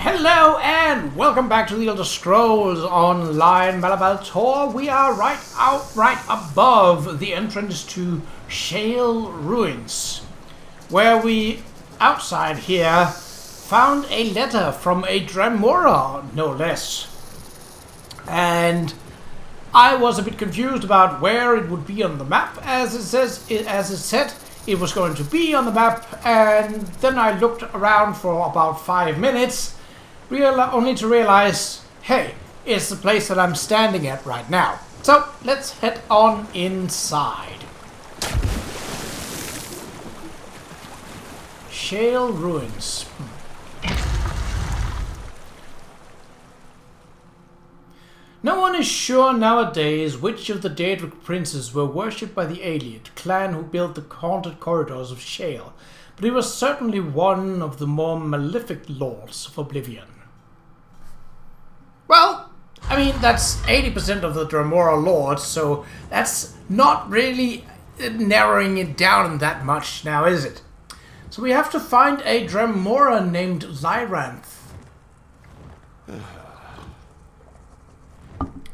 Hello and welcome back to the Elder Scrolls Online Malabal tour. We are right above the entrance to Shale Ruins, where we, outside here, found a letter from a Dremora, no less. And I was a bit confused about where it would be on the map, as it said it was going to be on the map, and then I looked around for about 5 minutes, only to realize, hey, it's the place that I'm standing at right now. So let's head on inside. Shale Ruins. No one is sure nowadays which of the Daedric princes were worshipped by the Ayleid clan who built the haunted corridors of Shale, but he was certainly one of the more malefic lords of Oblivion. Well, I mean, that's 80% of the Dremora lords, so that's not really narrowing it down that much now, is it? So we have to find a Dremora named Lyranth.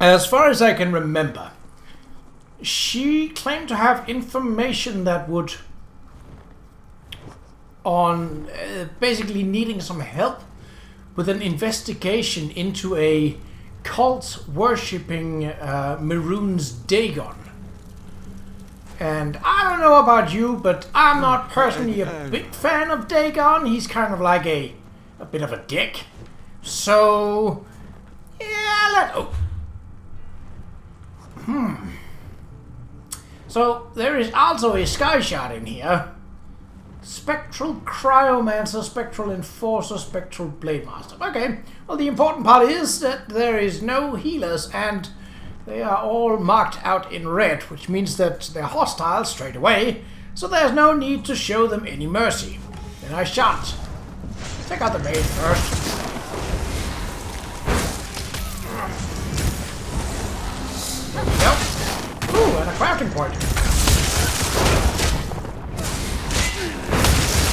As far as I can remember, she claimed to have information that would on basically needing some help with an investigation into a cult worshipping Maroon's Dagon. And I don't know about you, but I'm not personally a big fan of Dagon. He's kind of like a bit of a dick. So yeah, So there is also a sky shard in here. Spectral Cryomancer, Spectral Enforcer, Spectral Blade Master. Okay, well the important part is that there is no healers and they are all marked out in red, which means that they're hostile straight away, so there's no need to show them any mercy. Then I shan't. Check out the maid first. There we go. Ooh, and a crafting point.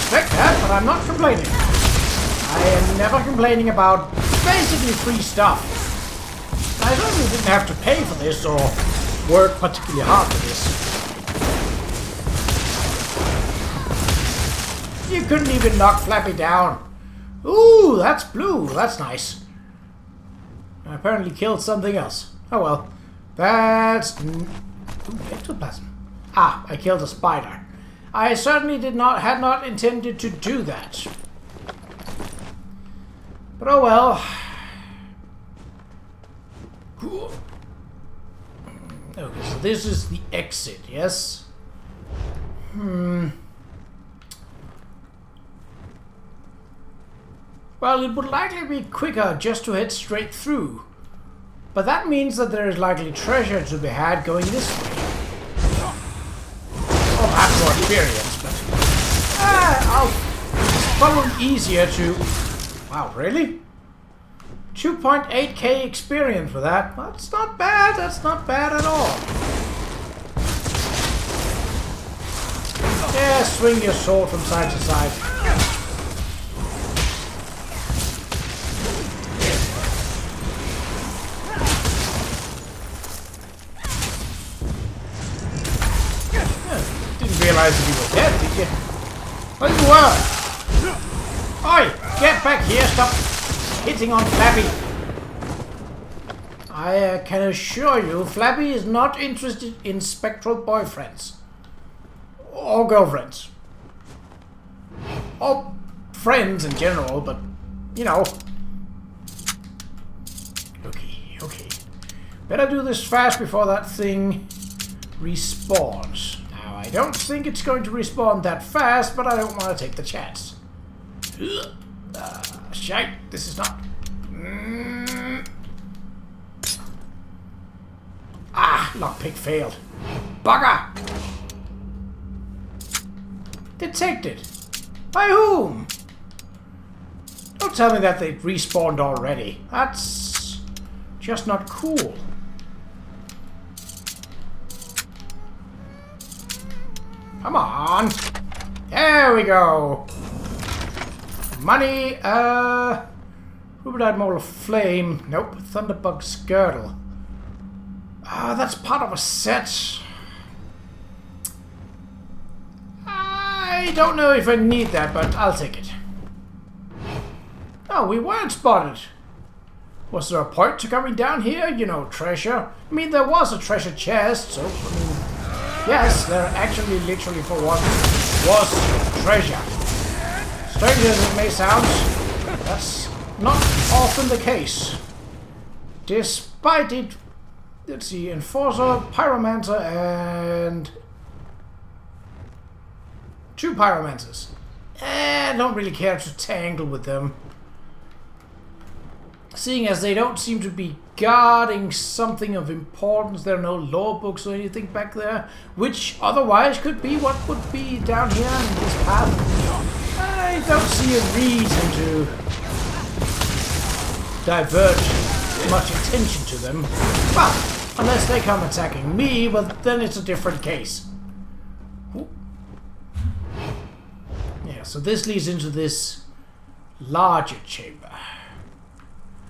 Expect that, but I'm not complaining. I am never complaining about basically free stuff. I certainly didn't have to pay for this or work particularly hard for this. You couldn't even knock Flappy down. Ooh, that's blue. That's nice. I apparently killed something else. Oh well. That's... Ooh, ectoplasm. Ah, I killed a spider. I certainly had not intended to do that. But oh well. Okay, so this is the exit, yes? Well, it would likely be quicker just to head straight through. But that means that there is likely treasure to be had going this way. I'll have more experience, but it's probably easier to... Wow, really? 2.8k experience for that. That's not bad. That's not bad at all. Yeah, swing your sword from side to side. Realize that you were dead, did you? Well, you were! Oi! Get back here! Stop hitting on Flappy! I can assure you, Flappy is not interested in spectral boyfriends. Or girlfriends. Or friends in general, but, you know. Okay. Better do this fast before that thing respawns. I don't think it's going to respawn that fast, but I don't want to take the chance. Shite, this is not... Ah, lockpick failed. Bugger! Detected. By whom? Don't tell me that they've respawned already. That's just not cool. Come on. There we go. Money, Rubidite Maul of Flame. Nope. Thunderbug's Girdle. Ah, that's part of a set. I don't know if I need that, but I'll take it. Oh, we weren't spotted. Was there a point to coming down here? You know, treasure. I mean, there was a treasure chest, so, I mean, yes, there actually, literally, for once, was treasure. Strange as it may sound, that's not often the case. Despite it, let's see, Enforcer, Pyromancer, and 2 Pyromancers. I don't really care to tangle with them. Seeing as they don't seem to be guarding something of importance, there are no law books or anything back there, which otherwise could be what would be down here in this path. I don't see a reason to divert much attention to them. Well, unless they come attacking me, well, then it's a different case. Yeah, so this leads into this larger chamber.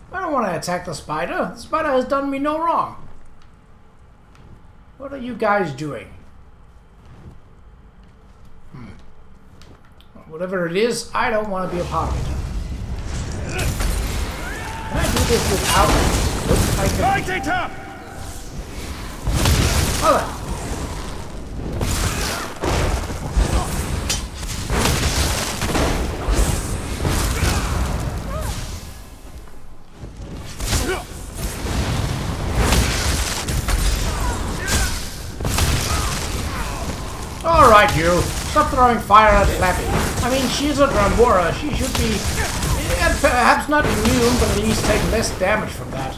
I don't want to attack the spider. The spider has done me no wrong. What are you guys doing? Whatever it is, I don't want to be a part of it. Can I do this without... Oops, I can... Hold on. Alright, you. Stop throwing fire at Flappy. I mean, she's a Dramora. She should be, perhaps not immune, but at least take less damage from that.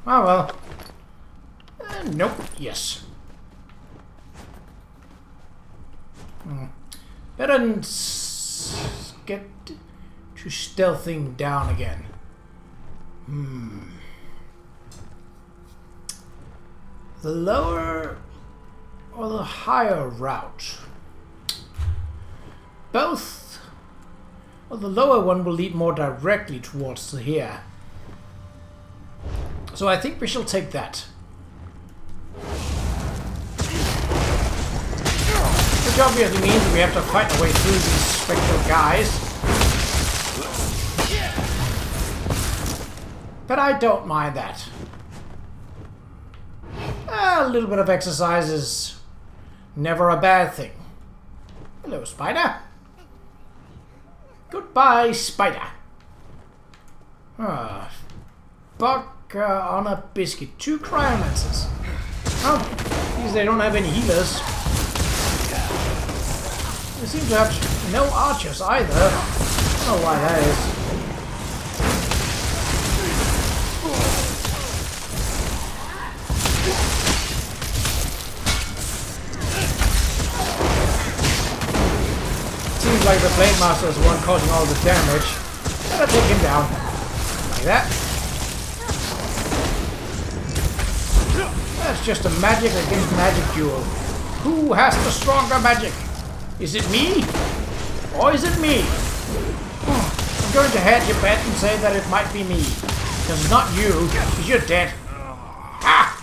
Oh well. Nope. Yes. Better than get to stealthing down again. The lower... or the higher route. Both. Well, the lower one will lead more directly towards here. So I think we shall take that. Which obviously means we have to fight our way through these spectral guys. But I don't mind that. A little bit of exercise is never a bad thing. Hello, spider. Goodbye, spider. Buck on a biscuit. 2 cryomancers. Oh, these they don't have any healers. They seem to have no archers either. I don't know why that is. Seems like the Blade Master is the one causing all the damage. Gotta take him down. Like that. That's just a magic against magic duel. Who has the stronger magic? Is it me? Or is it me? I'm going to hedge your bet and say that it might be me. Because it's not you, because you're dead. Ah!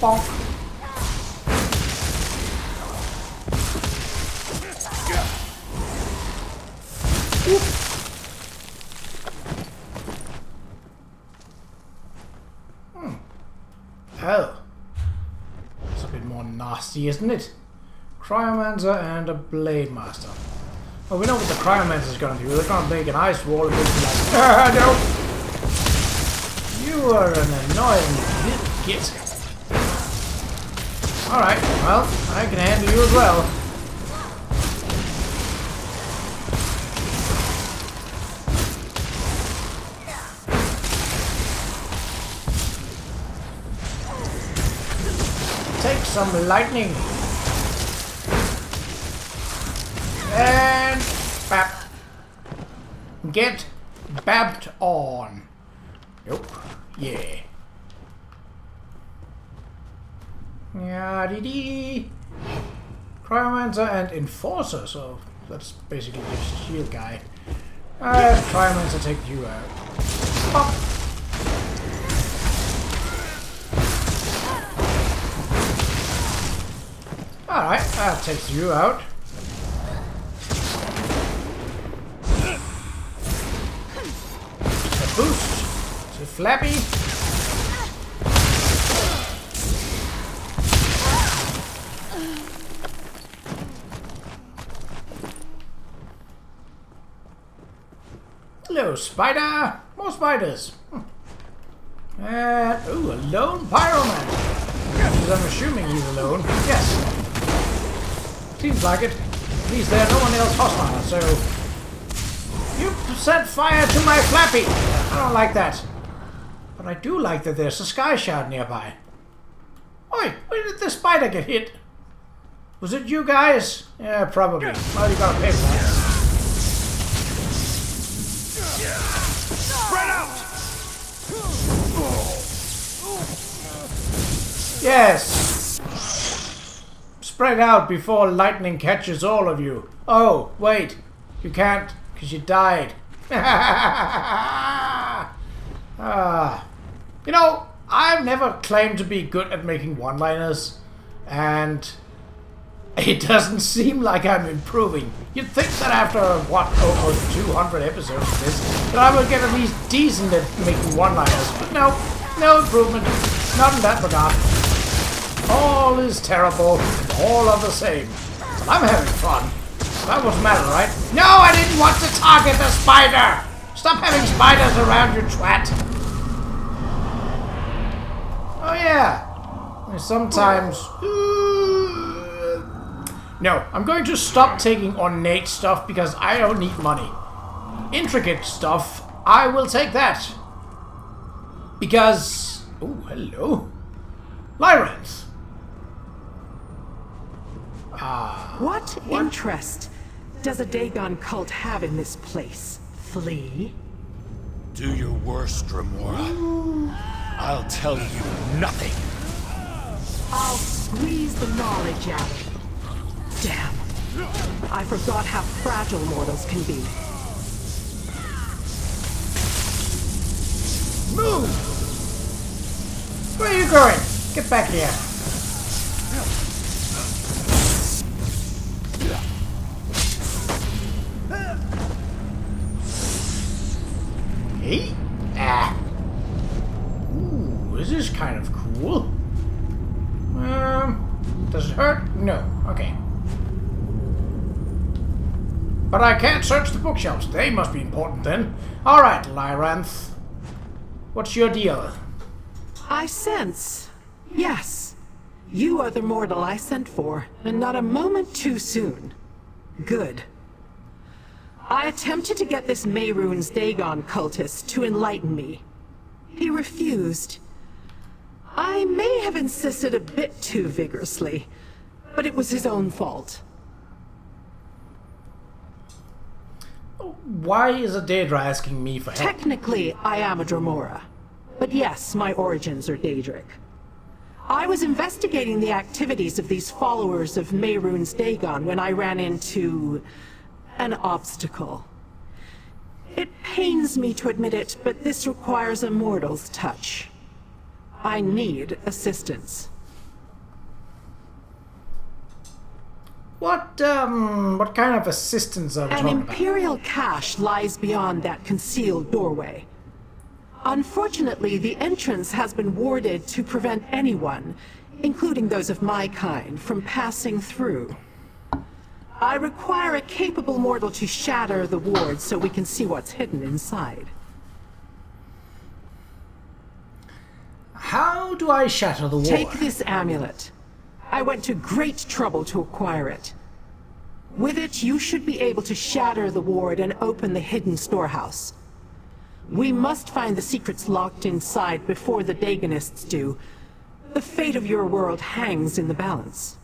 Bonk. Oh. It's a bit more nasty, isn't it? Cryomancer and a Blade Master. Well, we know what the Cryomancer is going to do. They're going to make an ice wall and it's like, no! You are an annoying little git. Alright, well, I can handle you as well. Take some lightning. And bap. Get bapped on. Nope. Yeah. Yeah, dee. Cryomancer and Enforcer, so that's basically just shield guy. Cryomancer, take you out. Pop. Alright, that takes you out. A boost to Flappy. Hello, spider! More spiders! And, ooh, a lone pyroman! Because I'm assuming he's alone. Yes. Seems like it. At least there's no one else hostile, so... You set fire to my Flappy! I don't like that. But I do like that there's a sky shard nearby. Oi, where did the spider get hit? Was it you guys? Yeah, probably. Well, you gotta pay for that. Spread out! Yes! Spread out before lightning catches all of you. Oh, wait. You can't, because you died. You know, I've never claimed to be good at making one-liners, and it doesn't seem like I'm improving. You'd think that after, what, over 200 episodes of this, that I would get at least decent at making one-liners. But no, no improvement. Not in that regard. All is terrible, and all are the same. But I'm having fun. That what's matter, right? No, I didn't want to target the spider! Stop having spiders around, you twat! Oh yeah. Sometimes... No, I'm going to stop taking ornate stuff because I don't need money. Intricate stuff, I will take that. Because... Oh, hello. Lyranth. What interest does a Dagon cult have in this place? Flea? Do your worst, Remora. I'll tell you nothing. I'll squeeze the knowledge out of you. Damn. I forgot how fragile mortals can be. Move! Where are you going? Get back here. Hey? Ah. Ooh, this is kind of cool. Does it hurt? No. Okay. But I can't search the bookshelves. They must be important then. Alright, Lyranth. What's your deal? I sense. Yes. You are the mortal I sent for, and not a moment too soon. Good. I attempted to get this Mehrunes Dagon cultist to enlighten me. He refused. I may have insisted a bit too vigorously, but it was his own fault. Why is a Daedra asking me for help? Technically, I am a Dromora. But yes, my origins are Daedric. I was investigating the activities of these followers of Mehrunes Dagon when I ran into... an obstacle. It pains me to admit it, but this requires a mortal's touch. I need assistance. What kind of assistance are we An talking about? Imperial cache lies beyond that concealed doorway. Unfortunately, the entrance has been warded to prevent anyone, including those of my kind, from passing through. I require a capable mortal to shatter the ward so we can see what's hidden inside. How do I shatter the wall? Take this amulet. I went to great trouble to acquire it. With it, you should be able to shatter the ward and open the hidden storehouse. We must find the secrets locked inside before the Dagonists do. The fate of your world hangs in the balance.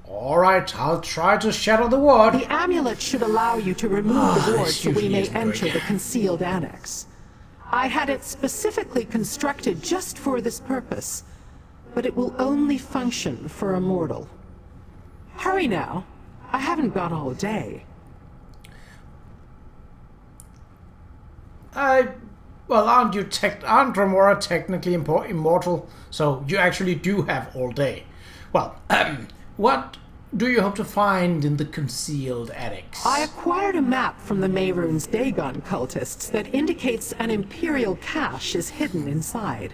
Alright, I'll try to shatter the ward. The amulet should allow you to remove the ward this so we usually may isn't enter good. the concealed annex. I had it specifically constructed just for this purpose, but it will only function for a mortal. Hurry now. I haven't got all day. Well, aren't Remora technically immortal? So you actually do have all day. Well, what do you hope to find in the concealed attics? I acquired a map from the Mehrunes Dagon cultists that indicates an Imperial cache is hidden inside.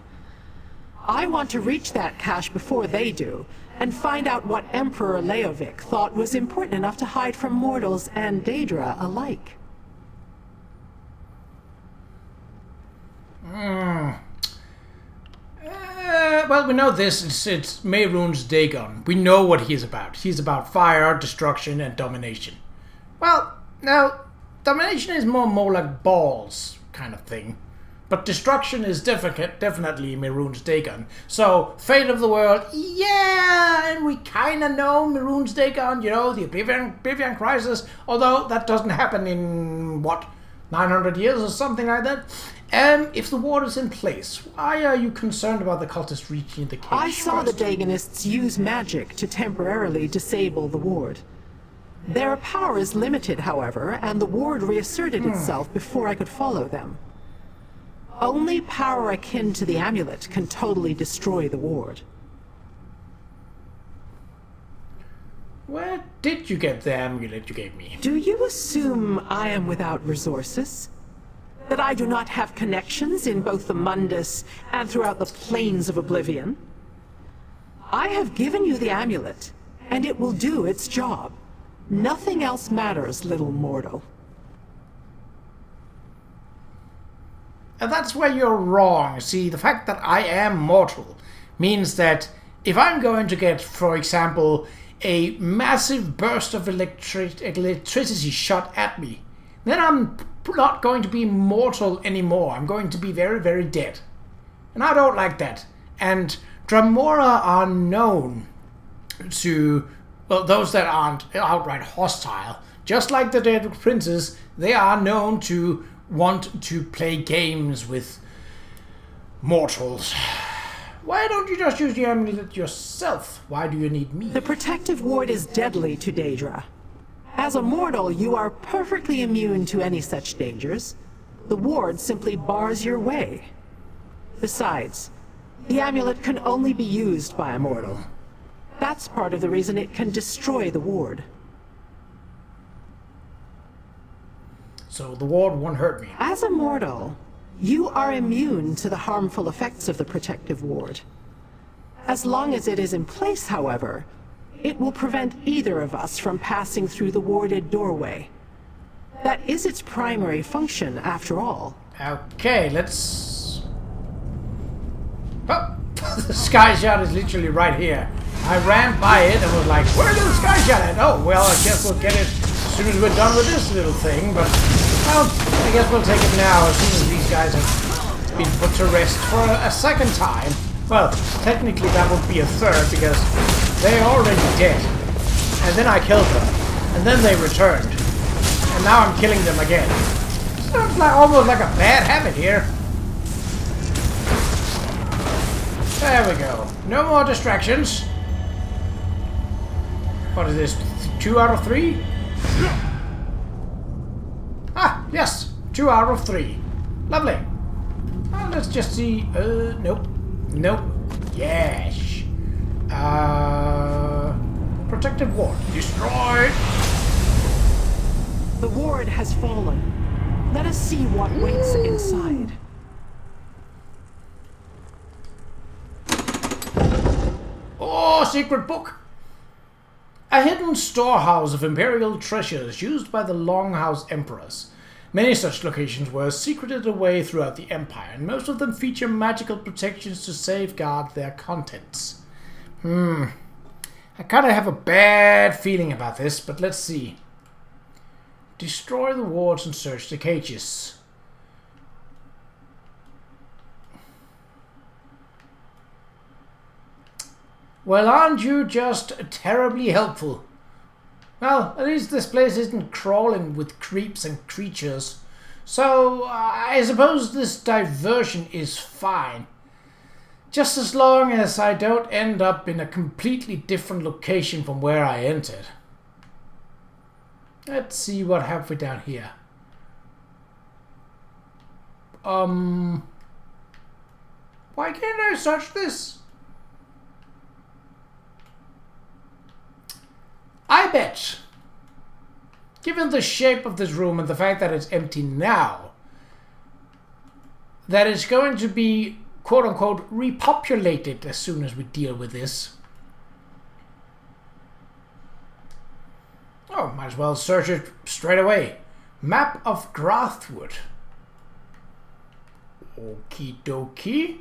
I want to reach that cache before they do, and find out what Emperor Leovic thought was important enough to hide from mortals and Daedra alike. Well, we know this. It's Mehrunes Dagon. We know what he's about. He's about fire, destruction, and domination. Well, now, domination is more like balls kind of thing. But destruction is definitely Mehrunes Dagon. So, fate of the world, yeah, and we kind of know Mehrunes Dagon, you know, the Oblivion Crisis, although that doesn't happen in, 900 years or something like that? If the ward is in place, why are you concerned about the cultists reaching the cage? I saw first? the Dagonists use magic to temporarily disable the ward. Their power is limited, however, and the ward reasserted itself before I could follow them. Only power akin to the amulet can totally destroy the ward. Where did you get the amulet you gave me? Do you assume I am without resources? That I do not have connections in both the Mundus and throughout the plains of Oblivion? I have given you the amulet, and it will do its job. Nothing else matters, little mortal. And that's where you're wrong. See, the fact that I am mortal means that if I'm going to get, for example, a massive burst of electricity shot at me, then I'm not going to be mortal anymore. I'm going to be very, very dead. And I don't like that. And Dremora are known to, well, those that aren't outright hostile, just like the Dead Princes, they are known to want to play games with mortals. Why don't you just use the amulet yourself? Why do you need me? The protective ward is deadly to Daedra. As a mortal, you are perfectly immune to any such dangers. The ward simply bars your way. Besides, the amulet can only be used by a mortal. That's part of the reason it can destroy the ward. So the ward won't hurt me. As a mortal, you are immune to the harmful effects of the protective ward. As long as it is in place, however, it will prevent either of us from passing through the warded doorway. That is its primary function, after all. Okay, let's... Oh, the sky shot is literally right here. I ran by it and was like, where did the sky shot at? Oh, well, I guess we'll get it as soon as we're done with this little thing, but, well, I guess we'll take it now as soon as these guys have been put to rest for a second time. Well, technically that would be a third, because they're already dead. And then I killed them. And then they returned. And now I'm killing them again. Sounds like almost like a bad habit here. There we go. No more distractions. What is this? 2 out of 3? Ah, yes. 2 out of 3. Lovely. Let's just see. Nope. Nope. Yes. Protective ward. Destroyed. The ward has fallen. Let us see what waits inside. Oh, secret book. A hidden storehouse of imperial treasures used by the Longhouse Emperors. Many such locations were secreted away throughout the Empire, and most of them feature magical protections to safeguard their contents. I kind of have a bad feeling about this, but let's see. Destroy the wards and search the cages. Well, aren't you just terribly helpful? Well, at least this place isn't crawling with creeps and creatures. So, I suppose this diversion is fine. Just as long as I don't end up in a completely different location from where I entered. Let's see what have we down here. Why can't I search this? I bet, given the shape of this room and the fact that it's empty now, that it's going to be quote-unquote repopulated as soon as we deal with this. Oh, might as well search it straight away. Map of Grathwood. Okie dokie.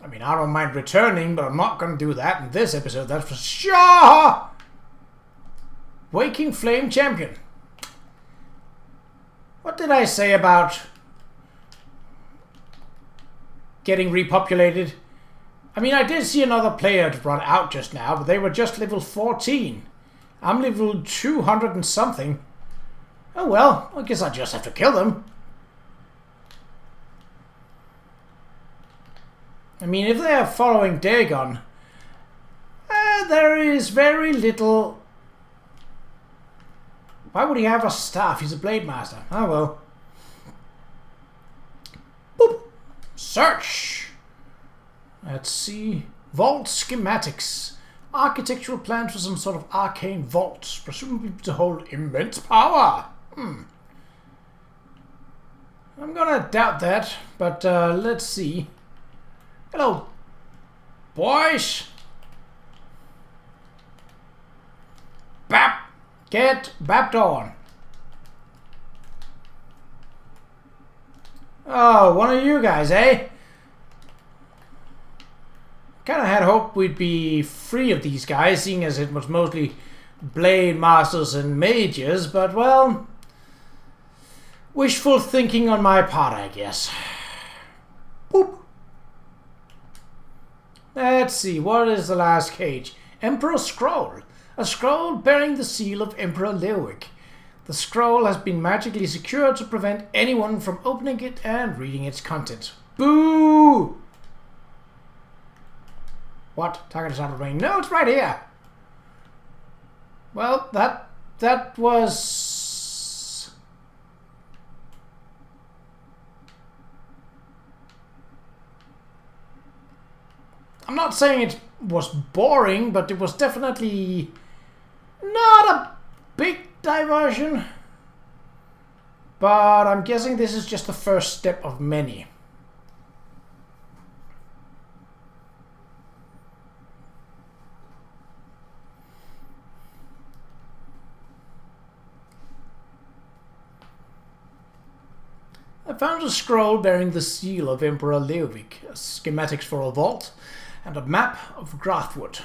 I mean, I don't mind returning, but I'm not going to do that in this episode, that's for sure! Waking Flame Champion. What did I say about getting repopulated? I mean, I did see another player run out just now, but they were just level 14. I'm level 200 and something. Oh well, I guess I just have to kill them. I mean, if they are following Dagon, there is very little... Why would he have a staff? He's a blade master. Oh well. Boop. Search. Let's see. Vault schematics. Architectural plans for some sort of arcane vault, presumably to hold immense power. I'm gonna doubt that, but let's see. Hello, boys. Bap. Get bapped on. Oh, one of you guys, eh? Kinda had hoped we'd be free of these guys, seeing as it was mostly blade masters and mages, but well, wishful thinking on my part, I guess. Boop. Let's see, what is the last cage? Emperor Scroll. A scroll bearing the seal of Emperor Leowick. The scroll has been magically secured to prevent anyone from opening it and reading its contents. Boo! What? Target is out of range. No, it's right here. Well, that was... I'm not saying it was boring, but it was definitely not a big diversion. But I'm guessing this is just the first step of many. I found a scroll bearing the seal of Emperor Leowick, schematics for a vault, and a map of Grathwood.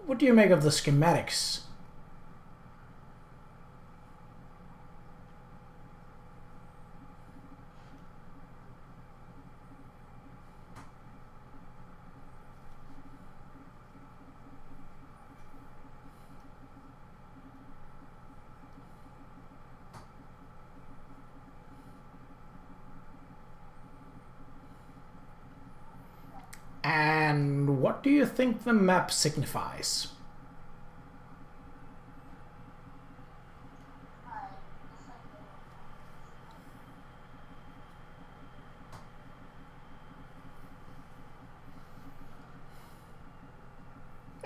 What do you make of the schematics? And what do you think the map signifies?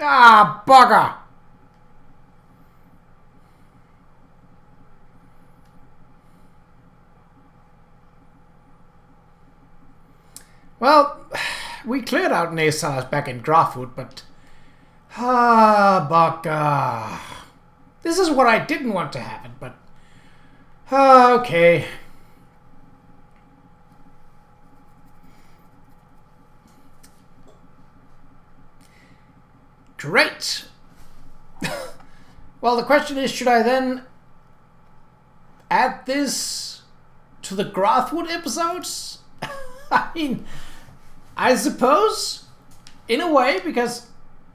Ah, bugger! Well, we cleared out Naysars back in Grathwood, but... Ah, bugger. This is what I didn't want to happen, but... Okay. Great. Well, the question is, should I then add this to the Grathwood episodes? I mean, I suppose, in a way, because...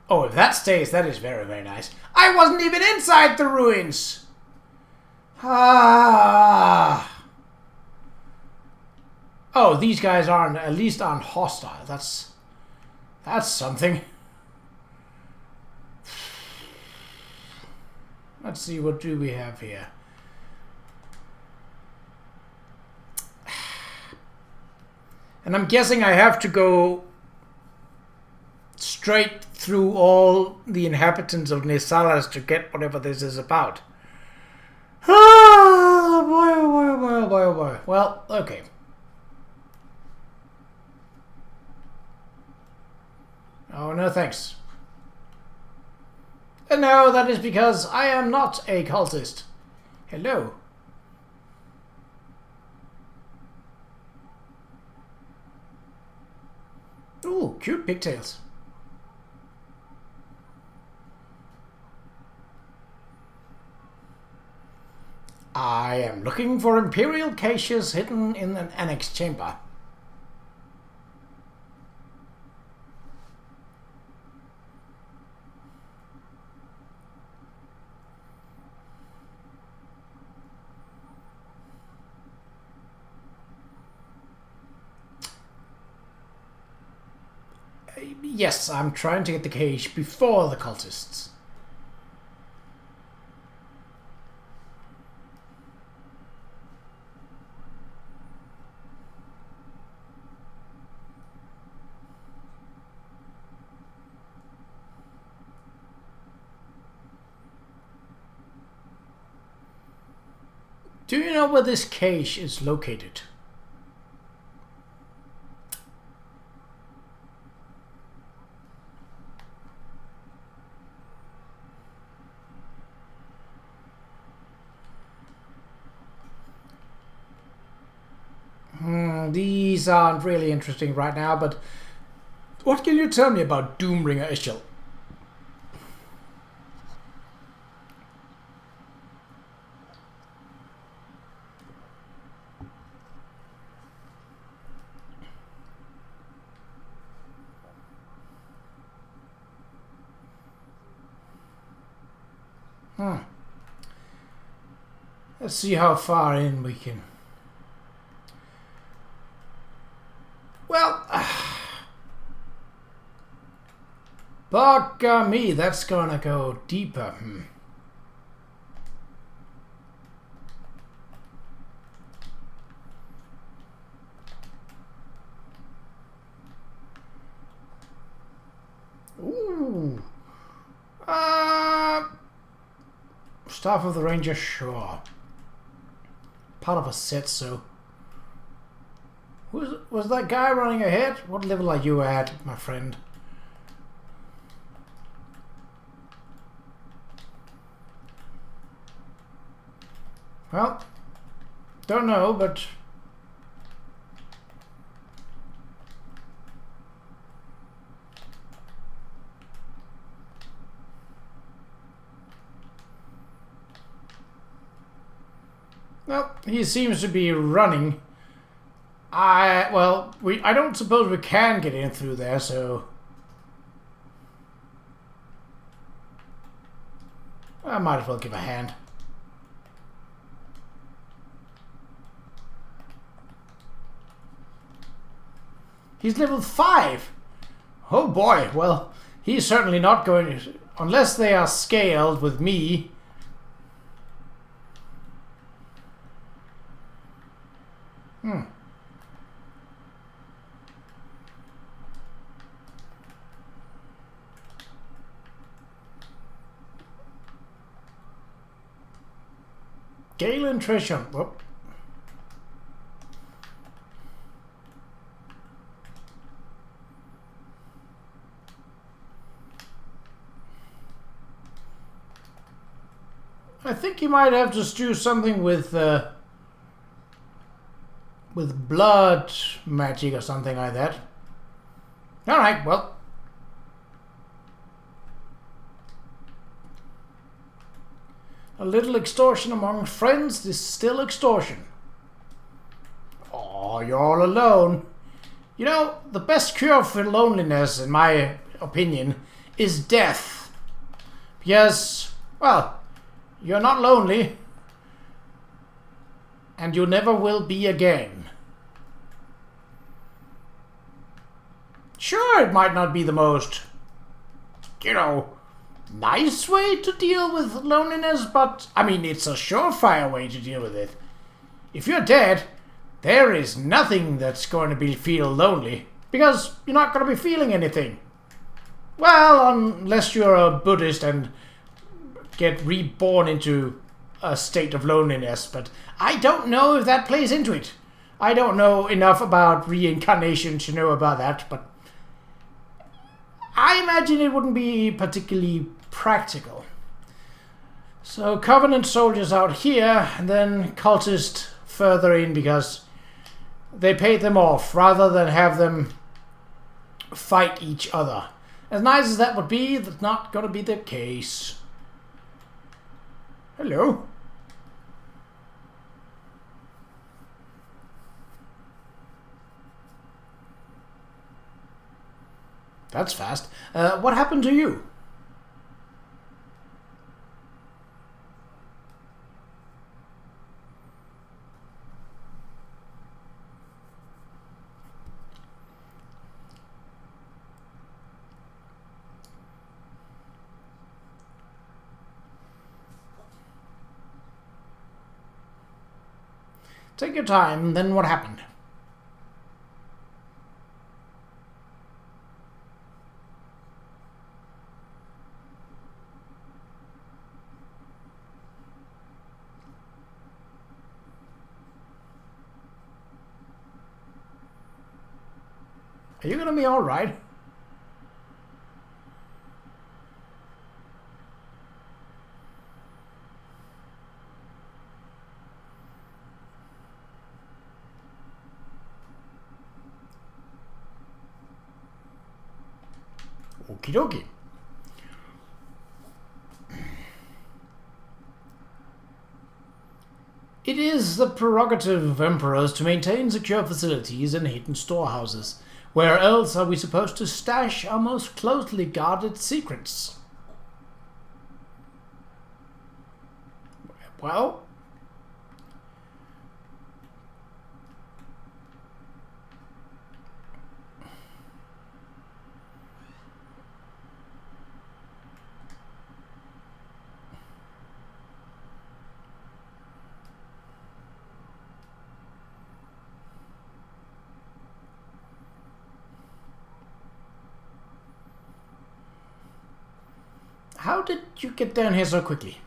Oh, if that stays, that is very, very nice. I wasn't even inside the ruins! Ah. Oh, these guys aren't, at least aren't hostile. That's something. Let's see, what do we have here? And I'm guessing I have to go straight through all the inhabitants of Nesalas to get whatever this is about. Ah, boy, oh boy, oh boy, oh boy, oh boy. Well, okay. Oh, no thanks. No, that is because I am not a cultist. Hello. Ooh, cute pigtails. I am looking for Imperial caches hidden in an annex chamber. Yes, I'm trying to get the cache before the cultists. Do you know where this cache is located? These aren't really interesting right now, but what can you tell me about Doombringer Ishil? Let's see how far in we can. Well, bugger me, that's gonna go deeper. Ooh. Staff of the Ranger, sure. Part of a set, so. Was that guy running ahead? What level are you at, my friend? Well, don't know, but... Well, he seems to be running. I don't suppose we can get in through there, so... I might as well give a hand. He's level 5! Oh boy, well, he's certainly not going to... Unless they are scaled with me... Galen Trisham. Whoop. I think you might have to do something with blood magic or something like that. All right, well. A little extortion among friends is still extortion. Oh, you're all alone. You know, the best cure for loneliness, in my opinion, is death. Because, well, you're not lonely. And you never will be again. Sure, it might not be the most, nice way to deal with loneliness, but, I mean, it's a surefire way to deal with it. If you're dead, there is nothing that's going to feel lonely, because you're not going to be feeling anything. Well, unless you're a Buddhist and get reborn into a state of loneliness, but I don't know if that plays into it. I don't know enough about reincarnation to know about that, but I imagine it wouldn't be particularly practical. So Covenant soldiers out here, and then cultists further in because they paid them off rather than have them fight each other. As nice as that would be, that's not going to be the case. Hello. That's fast. What happened to you? Take your time, then what happened? Are you gonna be alright? Okie dokie. It is the prerogative of emperors to maintain secure facilities and hidden storehouses. Where else are we supposed to stash our most closely guarded secrets? Well, how did you get down here so quickly?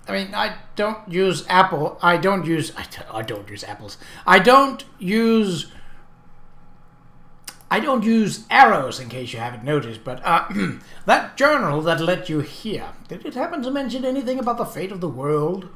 I mean, I don't use apples. I don't use arrows, in case you haven't noticed, but that journal that led you here, did it happen to mention anything about the fate of the world?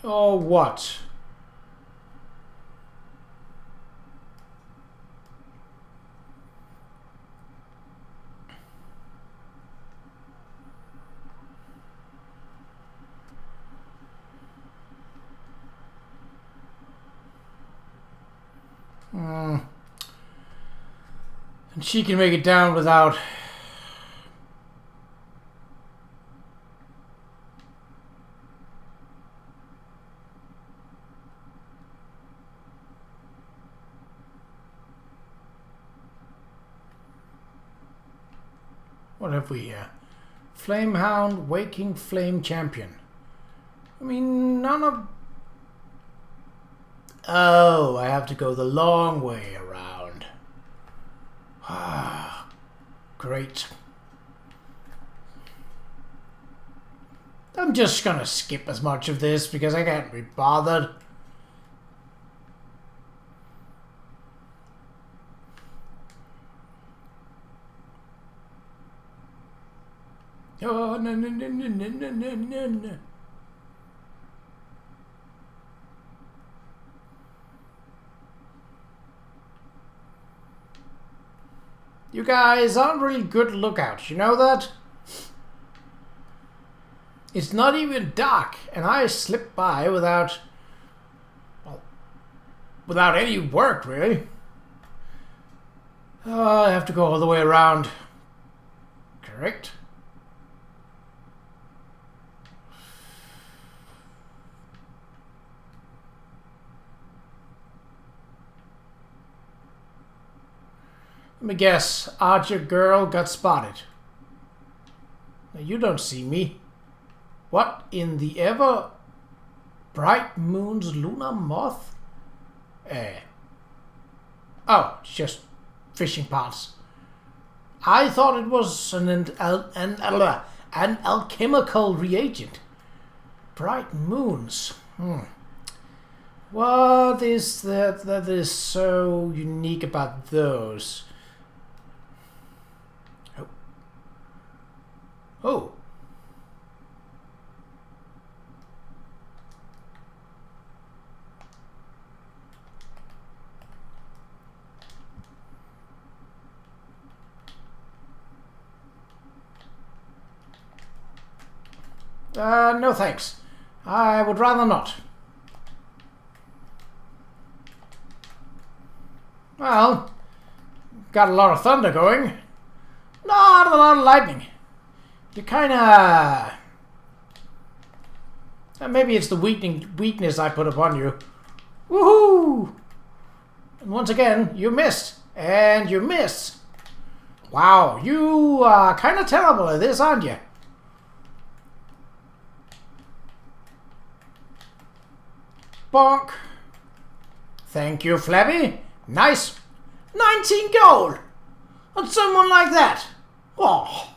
Or what? And she can make it down without... What have we here? Flamehound, Waking Flame Champion. I mean, none of... Oh, I have to go the long way around. Ah, great. just gonna skip as much of this because I can't be bothered. Oh, no, no, no, no, no, no, no, no, no. You guys aren't really good lookouts, you know that? It's not even dark, and I slipped by without... well, without any work, really. Oh, I have to go all the way around. Correct? Let me guess, Archer girl got spotted. Now you don't see me. What in the ever bright moon's lunar moth? Oh, it's just fishing pots. I thought it was an alchemical reagent. Bright moons. What is that is so unique about those? Oh. No thanks. I would rather not. Well, got a lot of thunder going. Not a lot of lightning. You kinda... maybe it's the weakness I put upon you. Woohoo! And once again, you missed. And you missed. Wow, you are kinda terrible at this, aren't you? Bonk. Thank you, Flabby. Nice. 19 gold! On someone like that. Oh.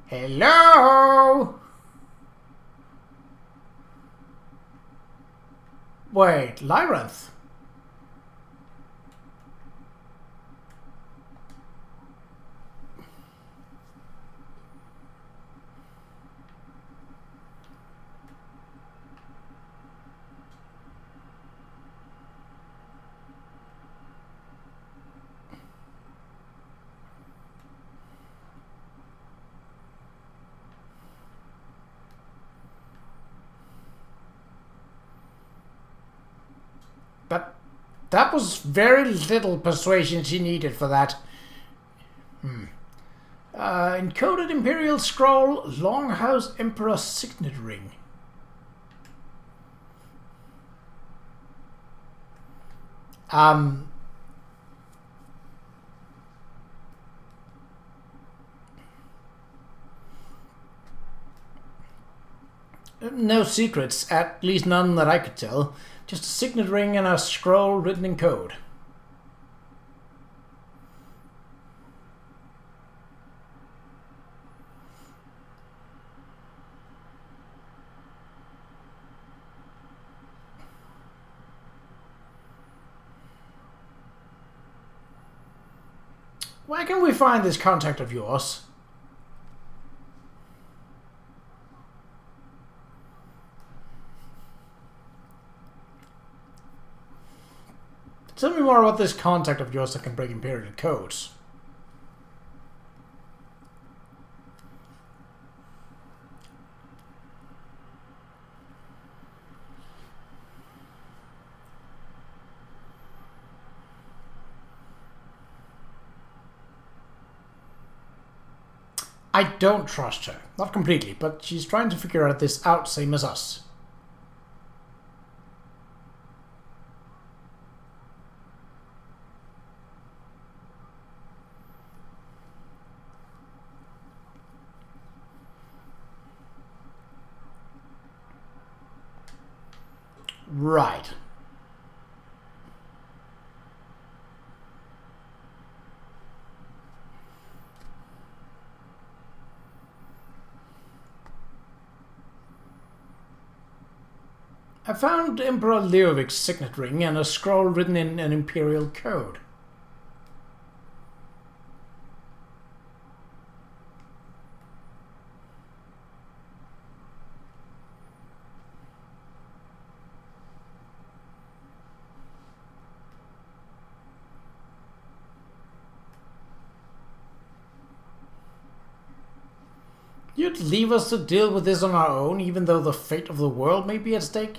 Hello? Wait, Lyranth. That was very little persuasion she needed for that. Encoded Imperial Scroll, Longhouse Emperor Signet Ring. No secrets, at least none that I could tell. Just a signet ring and a scroll written in code. Where can we find this contact of yours? Tell me more about this contact of yours that can break Imperial codes. I don't trust her. Not completely, but she's trying to figure out this out same as us. Right. I found Emperor Leovic's signet ring and a scroll written in an imperial code. You'd leave us to deal with this on our own, even though the fate of the world may be at stake?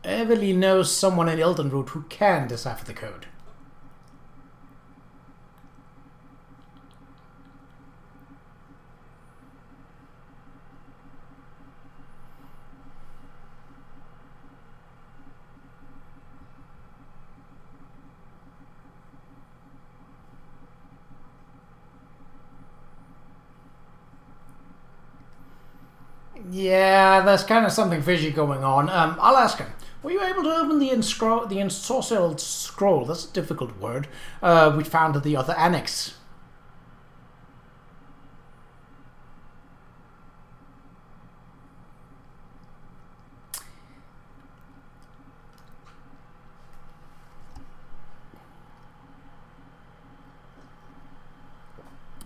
Everly knows someone in Eldenroot who can decipher the code. Yeah, there's kind of something fishy going on. I'll ask him. Were you able to open the ensorcelled scroll? That's a difficult word. We found at the other annex.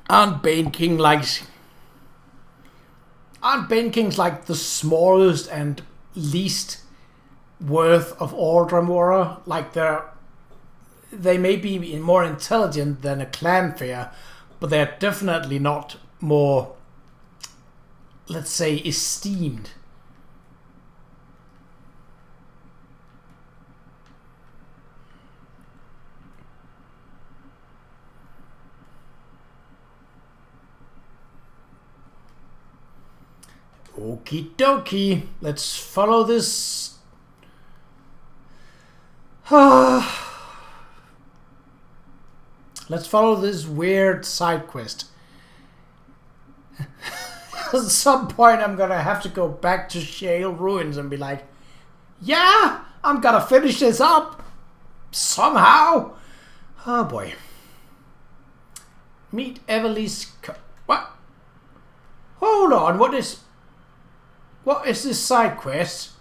Aren't Bane Kings like the smallest and least worth of all Dremora? Like they may be more intelligent than a clanfare, but they're definitely not more, let's say, esteemed. Okie dokie, let's follow this. Let's follow this weird side quest. At some point I'm gonna have to go back to Shale Ruins and be like, yeah, I'm gonna finish this up somehow. Oh boy. Meet Everly's what? Hold on, what is this side quest?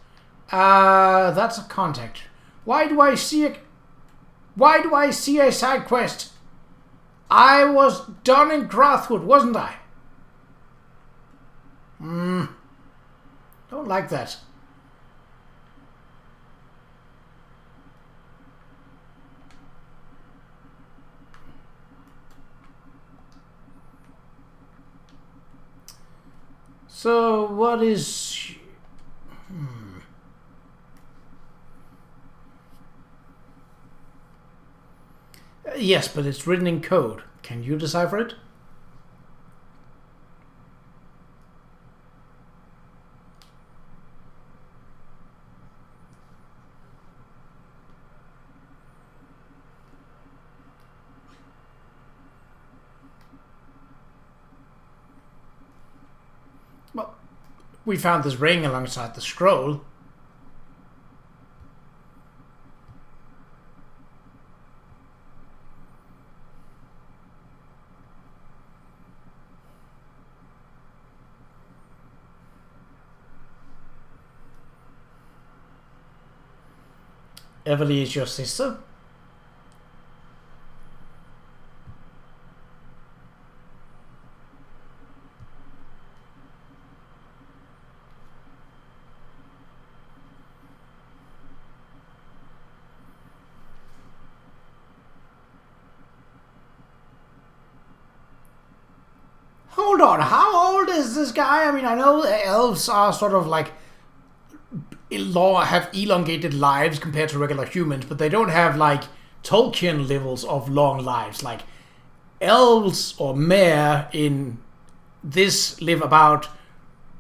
That's a contact. Why do I see a side quest? I was done in Grathwood, wasn't I? Don't like that. So, what is... Yes, but it's written in code. Can you decipher it? Well, we found this ring alongside the scroll. Everly is your sister? Hold on, how old is this guy? I mean, I know elves are sort of like have elongated lives compared to regular humans, but they don't have like Tolkien levels of long lives. Like elves or mere in this live about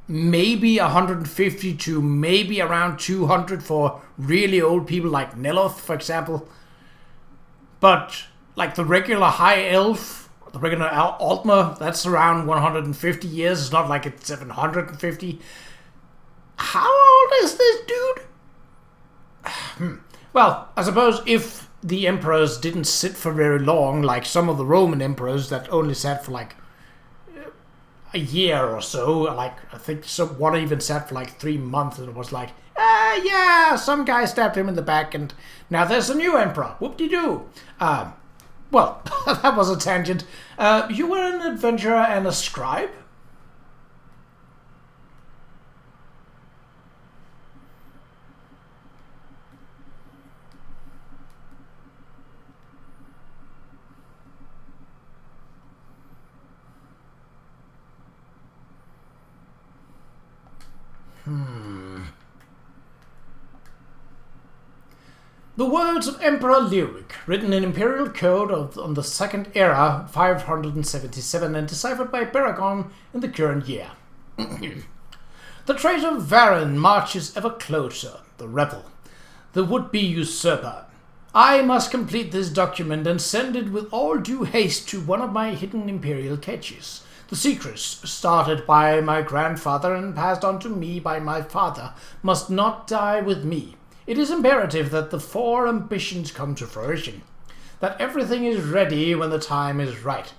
maybe 150 to maybe around 200 for really old people like Neloth, for example. But like the regular high elf, The original Altmer, that's around 150 years. It's not like it's 750. How old is this dude? Well, I suppose if the emperors didn't sit for very long, like some of the Roman emperors that only sat for like a year or so, like I think one even sat for like 3 months, and it was like, yeah, some guy stabbed him in the back, and now there's a new emperor. Whoop-de-doo. Well, that was a tangent. You were an adventurer and a scribe? The words of Emperor Lyric, written in Imperial Code on the Second Era, 577, and deciphered by Paragon in the current year. The traitor Varen marches ever closer, the rebel, the would-be usurper. I must complete this document and send it with all due haste to one of my hidden Imperial caches. The secrets, started by my grandfather and passed on to me by my father, must not die with me. It is imperative that the 4 ambitions come to fruition, that everything is ready when the time is right.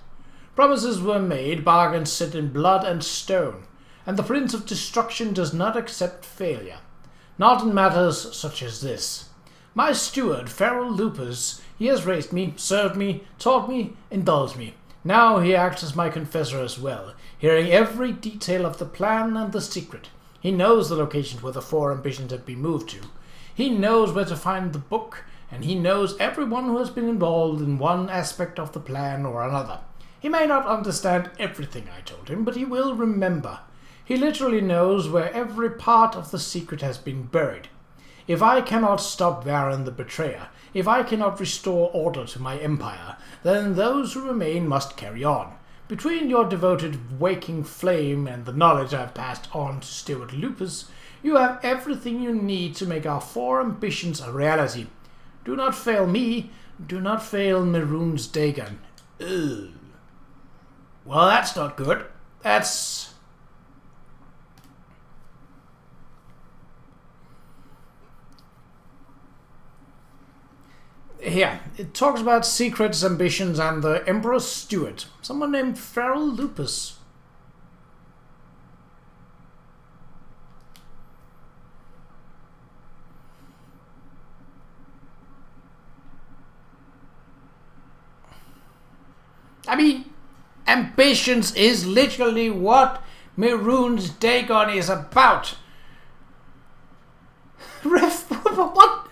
Promises were made, bargains set in blood and stone, and the Prince of Destruction does not accept failure, not in matters such as this. My steward, Feral Lupus, he has raised me, served me, taught me, indulged me. Now he acts as my confessor as well, hearing every detail of the plan and the secret. He knows the locations where the 4 ambitions have been moved to. He knows where to find the book, and he knows everyone who has been involved in one aspect of the plan or another. He may not understand everything I told him, but he will remember. He literally knows where every part of the secret has been buried. If I cannot stop Varen the Betrayer, if I cannot restore order to my empire, then those who remain must carry on. Between your devoted waking flame and the knowledge I have passed on to Steward Lupus, you have everything you need to make our 4 ambitions a reality. Do not fail me. Do not fail Mehrunes Dagon. Ugh. Well, that's not good. That's... Here, it talks about secrets, ambitions, and the Emperor's steward. Someone named Feral Lupus. I mean, ambitions is literally what Mehrunes Dagon is about. Ref, what?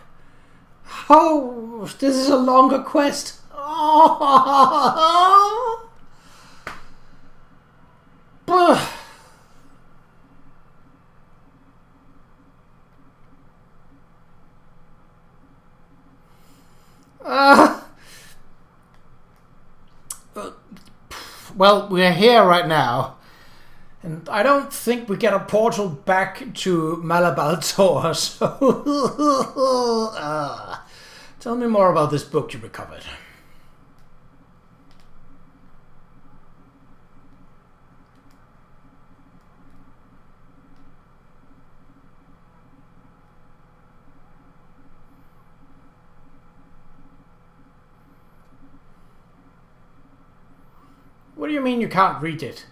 Oh, this is a longer quest. Oh. Well, we're here right now, and I don't think we get a portal back to Malabal Tor, so... Tell me more about this book you recovered. What do you mean you can't read it?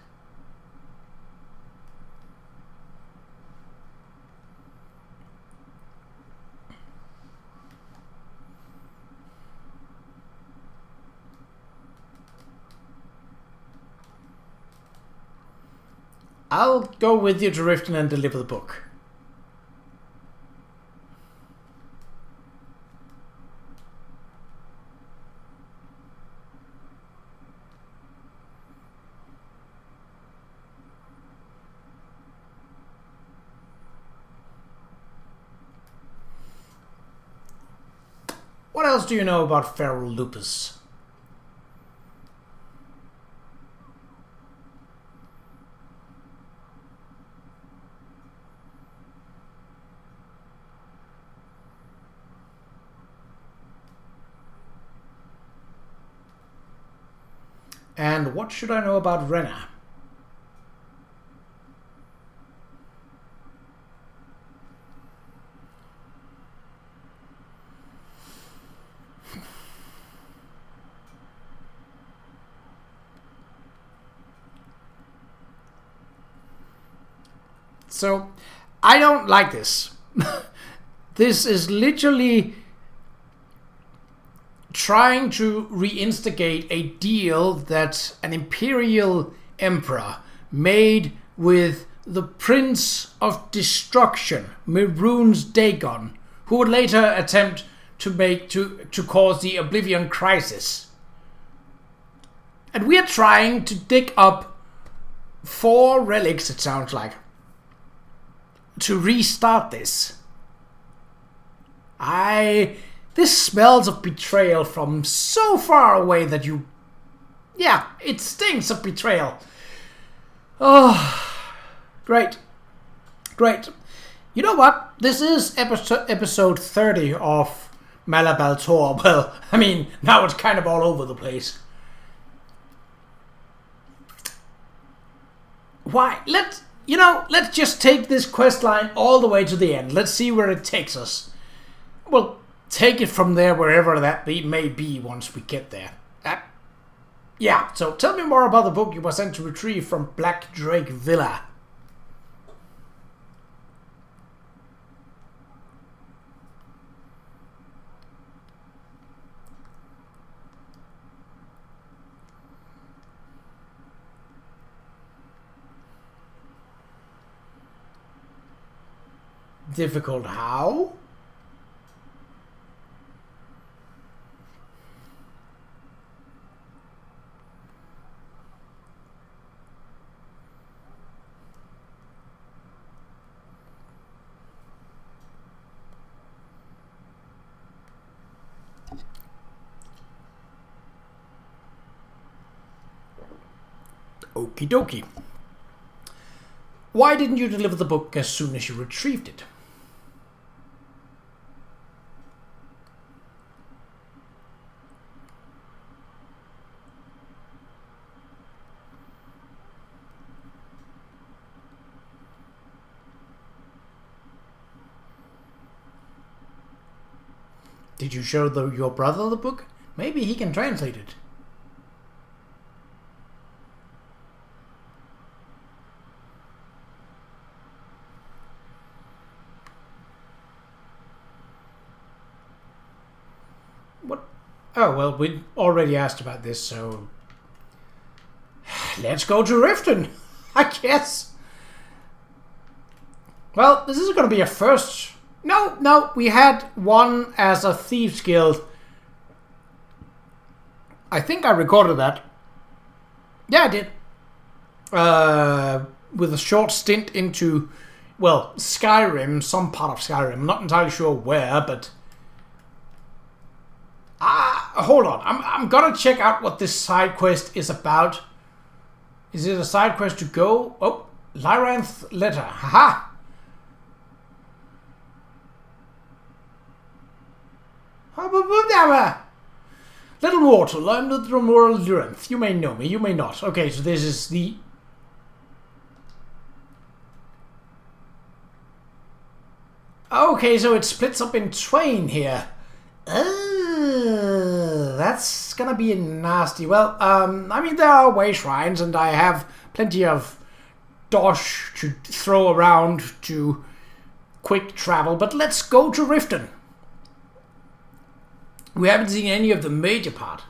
I'll go with you to Riften and deliver the book. What else do you know about Feral Lupus? And what should I know about Renna? So, I don't like this. This is literally trying to reinstigate a deal that an imperial emperor made with the Prince of Destruction, Mehrunes Dagon, who would later attempt to cause the Oblivion Crisis. And we are trying to dig up 4 relics, it sounds like, to restart this. This smells of betrayal from so far away that you... Yeah, it stinks of betrayal. Oh, great. Great. You know what? This is episode 30 of Malabal Tor. Well, I mean, now it's kind of all over the place. Why? Let's just take this quest line all the way to the end. Let's see where it takes us. We'll take it from there wherever that may be once we get there. Yeah, so tell me more about the book you were sent to retrieve from Black Drake Villa. Difficult how? Okie dokie. Why didn't you deliver the book as soon as you retrieved it? Did you show your brother the book? Maybe he can translate it. What? Oh, well, we already asked about this, so... Let's go to Riften, I guess. Well, this is going to be a first... No, we had one as a Thieves Guild. I think I recorded that. Yeah, I did. With a short stint into, well, Skyrim, some part of Skyrim. I'm not entirely sure where, but... hold on. I'm gonna check out what this side quest is about. Is it a side quest to go? Oh, Lyranth letter. Haha! Little mortal, I'm the Dromoral Lyranth. You may know me, you may not. Okay, so this is the... Okay, so it splits up in twain here. That's gonna be nasty. Well, I mean, there are way shrines, and I have plenty of dosh to throw around to quick travel, but let's go to Riften. We haven't seen any of the major part.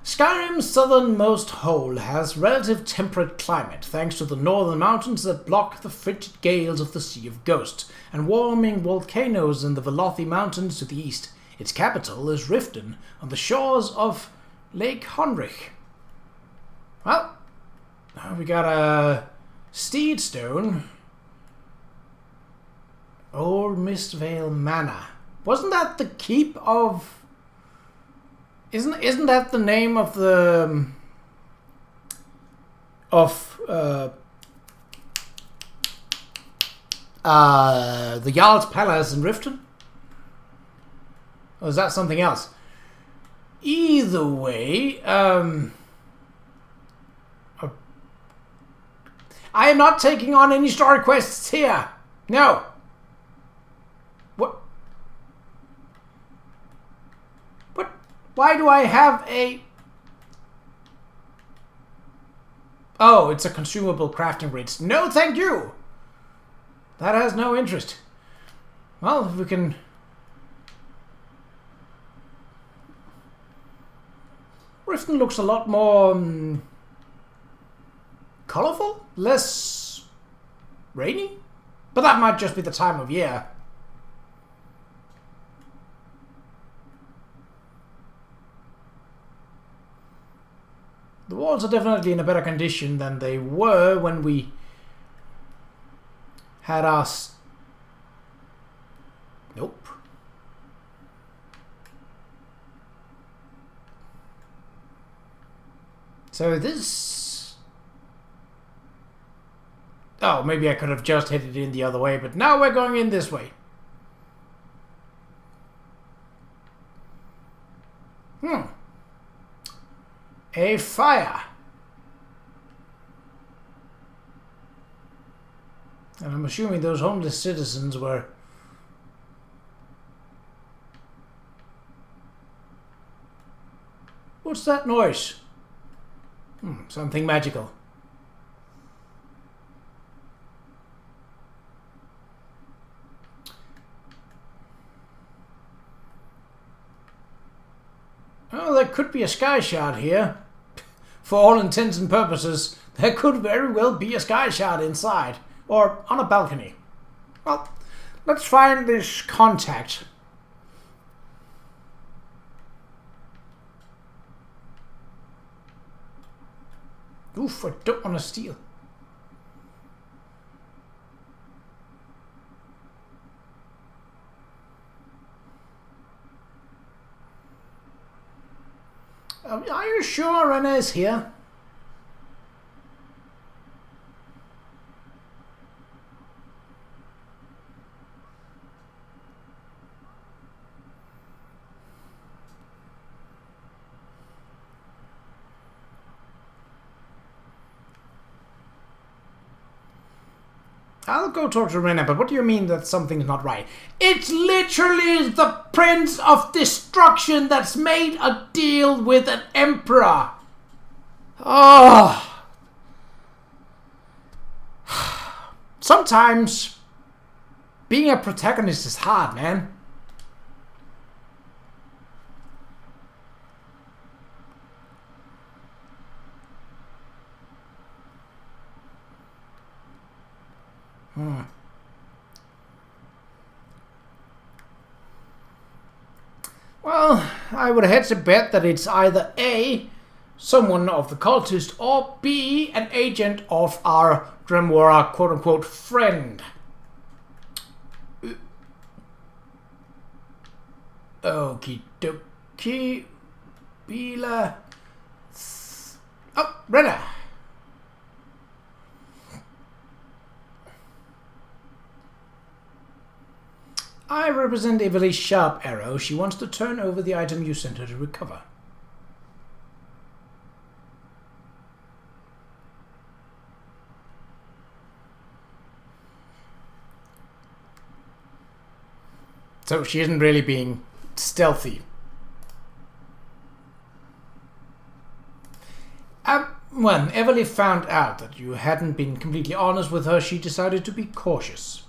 Skyrim's southernmost hole has relative temperate climate, thanks to the northern mountains that block the frigid gales of the Sea of Ghosts, and warming volcanoes in the Velothi Mountains to the east. Its capital is Riften, on the shores of Lake Honrich. Well, we got a Steedstone. Old Mistvale Manor. Wasn't that the keep of... Isn't that the name of the... the Jarl's Palace in Riften? Or is that something else? Either way, I am not taking on any story quests here. No. What? What? Why do I have a... Oh, it's a consumable crafting rates. No, thank you. That has no interest. Well, if we can... Riften looks a lot more colorful, less rainy, but that might just be the time of year. The walls are definitely in a better condition than they were when we had our... Nope. So this... Oh, maybe I could have just headed in the other way, but now we're going in this way. A fire. And I'm assuming those homeless citizens were... What's that noise? Something magical. Oh, there could be a sky shard here. For all intents and purposes, there could very well be a sky shard inside. Or on a balcony. Well, let's find this contact. Oof, I don't want to steal. Are you sure Rene's here? I'll go talk to Rena, but what do you mean that something's not right? It's literally the Prince of Destruction that's made a deal with an emperor. Oh. Sometimes being a protagonist is hard, man. Well, I would hedge a bet that it's either A, someone of the cultist, or B, an agent of our Grimoire quote-unquote friend. Okie dokie. Bila. Oh, Rena. I represent Evely's sharp arrow. She wants to turn over the item you sent her to recover. So she isn't really being stealthy. When Evely found out that you hadn't been completely honest with her, she decided to be cautious.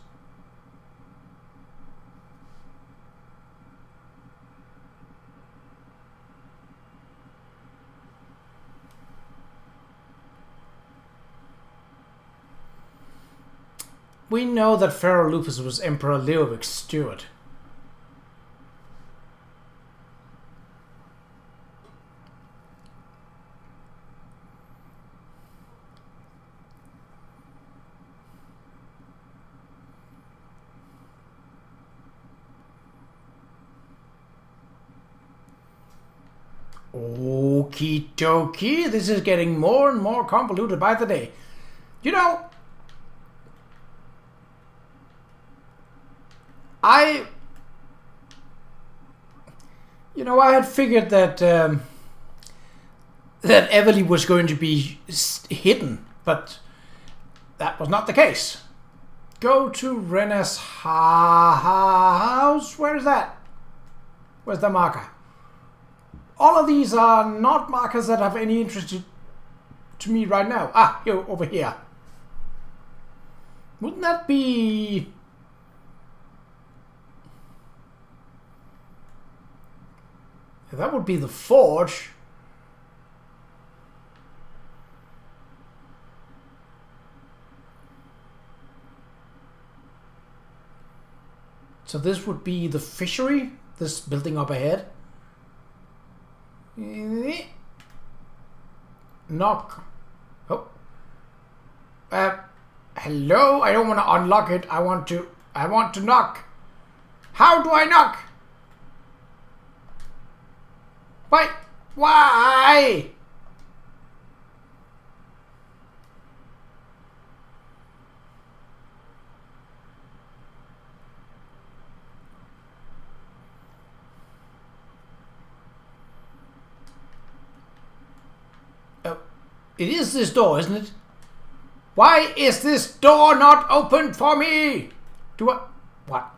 We know that Pharaoh Lupus was Emperor Leovic's steward. Okie dokie, this is getting more and more convoluted by the day. You know, I had figured that that Evely was going to be hidden, but that was not the case. Go to Rennes house. Where is that? Where's the marker? All of these are not markers that have any interest to me right now. Ah, here, over here. Wouldn't that be... That would be the forge. So this would be the fishery, this building up ahead. Knock. Oh. Hello? I don't want to unlock it. I want to knock. How do I knock? Why? Why? Oh, it is this door, isn't it? Why is this door not open for me? Do I... What?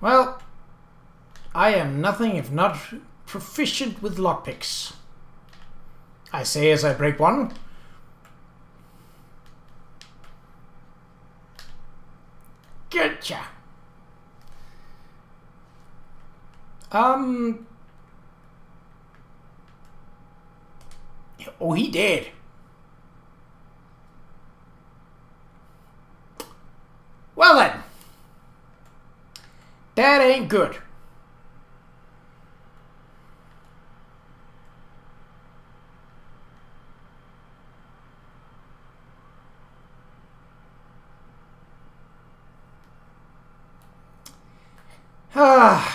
Well, I am nothing if not proficient with lockpicks. I say as I break one. Getcha. Oh, he did. Well then. That ain't good.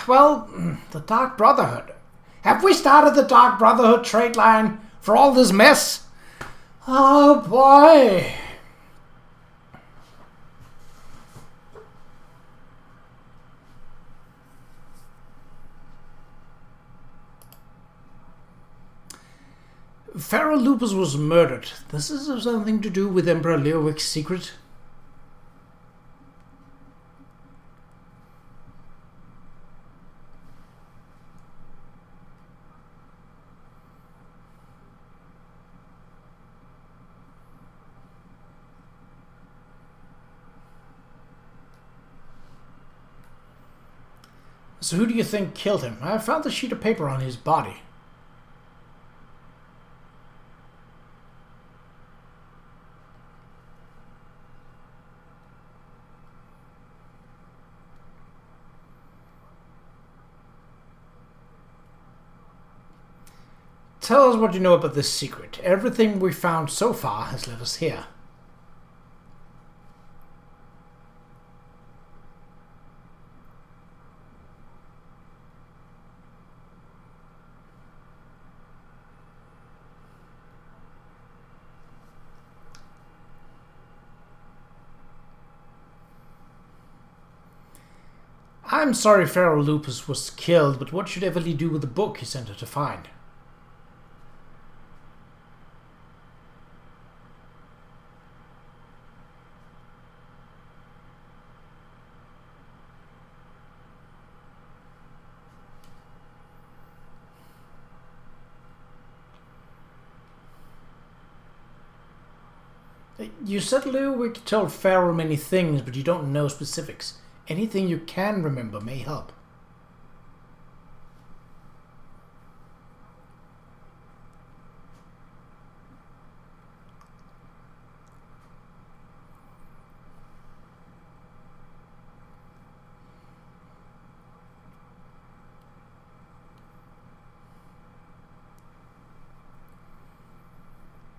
Well, the Dark Brotherhood. Have we started the Dark Brotherhood trade line for all this mess? Oh boy. Pharaoh Lupus was murdered. This is something to do with Emperor Leowic's secret. So who do you think killed him? I found a sheet of paper on his body. Tell us what you know about this secret. Everything we found so far has led us here. I'm sorry Pharaoh Lupus was killed, but what should Everly do with the book he sent her to find? You said Leowick told Pharaoh many things, but you don't know specifics. Anything you can remember may help.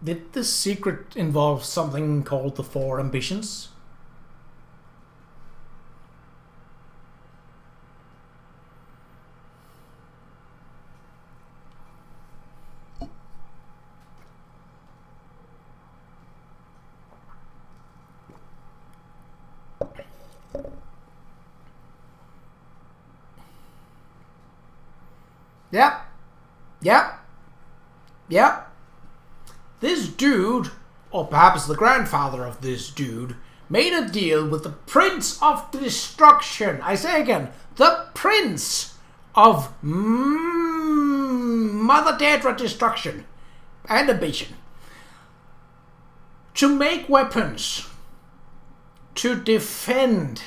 Did this secret involve something called the Four Ambitions? Yep. Yep. Yep. This dude, or perhaps the grandfather of this dude, made a deal with the Prince of Destruction. I say again, the Prince of Mother Daedra Destruction and Ambition, to make weapons to defend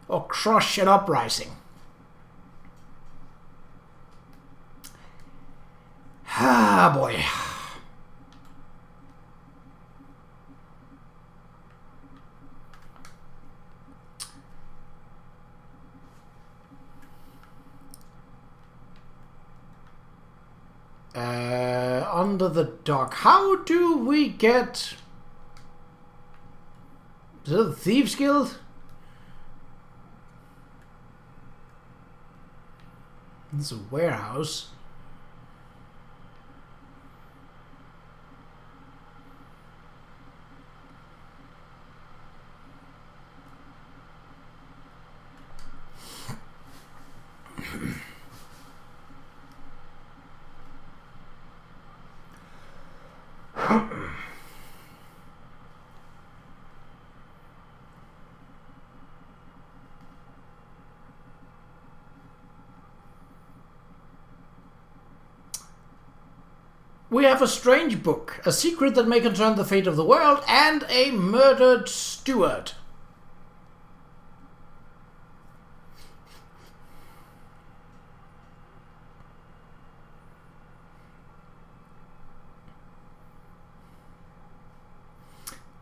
or crush an uprising. Ah, boy. Under the dock. How do we get... Is it the Thieves Guild? This is a warehouse. We have a strange book, a secret that may concern the fate of the world, and a murdered steward.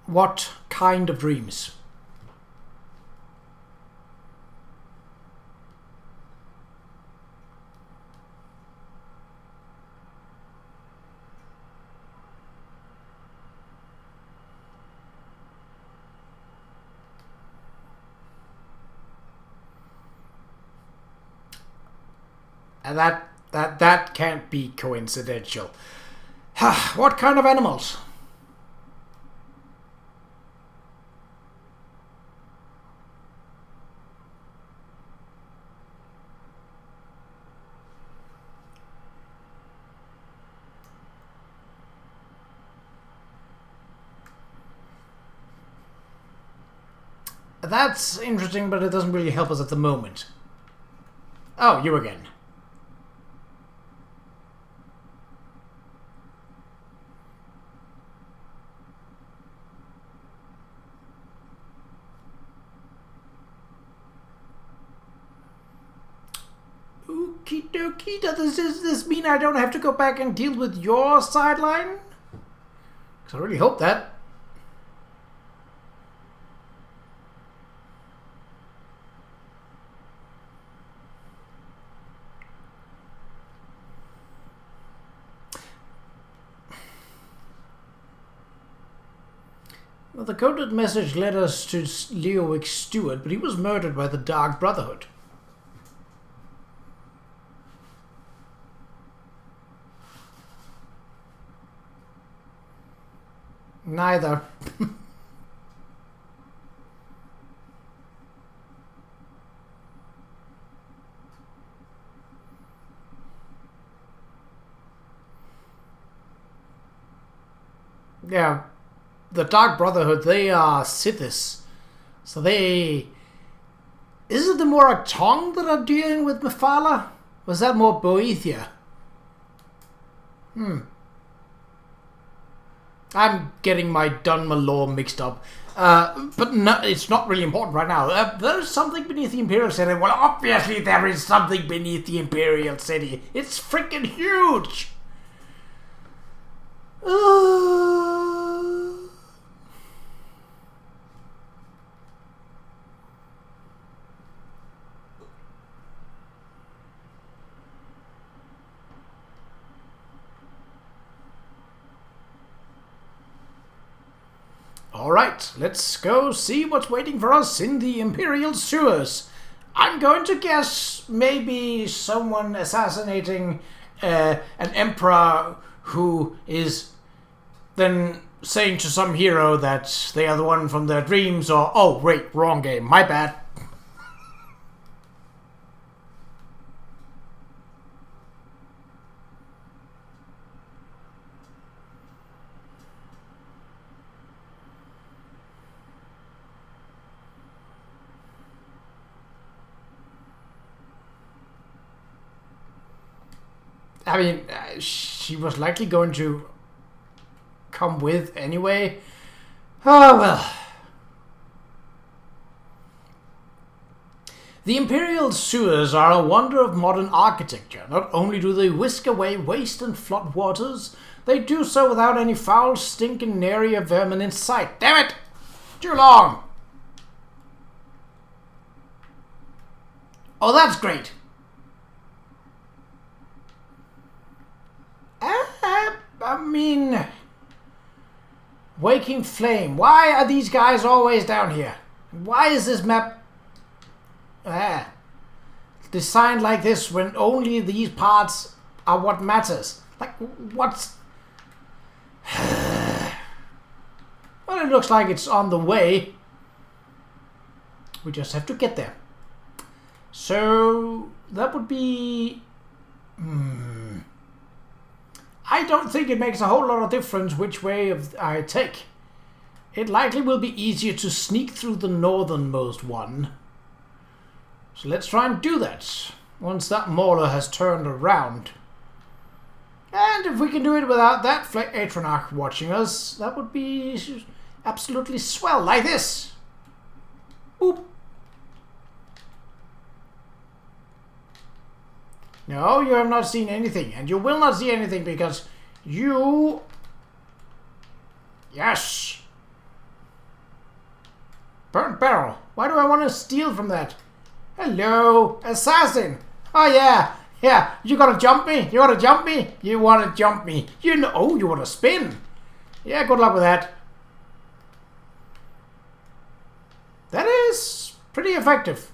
What kind of dreams? And that can't be coincidental. What kind of animals? That's interesting, but it doesn't really help us at the moment. Oh, you again. Okie dokie, does this mean I don't have to go back and deal with your sideline? Because I really hope that. Well, the coded message led us to Leowick's steward, but he was murdered by the Dark Brotherhood. Neither. Yeah. The Dark Brotherhood, they are Sithis. So they... Is it the Moratong that are dealing with Mephala? Was that more Boethia? I'm getting my Dunmer lore mixed up. But no, it's not really important right now. There's something beneath the Imperial City. Well, obviously there is something beneath the Imperial City. It's freaking huge! Alright, let's go see what's waiting for us in the Imperial sewers. I'm going to guess maybe someone assassinating an emperor who is then saying to some hero that they are the one from their dreams, or, oh wait, wrong game, my bad. I mean, she was likely going to come with anyway. Oh well. The Imperial sewers are a wonder of modern architecture. Not only do they whisk away waste and flood waters, they do so without any foul, stinking, nary vermin in sight. Damn it! Too long! Oh, that's great! I mean... Waking Flame. Why are these guys always down here? Why is this map... designed like this when only these parts are what matters? Like, what's... Well, it looks like it's on the way. We just have to get there. So, that would be... I don't think it makes a whole lot of difference which way I take. It likely will be easier to sneak through the northernmost one. So let's try and do that, once that mauler has turned around. And if we can do it without that Atronach watching us, that would be absolutely swell, like this. Boop. No, you have not seen anything, and you will not see anything because you... Yes! Burnt barrel. Why do I want to steal from that? Hello, assassin. Oh yeah, yeah. You gonna jump me? You wanna jump me? You wanna jump me? You know? Oh, you wanna spin? Yeah, good luck with that. That is pretty effective.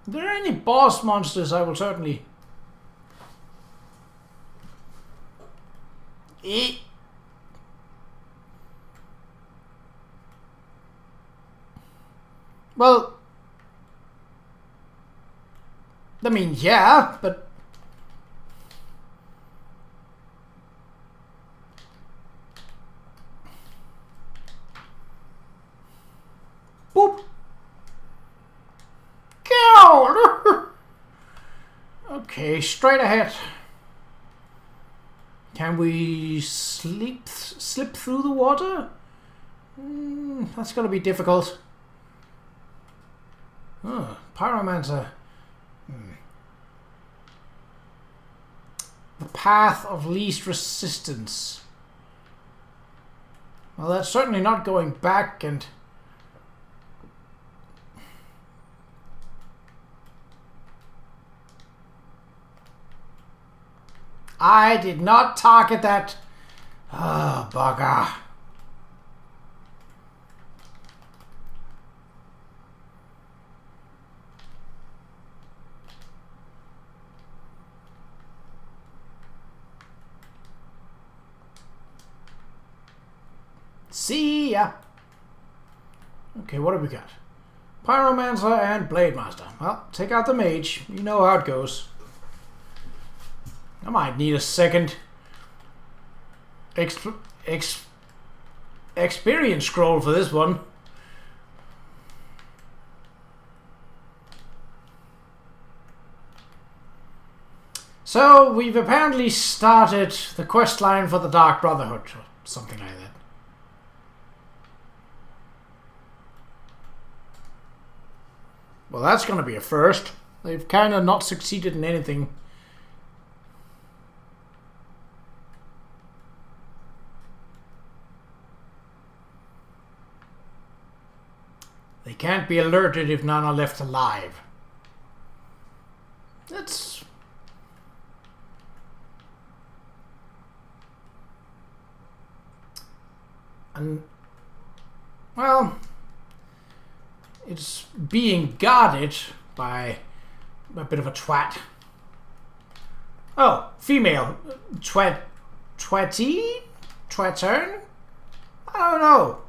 If there are any boss monsters, I will certainly... Well, I mean, yeah, but... Boop! Go! Okay, straight ahead. Can we slip through the water? That's gonna be difficult. Oh, Pyromancer. The path of least resistance. Well, that's certainly not going back, and... I did not target that. Oh, bugger. See ya. Okay, what have we got? Pyromancer and Blade Master. Well, take out the mage. You know how it goes. I might need a second experience scroll for this one. So, we've apparently started the quest line for the Dark Brotherhood, or something like that. Well, that's going to be a first. They've kind of not succeeded in anything. They can't be alerted if none are left alive. That's... And... well... it's being guarded by a bit of a twat. Oh, female. Twatty? Twattern? I don't know.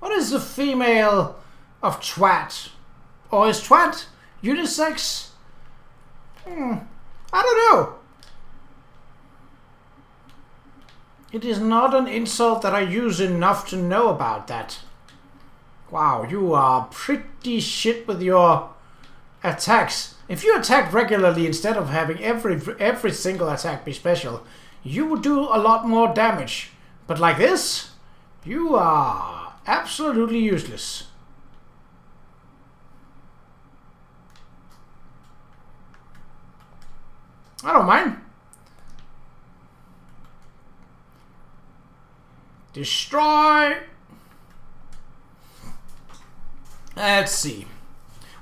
What is the female of twat? Or is twat unisex? I don't know. It is not an insult that I use enough to know about that. Wow, you are pretty shit with your attacks. If you attacked regularly instead of having every single attack be special, you would do a lot more damage. But like this, you are absolutely useless. I don't mind. Destroy. Let's see.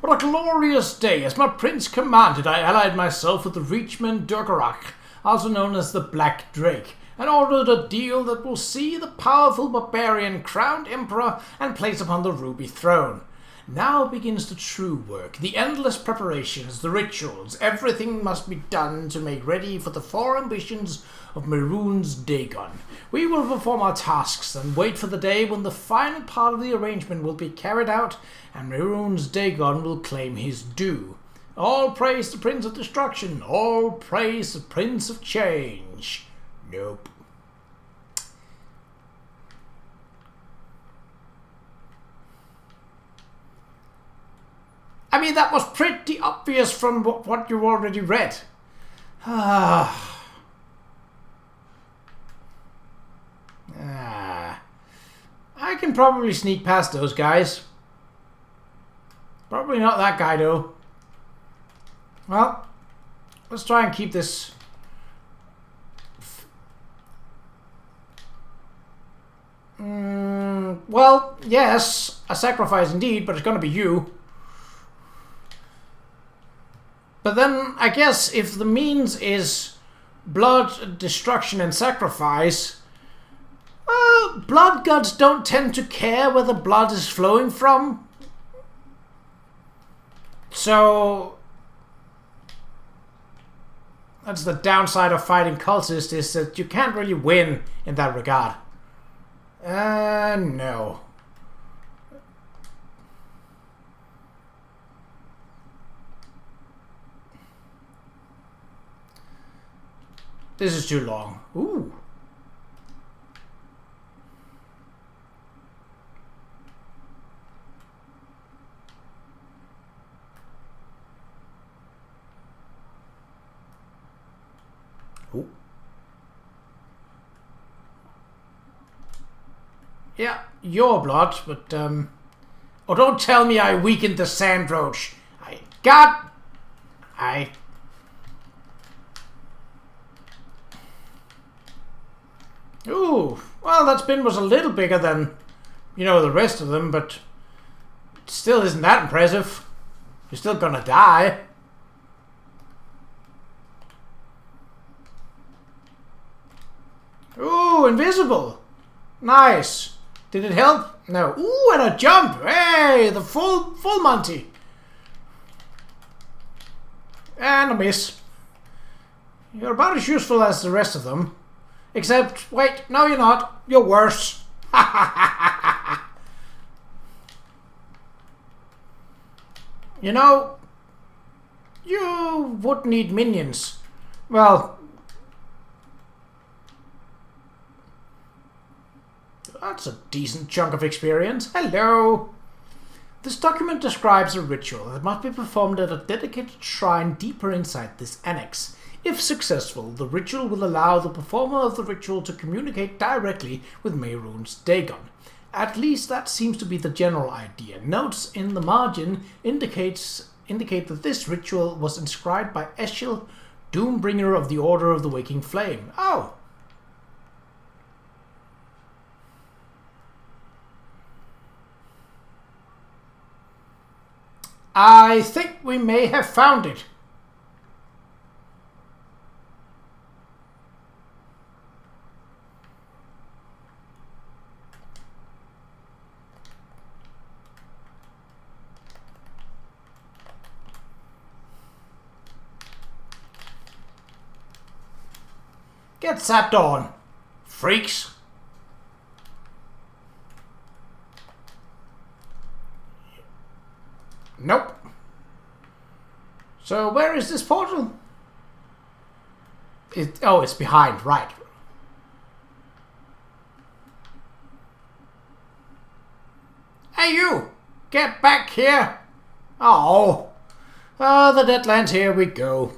What a glorious day. As my prince commanded, I allied myself with the Reachman Qa'Rajh, also known as the Black Drake, and ordered a deal that will see the powerful barbarian crowned emperor and placed upon the ruby throne. Now begins the true work, the endless preparations, the rituals. Everything must be done to make ready for the 4 ambitions of Mehrunes Dagon. We will perform our tasks and wait for the day when the final part of the arrangement will be carried out and Mehrunes Dagon will claim his due. All praise the Prince of Destruction, all praise the Prince of Change. Nope. I mean, that was pretty obvious from what you already read. I can probably sneak past those guys. Probably not that guy, though. Well, let's try and keep this. Well, yes, a sacrifice indeed, but it's gonna be you. But then, I guess, if the means is blood, destruction, and sacrifice, well, blood gods don't tend to care where the blood is flowing from. So, that's the downside of fighting cultists, is that you can't really win in that regard. No. This is too long. Ooh. Ooh. Yeah, your blood, but oh, don't tell me I weakened the sand roach. Ooh, well, that spin was a little bigger than, the rest of them, but it still isn't that impressive. You're still gonna die. Ooh, invisible. Nice. Did it help? No. Ooh, and a jump. Hey, the full Monty. And a miss. You're about as useful as the rest of them. Except, wait, no you're not. You're worse. You would need minions. Well, that's a decent chunk of experience. Hello. This document describes a ritual that must be performed at a dedicated shrine deeper inside this annex. If successful, the ritual will allow the performer of the ritual to communicate directly with Mehrunes Dagon. At least that seems to be the general idea. Notes in the margin indicate that this ritual was inscribed by Eshil, Doombringer of the Order of the Waking Flame. Oh! I think we may have found it. Get sat on, freaks. Nope. So where is this portal? It's behind, right. Hey, you! Get back here! Oh, the Deadlands, here we go.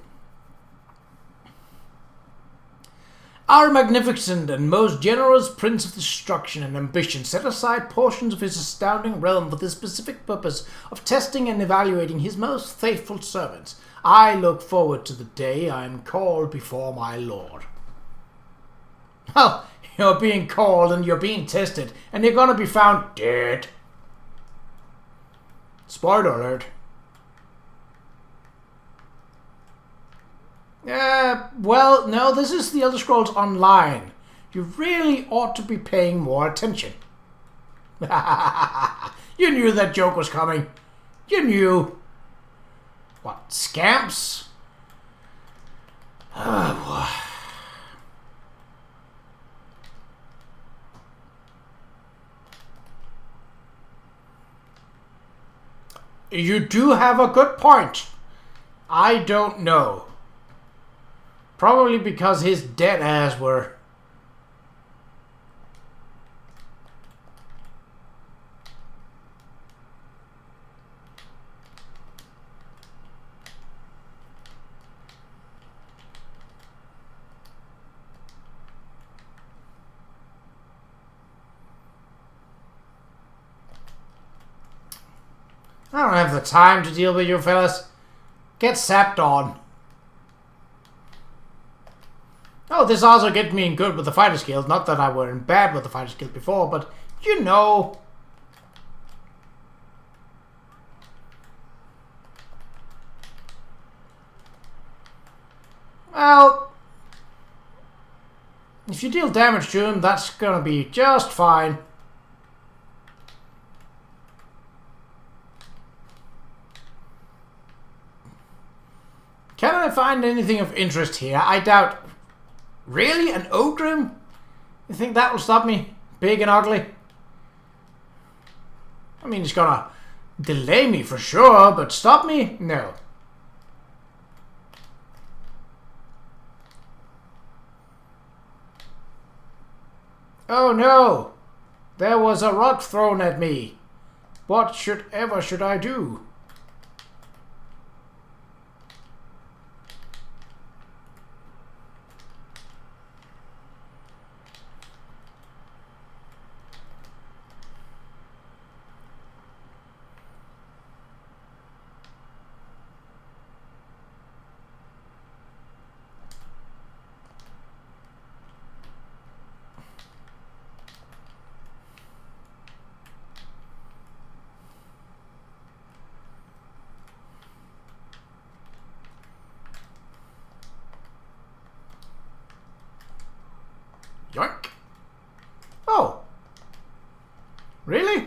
Our magnificent and most generous Prince of Destruction and Ambition set aside portions of his astounding realm for the specific purpose of testing and evaluating his most faithful servants. I look forward to the day I am called before my lord. Well, you're being called and you're being tested, and you're gonna be found dead. Spoiler alert. Well, no, this is the Elder Scrolls Online. You really ought to be paying more attention. You knew that joke was coming. You knew. What, scamps? You do have a good point. I don't know. Probably because his dead ass were... I don't have the time to deal with you fellas. Get sapped on. Oh, this also gets me in good with the fighter skills. Not that I were in bad with the fighter skills before, but you know. Well, if you deal damage to him, that's gonna be just fine. Can I find anything of interest here? I doubt. Really? An Ogrim? You think that will stop me? Big and ugly? I mean, it's gonna delay me for sure, but stop me? No. Oh no! There was a rock thrown at me. What should I do? Yoink. Oh. Really?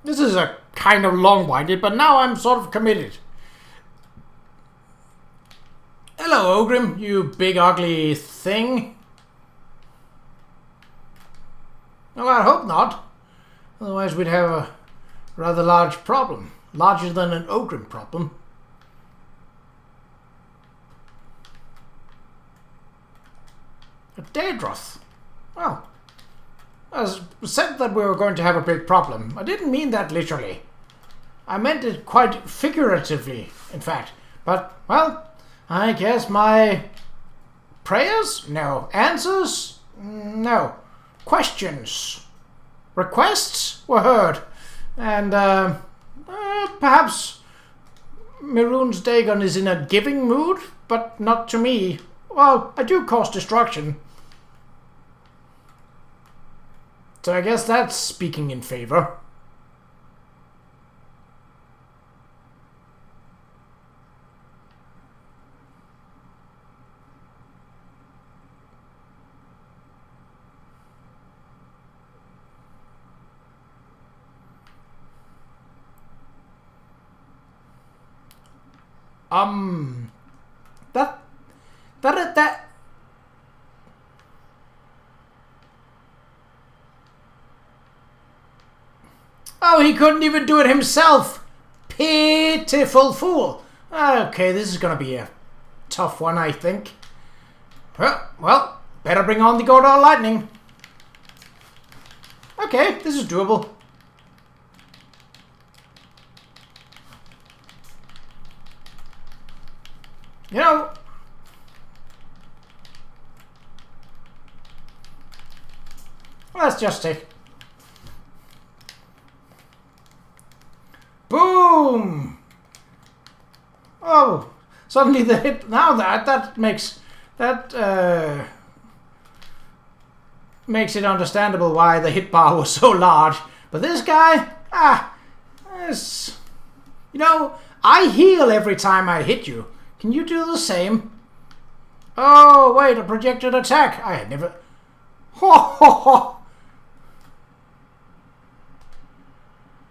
This is a kind of long-winded, but now I'm sort of committed. Hello, Ogrim, you big ugly thing. Well, I hope not. Otherwise we'd have a rather large problem. Larger than an Ogrim problem. A Daedroth. Well, I said that we were going to have a big problem. I didn't mean that literally. I meant it quite figuratively, in fact. But, well, I guess my prayers? No. Answers? No. Questions? Requests were heard. And, perhaps Mehrunes Dagon is in a giving mood, but not to me. Well, I do cause destruction. So I guess that's speaking in favor. That Oh, he couldn't even do it himself. Pitiful fool. Okay, this is gonna be a tough one, I think. Well, better bring on the Godar Lightning. Okay, this is doable. You know, let's just take. Boom! Oh, suddenly the hit. Now that makes makes it understandable why the hit bar was so large. But this guy, you know, I heal every time I hit you. Can you do the same? Oh wait, a projected attack. I had never. Ho ho ho!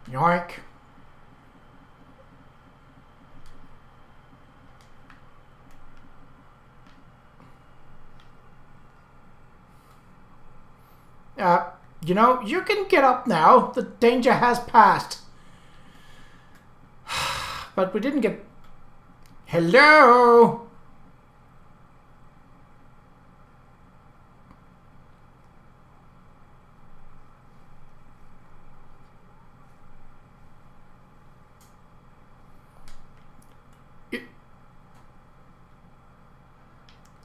Yoink. You know, you can get up now. The danger has passed. But we didn't get... Hello?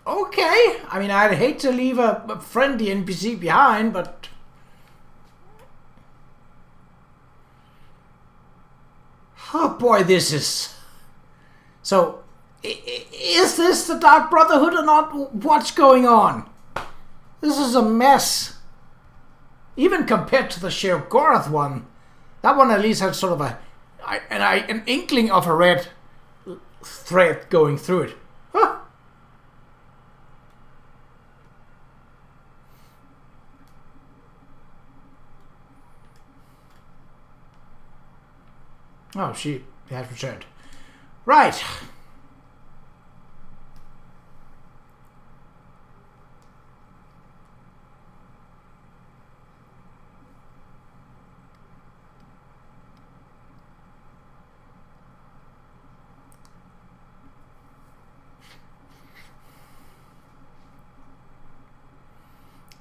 Okay. I mean, I'd hate to leave a friendly NPC behind, but... Oh boy, this is... So, is this the Dark Brotherhood or not? What's going on? This is a mess. Even compared to the Sheogorath one, that one at least had sort of an inkling of a red thread going through it. Huh. Oh, she has returned. Right.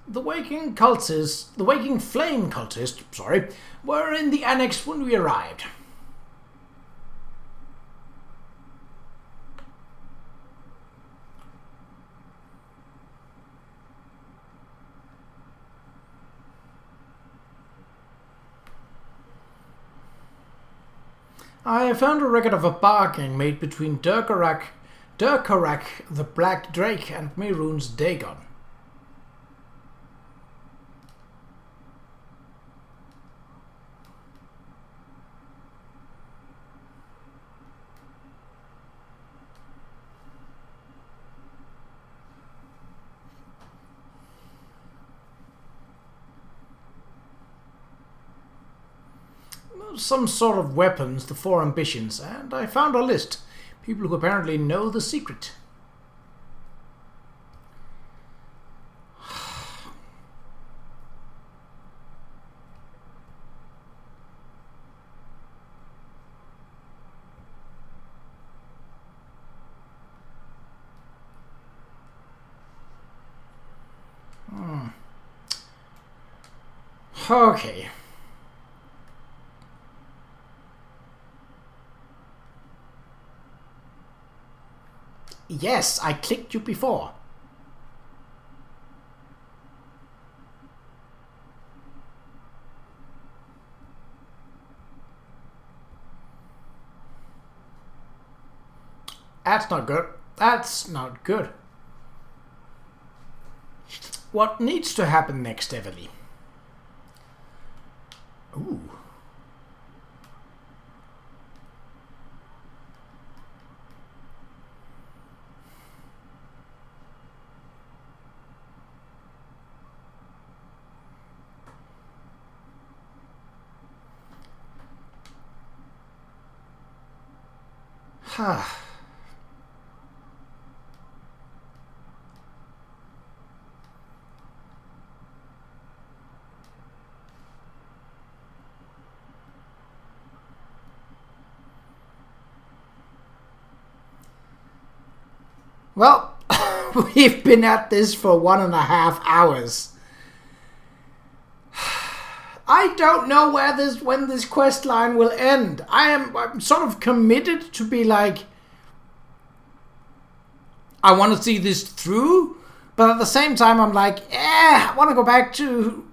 The Waking Flame cultists, were in the annex when we arrived. I found a record of a bargain made between Qa'Rajh the Black Drake and Mehrunes Dagon. Some sort of weapons, the four ambitions, and I found a list. People who apparently know the secret. Okay. Yes, I clicked you before. That's not good. That's not good. What needs to happen next, Everly? Ooh. Well, We've been at this for 1.5 hours. I don't know when this quest line will end. I'm sort of committed to be like, I want to see this through, but at the same time I'm like, I want to go back to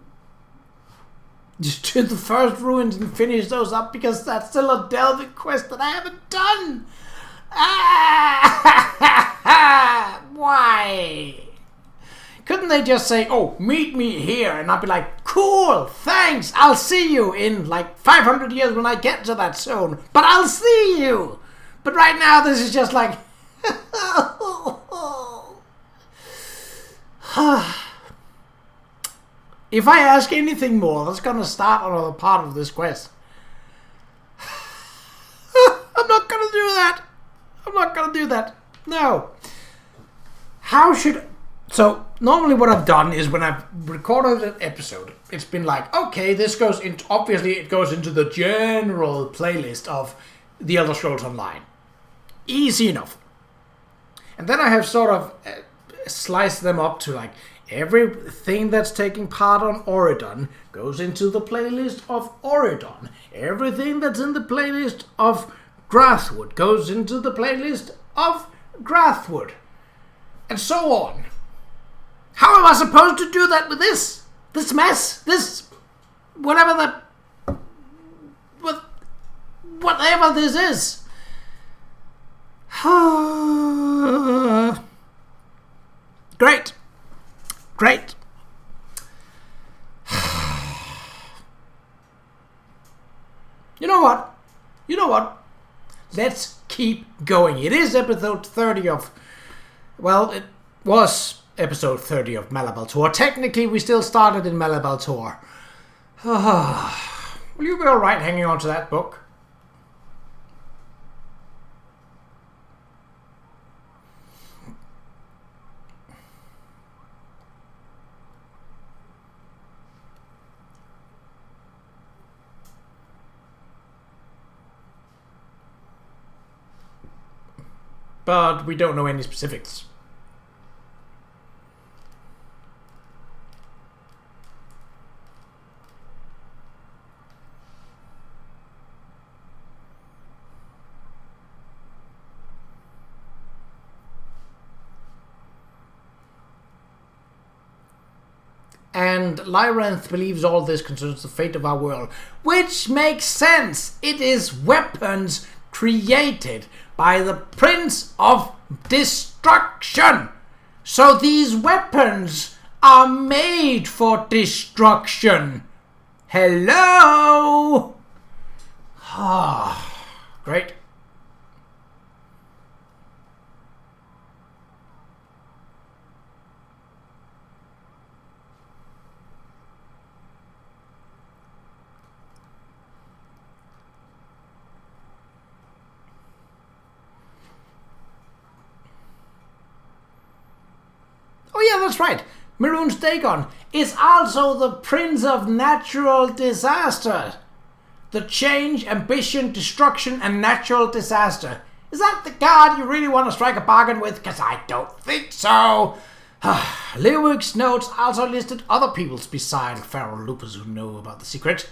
the first ruins and finish those up, because that's still a delving quest that I haven't done. Why? Couldn't they just say, oh, meet me here, and I'd be like, cool, thanks, I'll see you in like 500 years when I get to that zone, but I'll see you. But right now this is just like, if I ask anything more, that's gonna start another part of this quest. I'm not gonna do that. I'm not gonna do that. No. So normally what I've done is when I've recorded an episode, it's been like, okay, this goes into, obviously it goes into the general playlist of The Elder Scrolls Online. Easy enough. And then I have sort of sliced them up to like, everything that's taking part on Auridon goes into the playlist of Auridon. Everything that's in the playlist of Grathwood goes into the playlist of Grathwood. And so on. How am I supposed to do that with this? This mess? This... whatever this is. Great. Great. You know what? Let's keep going. It is episode 30 of... well, it was episode 30 of Malabal Tour. Technically, we still started in Malabal Tour. Will you be alright hanging on to that book? But we don't know any specifics. And Lyranth believes all this concerns the fate of our world, which makes sense. It is weapons created by the Prince of Destruction. So these weapons are made for destruction. Hello? Great. Oh yeah, that's right. Maroon's Dagon is also the Prince of Natural Disaster. The change, ambition, destruction, and natural disaster. Is that the card you really want to strike a bargain with? Because I don't think so. Lewick's notes also listed other peoples beside Feral Lupus who know about the secret.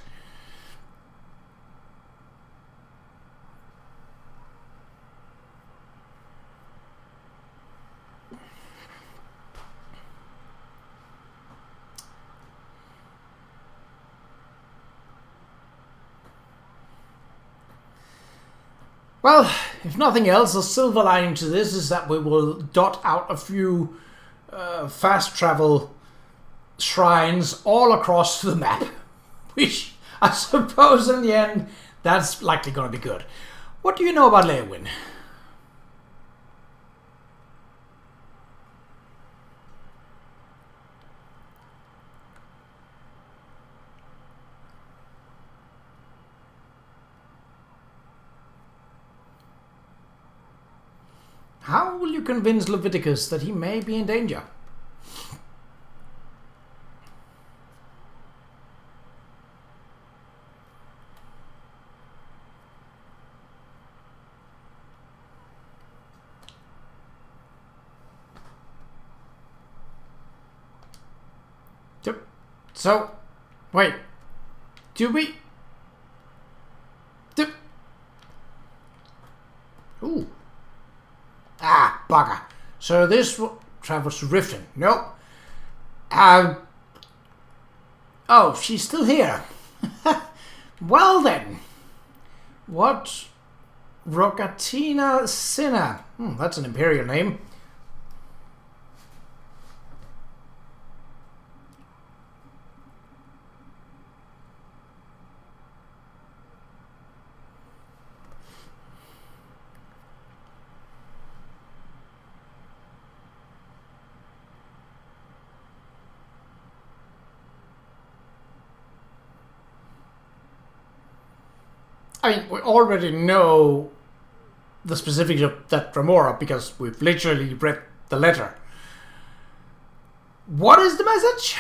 Well, if nothing else, the silver lining to this is that we will dot out a few fast travel shrines all across the map. Which, I suppose in the end, that's likely going to be good. What do you know about Leowyn? How will you convince Leviticus that he may be in danger? So, wait. Do we... Ooh. Ah, bugger. So this travels to Riften. Nope. Oh, she's still here. Well then. What? Rogatina Sinna. That's an imperial name. I mean, we already know the specifics of that Remora because we've literally read the letter. What is the message?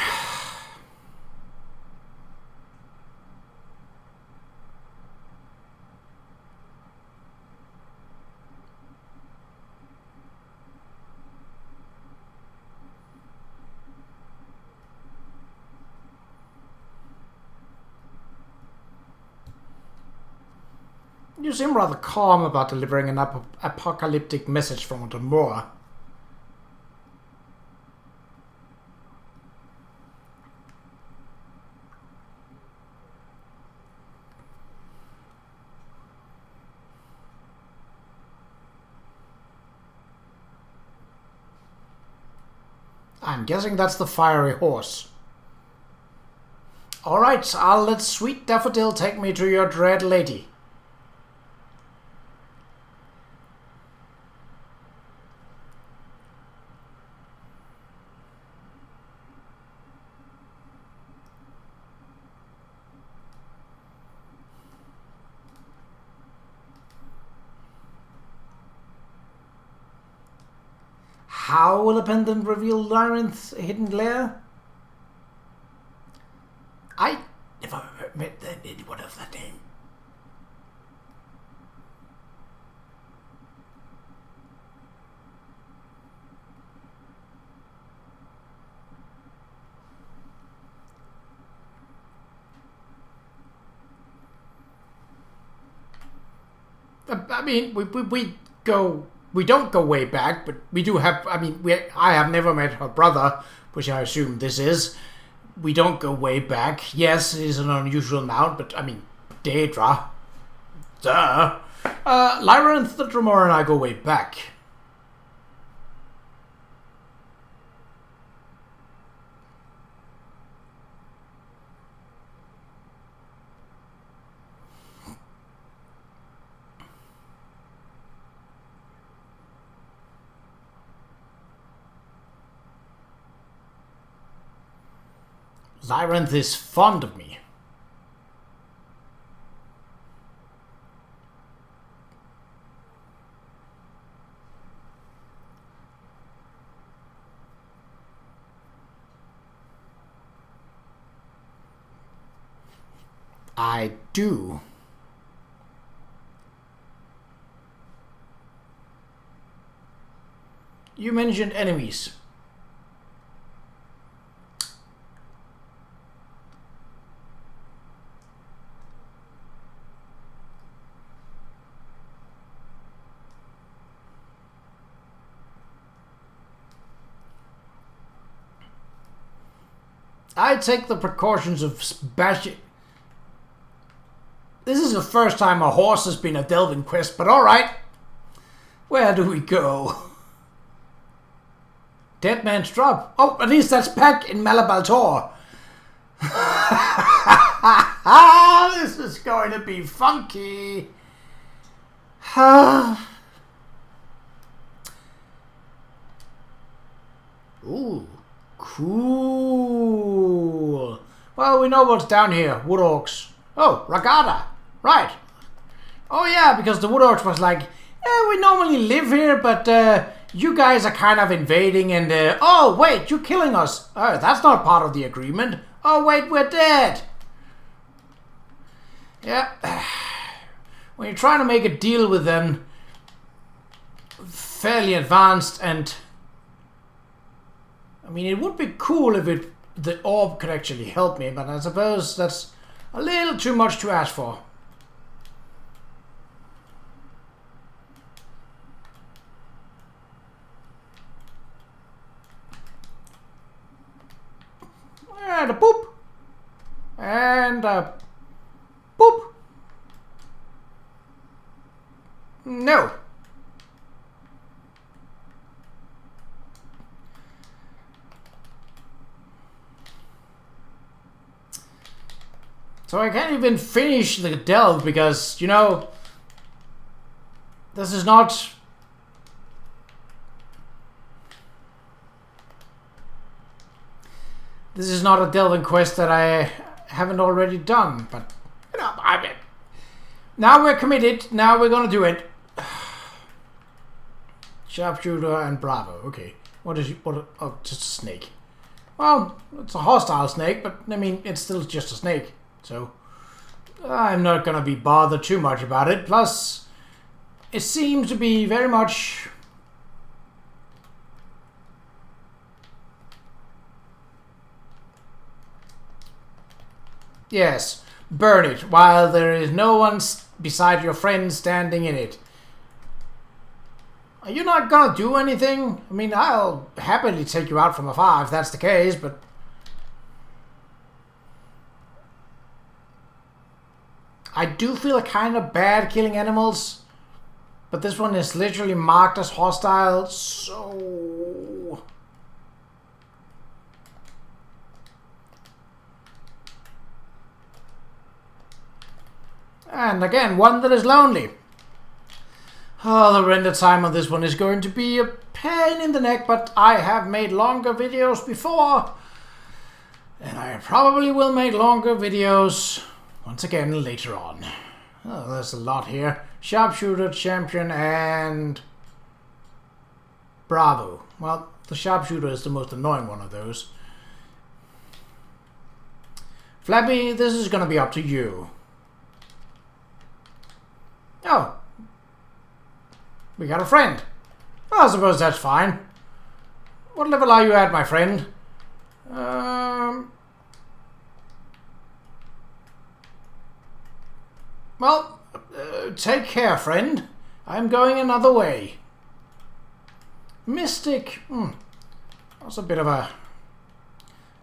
You seem rather calm about delivering an apocalyptic message from a Remora. I'm guessing that's the fiery horse. Alright, I'll let Sweet Daffodil take me to your dread lady. How will a pendant reveal Lyranth's hidden lair? I never met anyone of that name. I mean, we don't go way back, but we do have, I have never met her brother, which I assume this is. We don't go way back. Yes, it is an unusual mount, but Daedra. Duh. Lyranth, the Dremora, and I go way back. Lyranth is fond of me. I do. You mentioned enemies. I take the precautions of bashing. This is the first time a horse has been a delving quest, but alright. Where do we go? Dead Man's Drop. Oh, at least that's back in Malabal Tor. This is going to be funky. Ooh. Cool. Well, we know what's down here. Wood Orcs. Oh, Ragada. Right. Oh, yeah, because the Wood Orcs was like, we normally live here, but you guys are kind of invading and... oh, wait, you're killing us. Oh, that's not part of the agreement. Oh, wait, we're dead. Yeah. When you're trying to make a deal with them, fairly advanced and... I mean, it would be cool if the orb could actually help me, but I suppose that's a little too much to ask for. And a boop. And a boop. No. So I can't even finish the delve because, you know, this is not... This is not a delving quest that I haven't already done, but, you know, I mean, now we're committed, now we're gonna do it. Sharpshooter and Bravo, okay. What is oh, just a snake. Well, it's a hostile snake, but, I mean, it's still just a snake. So, I'm not gonna be bothered too much about it. Plus, it seems to be very much... Yes, burn it, while there is no one beside your friend standing in it. Are you not gonna do anything? I mean, I'll happily take you out from afar if that's the case, but... I do feel kind of bad killing animals, but this one is literally marked as hostile, so... And again, one that is lonely. Oh, the render time on this one is going to be a pain in the neck, but I have made longer videos before, and I probably will make longer videos once again later on. Oh, there's a lot here. Sharpshooter, Champion, and Bravo. Well, the Sharpshooter is the most annoying one of those. Flappy, this is going to be up to you. Oh. We got a friend. Well, I suppose that's fine. What level are you at, my friend? Well, take care, friend. I'm going another way. Mystic. That's a bit of a...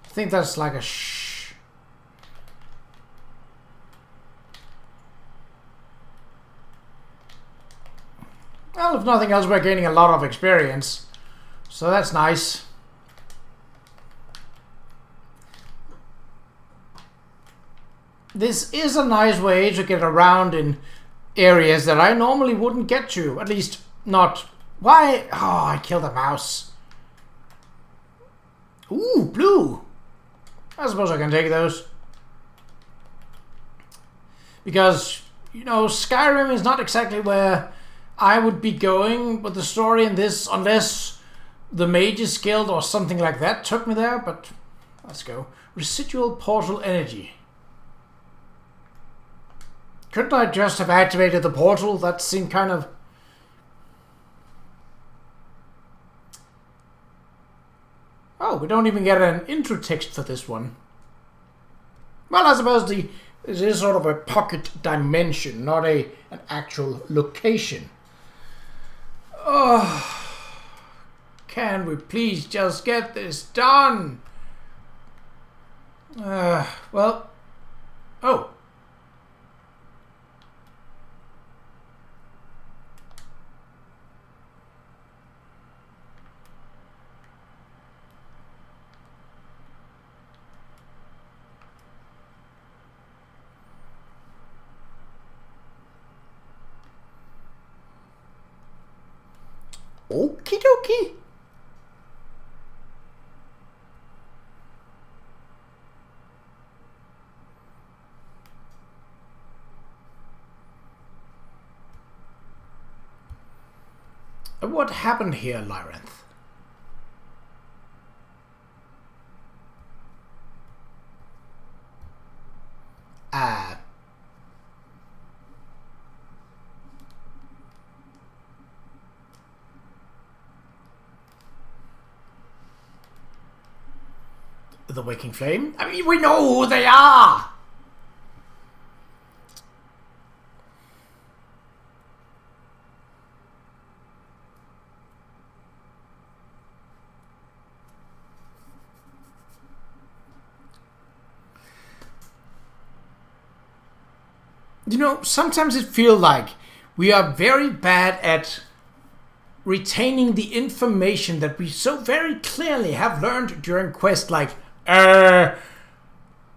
I think that's like a Well, if nothing else, we're gaining a lot of experience. So that's nice. This is a nice way to get around in areas that I normally wouldn't get to. At least, not... Why? Oh, I killed a mouse. Ooh, blue. I suppose I can take those. Because, you know, Skyrim is not exactly where I would be going with the story in this, unless the Mages Guild or something like that took me there, but let's go. Residual portal energy. Couldn't I just have activated the portal? That seemed kind of... Oh, we don't even get an intro text for this one. Well, I suppose it is sort of a pocket dimension, not an actual location. Oh, can we please just get this done? Well, oh. Okie dokie. What happened here, Lyranth? the Waking Flame. I mean, we know who they are! You know, sometimes it feels like we are very bad at retaining the information that we so very clearly have learned during quest, like,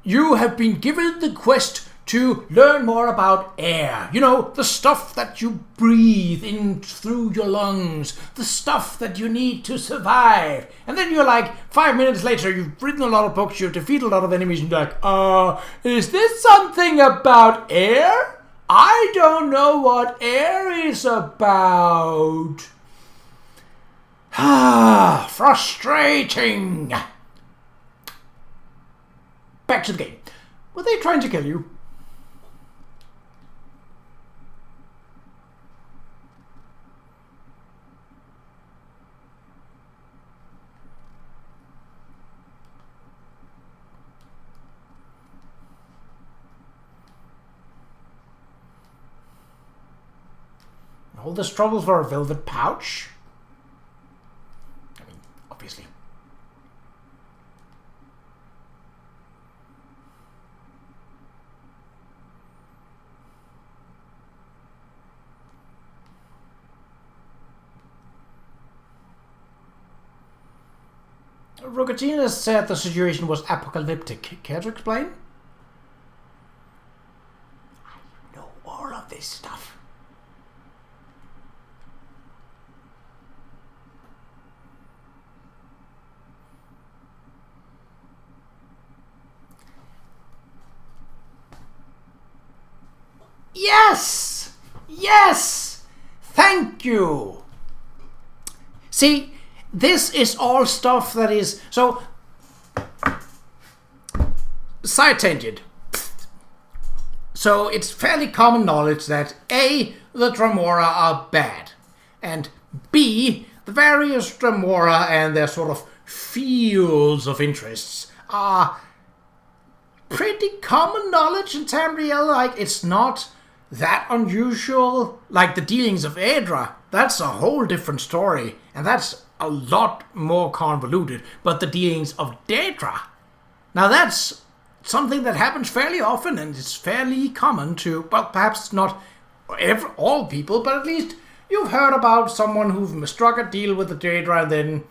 you have been given the quest to learn more about air. You know, the stuff that you breathe in through your lungs, the stuff that you need to survive. And then you're like, 5 minutes later, you've written a lot of books, you've defeated a lot of enemies, and you're like, is this something about air? I don't know what air is about. Frustrating. Back to the game. Were they trying to kill you? All this trouble for a velvet pouch? I mean, obviously. Rogatina said the situation was apocalyptic. Care to explain? I know all of this stuff. Yes! Yes! Thank you! See, this is all stuff that is... So, side tangent. So, it's fairly common knowledge that A, the Dremora are bad, and B, the various Dremora and their sort of fields of interests are pretty common knowledge in Tamriel. Like, it's not that unusual. Like the dealings of Aedra, that's a whole different story, and that's a lot more convoluted. But the dealings of Daedra, now that's something that happens fairly often, and it's fairly common to, well, perhaps not all people, but at least you've heard about someone who've struck a deal with the Daedra, and then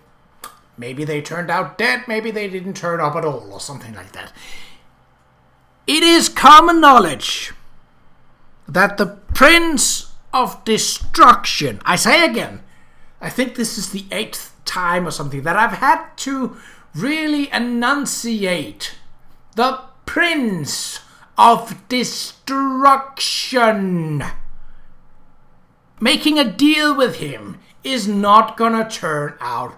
maybe they turned out dead, maybe they didn't turn up at all, or something like that. It is common knowledge that the Prince of Destruction, I say again, I think this is the 8th time or something that I've had to really enunciate, the Prince of Destruction. Making a deal with him is not gonna turn out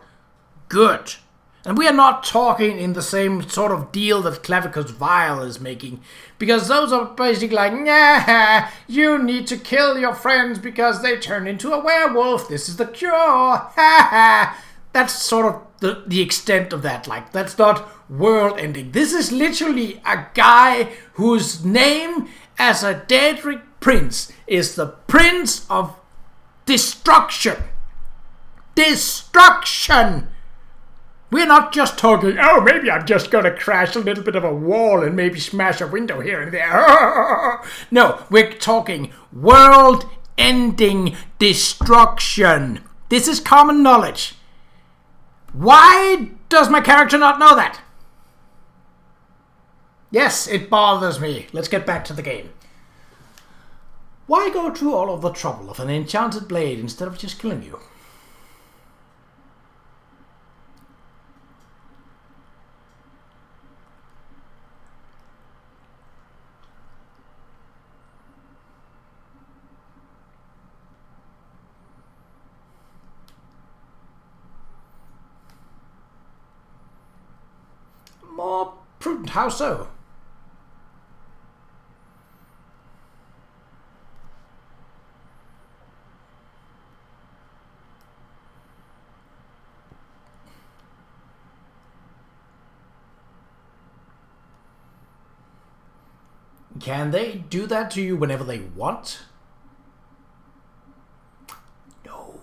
good. And we are not talking in the same sort of deal that Clavicus Vile is making, because those are basically like, nah, you need to kill your friends because they turned into a werewolf. This is the cure. Ha ha. That's sort of the extent of that. Like, that's not world ending. This is literally a guy whose name as a Daedric prince is the Prince of Destruction. Destruction! We're not just talking, oh, maybe I'm just going to crash a little bit of a wall and maybe smash a window here and there. No, we're talking world-ending destruction. This is common knowledge. Why does my character not know that? Yes, it bothers me. Let's get back to the game. Why go through all of the trouble of an enchanted blade instead of just killing you? More prudent, how so? Can they do that to you whenever they want? No.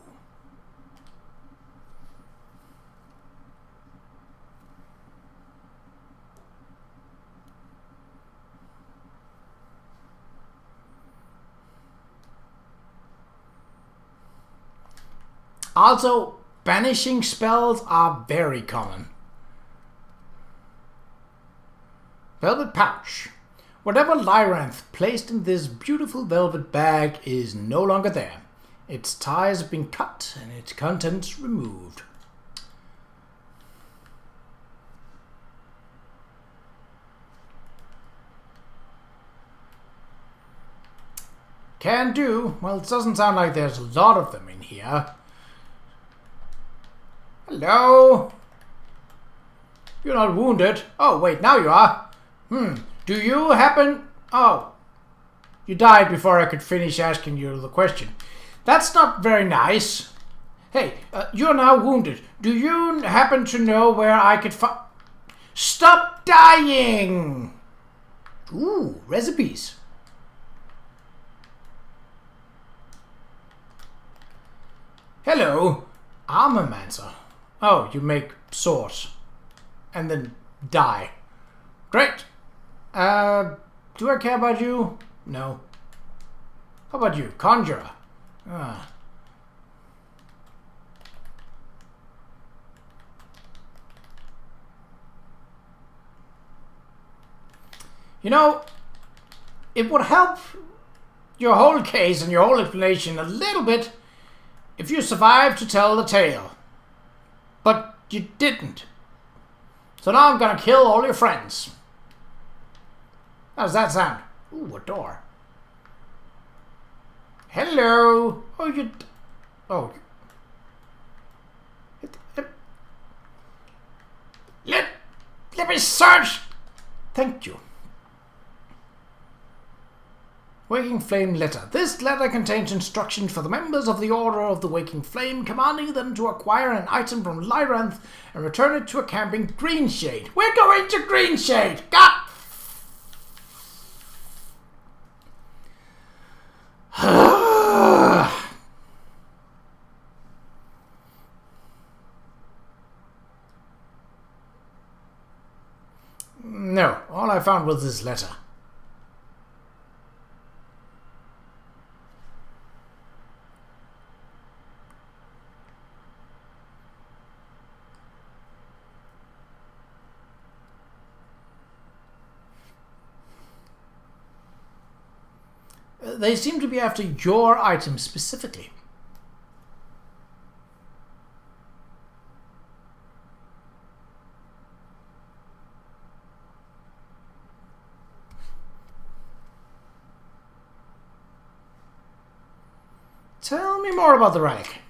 Also, banishing spells are very common. Velvet pouch. Whatever Lyranth placed in this beautiful velvet bag is no longer there. Its ties have been cut and its contents removed. Can do. Well, it doesn't sound like there's a lot of them in here. Hello? You're not wounded. Oh, wait, now you are. Do you happen... Oh. You died before I could finish asking you the question. That's not very nice. Hey, you're now wounded. Do you happen to know where I could find... Stop dying! Ooh, recipes. Hello. Armormancer. Oh, you make swords. And then die. Great. Do I care about you? No. How about you? Conjurer. Ah. You know, it would help your whole case and your whole explanation a little bit if you survived to tell the tale. But you didn't. So now I'm gonna kill all your friends. How does that sound? Ooh, a door. Hello. Oh, you... Oh. Let me search. Thank you. Waking Flame letter. This letter contains instructions for the members of the Order of the Waking Flame, commanding them to acquire an item from Lyranth and return it to a camp in Greenshade. We're going to Greenshade! God! No, all I found was this letter. They seem to be after your item specifically. Tell me more about the relic.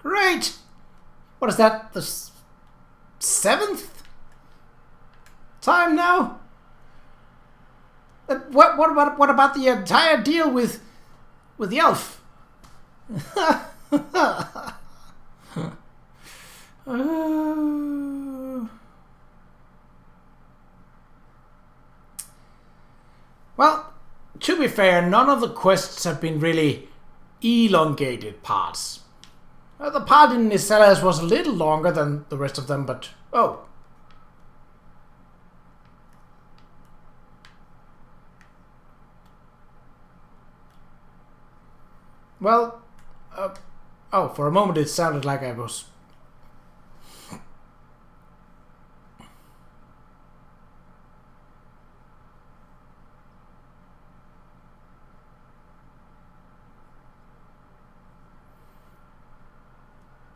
Great! What is that? The seventh time now? What about the entire deal with the elf? Well, to be fair, none of the quests have been really elongated parts. The part in Nicelas was a little longer than the rest of them, but... Oh. Well, oh, for a moment it sounded like I was...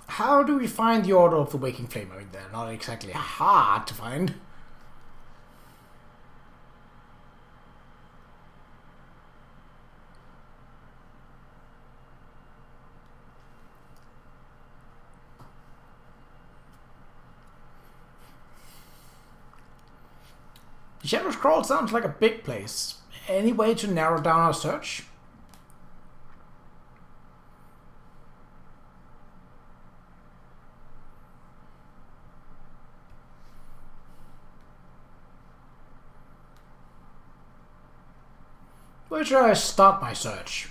How do we find the Order of the Waking Flame? I mean, they're not exactly hard to find. The Shadow Scroll sounds like a big place. Any way to narrow down our search? Where should I start my search?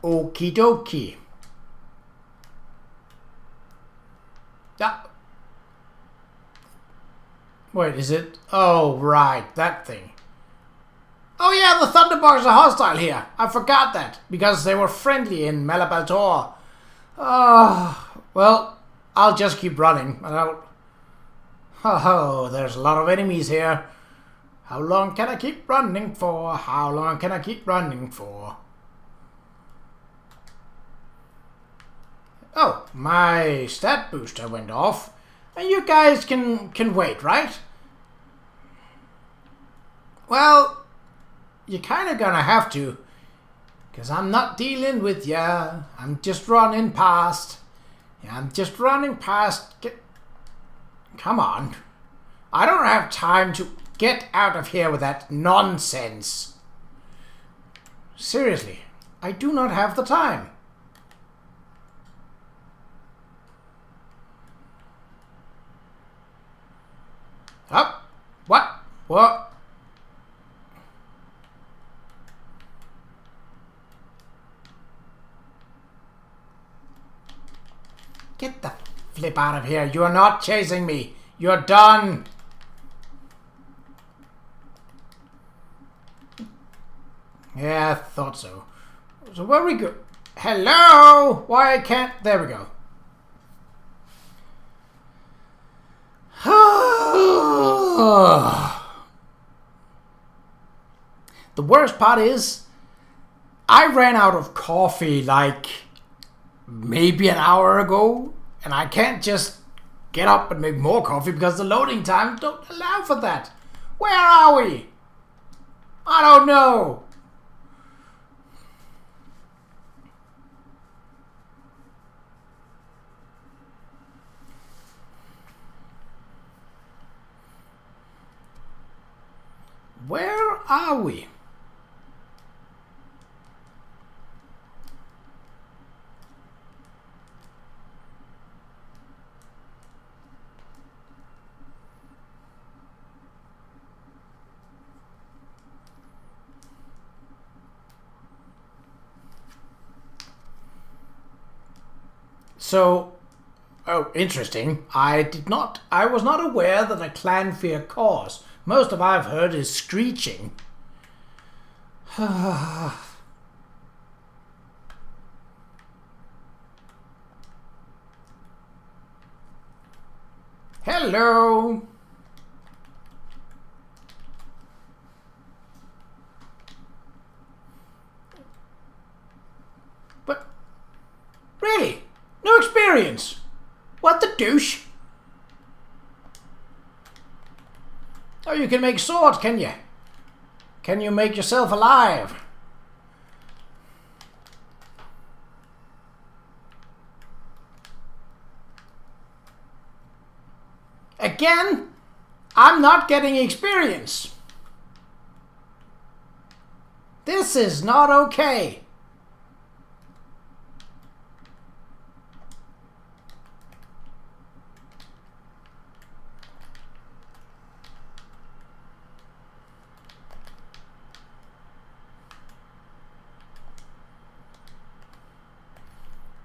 Okie dokie. Yeah. Wait, is it? Oh, right, that thing. Oh yeah, the Thunderbugs are hostile here. I forgot that, because they were friendly in Malabal Tor. Well, I'll just keep running. Oh, there's a lot of enemies here. How long can I keep running for? How long can I keep running for? Oh, my stat booster went off. And you guys can wait, right? Well, you're kind of gonna have to. Because I'm not dealing with ya. I'm just running past. I'm just running past. Come on. I don't have time to get out of here with that nonsense. Seriously, I do not have the time. Up. What? What? Get the flip out of here. You are not chasing me. You're done. Yeah, I thought so. So where we go? Hello? Why can't... There we go. The worst part is, I ran out of coffee like maybe an hour ago, and I can't just get up and make more coffee because the loading times don't allow for that. Where are we? I don't know. Where are we? So, oh, interesting. I was not aware that a clan fear cause. Most of I've heard is screeching. Hello. But, really? No experience? What the douche? Oh, you can make swords, can you? Can you make yourself alive? Again, I'm not getting experience. This is not okay.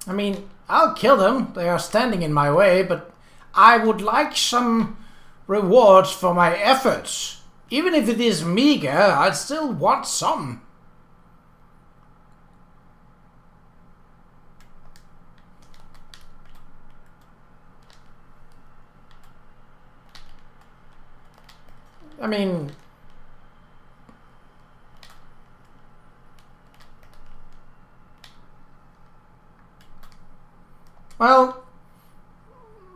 I mean, I'll kill them. They are standing in my way, but I would like some rewards for my efforts. Even if it is meager, I'd still want some. I mean... Well,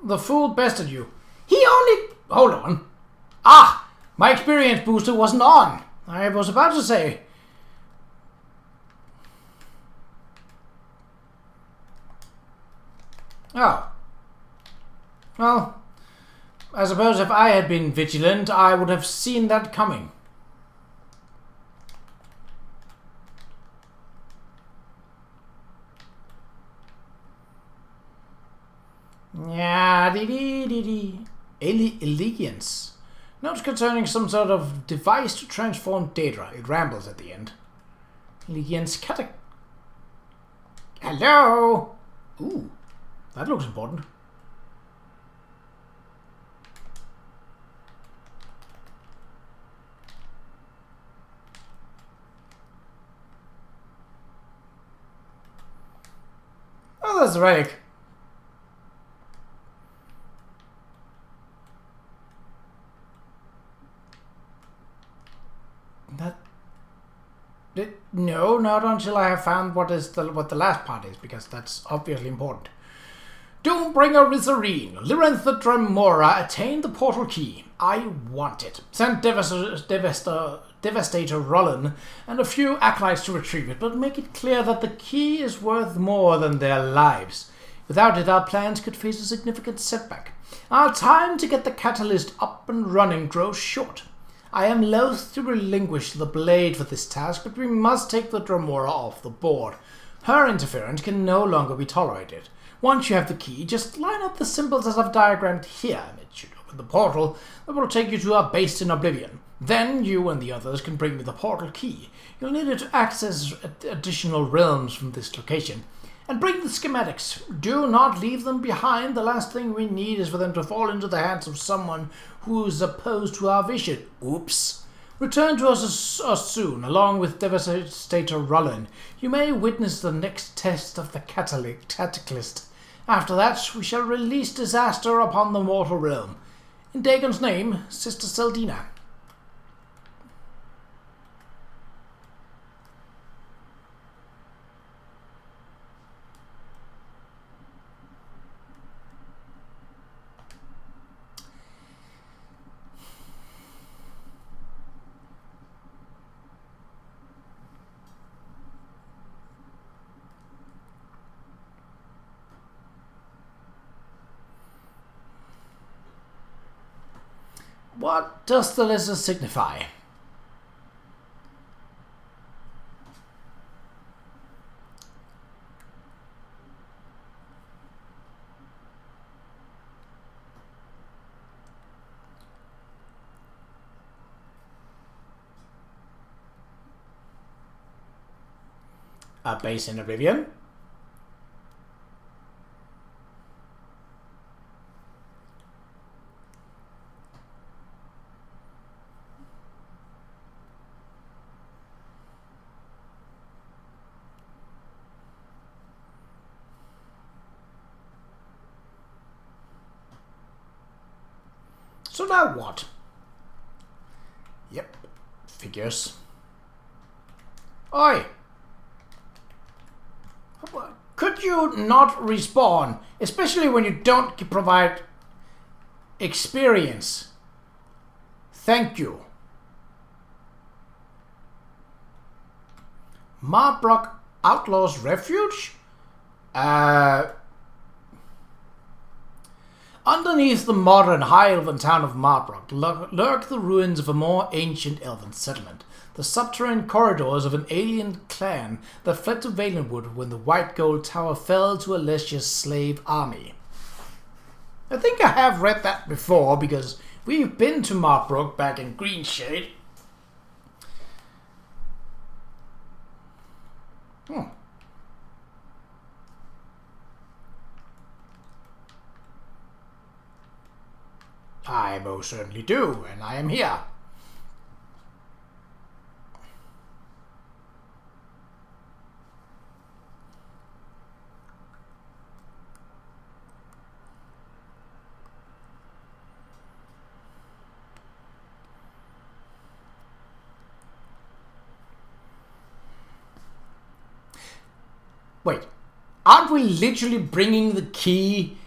the fool bested you. hold on. Ah! My experience booster wasn't on. I was about to say. Oh. Well, I suppose if I had been vigilant, I would have seen that coming. Yeah, Allegiance. Notes concerning some sort of device to transform data. It rambles at the end. Allegiance Hello? Ooh, that looks important. Oh, that's the relic. No, not until I have found what the last part is, because that's obviously important. Doombringer Rizarine, Lyranth the Dremora attained the portal key. I want it. Send Devastator Rollin and a few acolytes to retrieve it, but make it clear that the key is worth more than their lives. Without it, our plans could face a significant setback. Our time to get the catalyst up and running grows short. I am loath to relinquish the blade for this task, but we must take the Dremora off the board. Her interference can no longer be tolerated. Once you have the key, just line up the symbols as I've diagrammed here. It should open the portal that will take you to our base in Oblivion. Then you and the others can bring me the portal key. You'll need it to access additional realms from this location. And bring the schematics. Do not leave them behind. The last thing we need is for them to fall into the hands of someone who is opposed to our vision. Oops. Return to us soon, along with Devastator Rollin. You may witness the next test of the Cataclysm. After that, we shall release disaster upon the mortal realm. In Dagon's name, Sister Seldina. What does the letter signify? A base in Oblivion? So now what? Yep, figures. Oi! Could you not respawn? Especially when you don't provide experience. Thank you. Marbrock Outlaws Refuge? Underneath the modern high elven town of Marbrock lurk the ruins of a more ancient elven settlement, the subterranean corridors of an alien clan that fled to Valenwood when the White Gold Tower fell to Alessia's slave army. I think I have read that before, because we've been to Marbrook back in Greenshade. I most certainly do, and I am here. Wait, aren't we literally bringing the key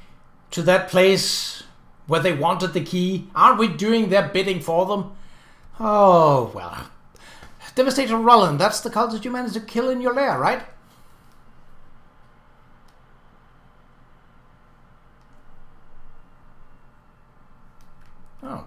to that place where they wanted the key? Aren't we doing their bidding for them? Oh, well. Devastator Roland, that's the cultist you managed to kill in your lair, right? Oh.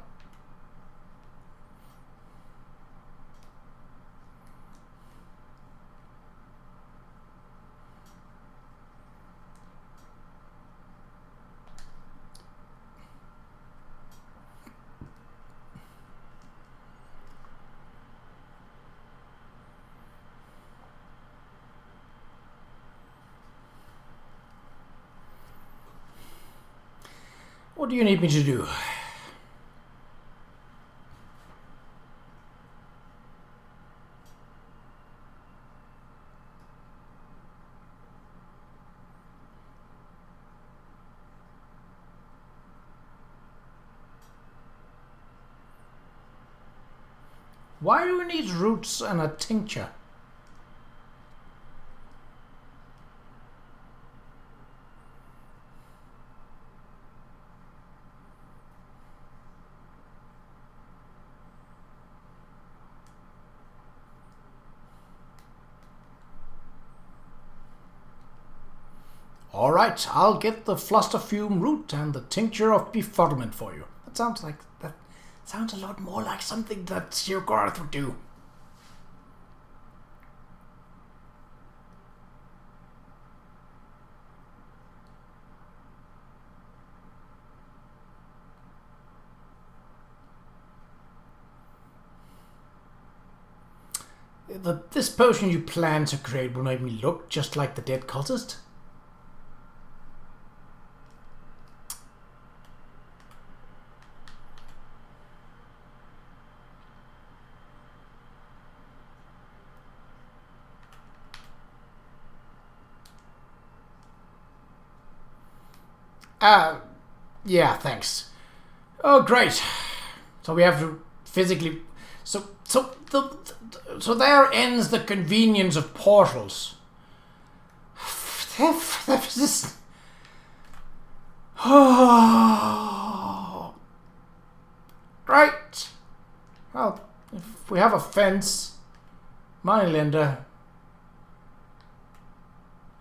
What do you need me to do? Why do we need roots and a tincture? Alright, I'll get the flusterfume root and the tincture of befuddlement for you. That sounds a lot more like something that Qa'Rajh would do. This potion you plan to create will make me look just like the dead cultist? Yeah, thanks. Oh, great. So we have to physically... So there ends the convenience of portals. Oh, right. Well, if we have a fence, moneylender.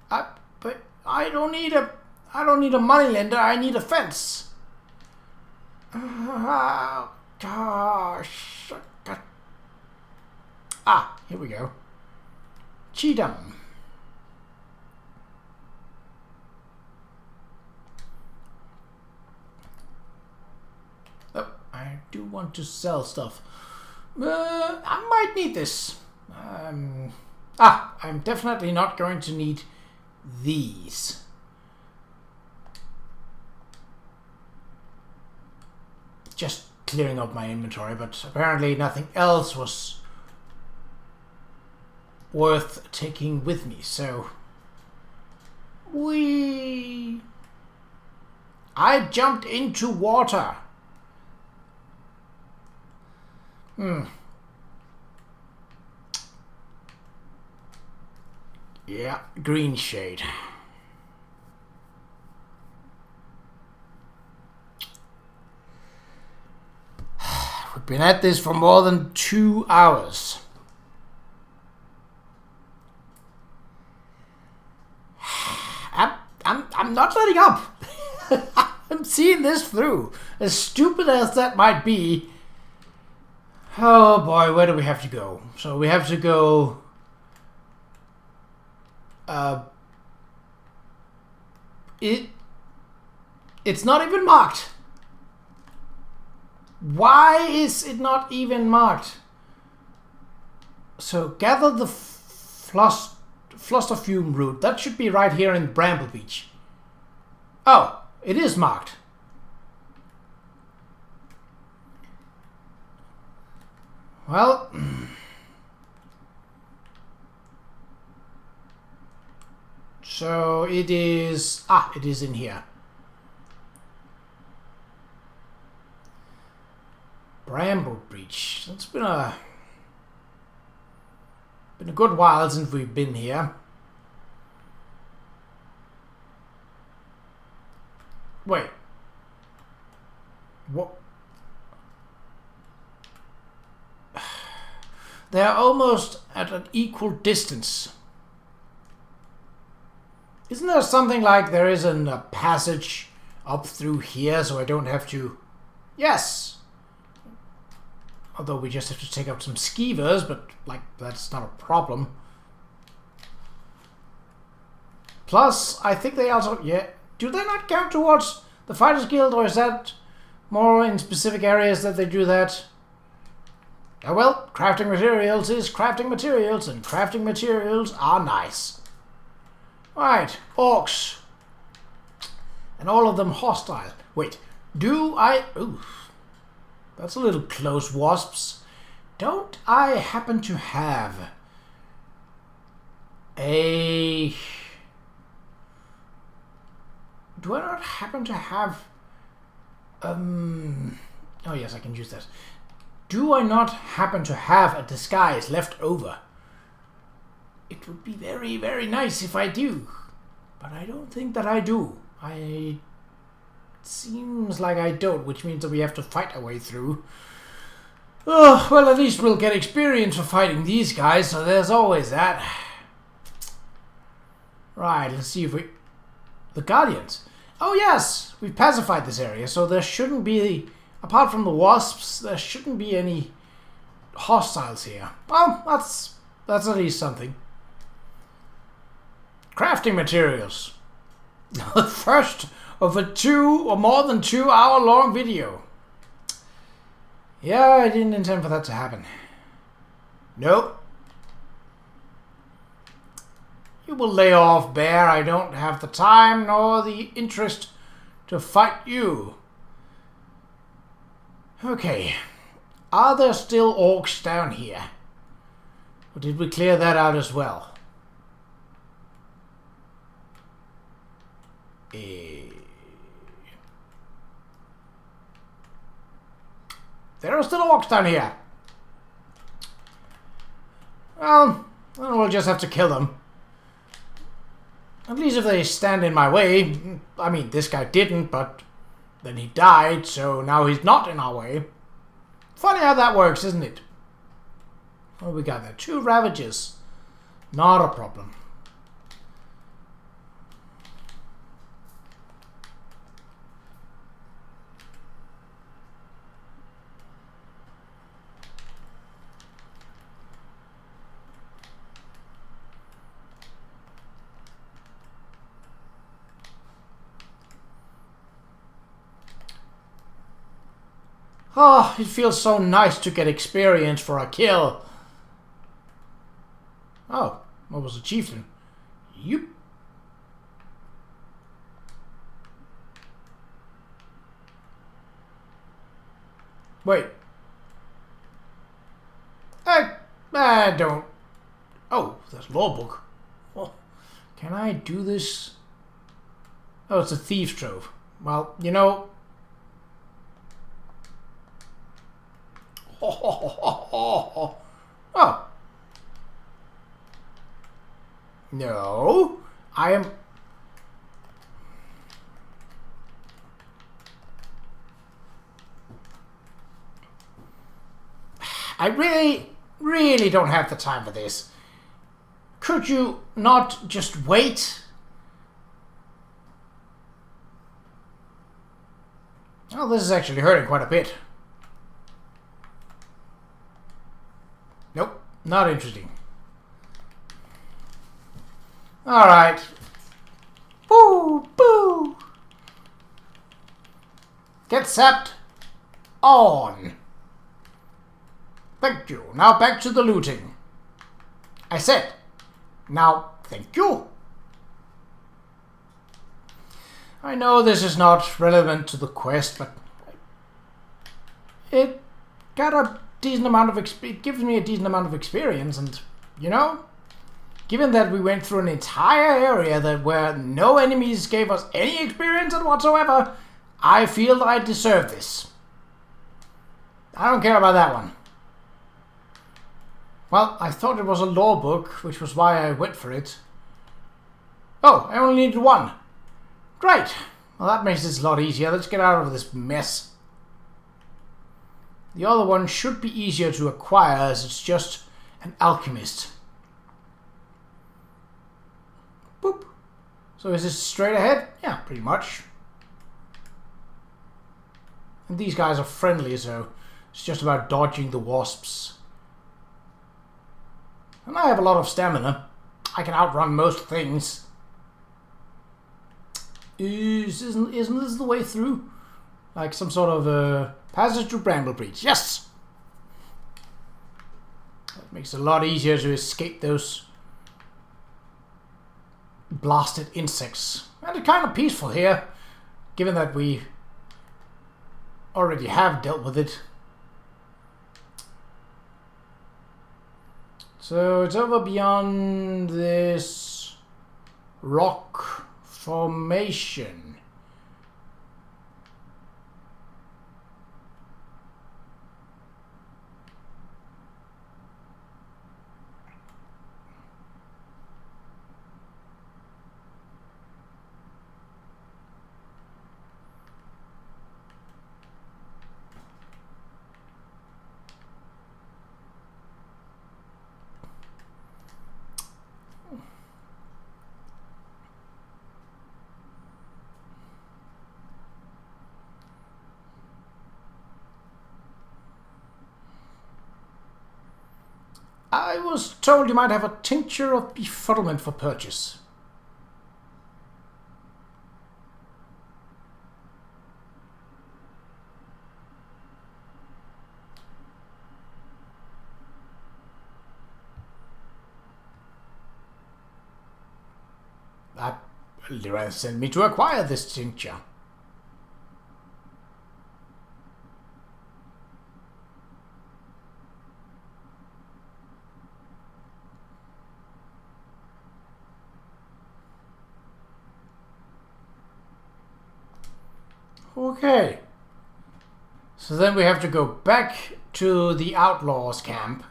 But I don't need a moneylender. I need a fence. Oh, gosh. Ah, here we go. Cheatham. Oh, I do want to sell stuff. I might need this. I'm definitely not going to need these. Just clearing up my inventory, but apparently nothing else was worth taking with me, so I jumped into water. Yeah, green shade. We've been at this for more than 2 hours. I'm not letting up. I'm seeing this through. As stupid as that might be. Oh boy, where do we have to go? So we have to go... It's not even marked. Why is it not even marked? So gather the flusterfume root. That should be right here in Bramble Beach. Oh, it is marked. Well, so it is. It is in here. Bramble Beach. It's been a good while since we've been here. Wait. What? They are almost at an equal distance. Isn't there something like there is a passage up through here so I don't have to... Yes! Although we just have to take out some skeevers, but like that's not a problem. Plus, I think they also... Yeah. Do they not count towards the Fighters Guild, or is that more in specific areas that they do that? Oh well, crafting materials is crafting materials, and crafting materials are nice. Right, orcs. And all of them hostile. Wait, do I... Ooh, that's a little close, wasps. Don't I happen to have a... Do I not happen to have... Oh yes, I can use that. Do I not happen to have a disguise left over? It would be very, very nice if I do. But I don't think that I do. It seems like I don't, which means that we have to fight our way through. Oh, well, at least we'll get experience for fighting these guys, so there's always that. Right, let's see if we... The Guardians. Oh yes, we've pacified this area, so there shouldn't be... Apart from the wasps, there shouldn't be any hostiles here. Well, that's at least something. Crafting materials. The first of a 2 or more than 2 hour long video. Yeah, I didn't intend for that to happen. Nope. You will lay off, bear. I don't have the time nor the interest to fight you. Okay. Are there still orcs down here? Or did we clear that out as well? There are still orcs down here. Well, then we'll just have to kill them. At least if they stand in my way. I mean, this guy didn't, but then he died, so now he's not in our way. Funny how that works, isn't it? What we got there? 2 ravages. Not a problem. Oh, it feels so nice to get experience for a kill. Oh, what was a chieftain? Yup. Wait. I don't... Oh, there's law book. Oh, can I do this? Oh, it's a thieves' trove. Well, you know... Oh. No, I am... I really don't have the time for this. Could you not just wait? Oh, this is actually hurting quite a bit. Nope, not interesting. Alright. Boo! Boo! Get set. On. Thank you. Now back to the looting. I said. Now, thank you. I know this is not relevant to the quest, but it got a decent amount of it gives me a decent amount of experience, and you know, given that we went through an entire area where no enemies gave us any experience whatsoever, I feel that I deserve this. I don't care about that one. Well, I thought it was a law book, which was why I went for it. Oh, I only needed 1. Great. Well, that makes this a lot easier. Let's get out of this mess. The other one should be easier to acquire as it's just an alchemist. Boop. So is this straight ahead? Yeah, pretty much. And these guys are friendly, so it's just about dodging the wasps. And I have a lot of stamina. I can outrun most things. Isn't this the way through? Like some sort of passage to Bramblebreach. Yes! That makes it a lot easier to escape those blasted insects. And it's kind of peaceful here, given that we already have dealt with it. So it's over beyond this rock formation. I was told you might have a tincture of befuddlement for purchase. I'd rather send me to acquire this tincture. Okay, so then we have to go back to the outlaws camp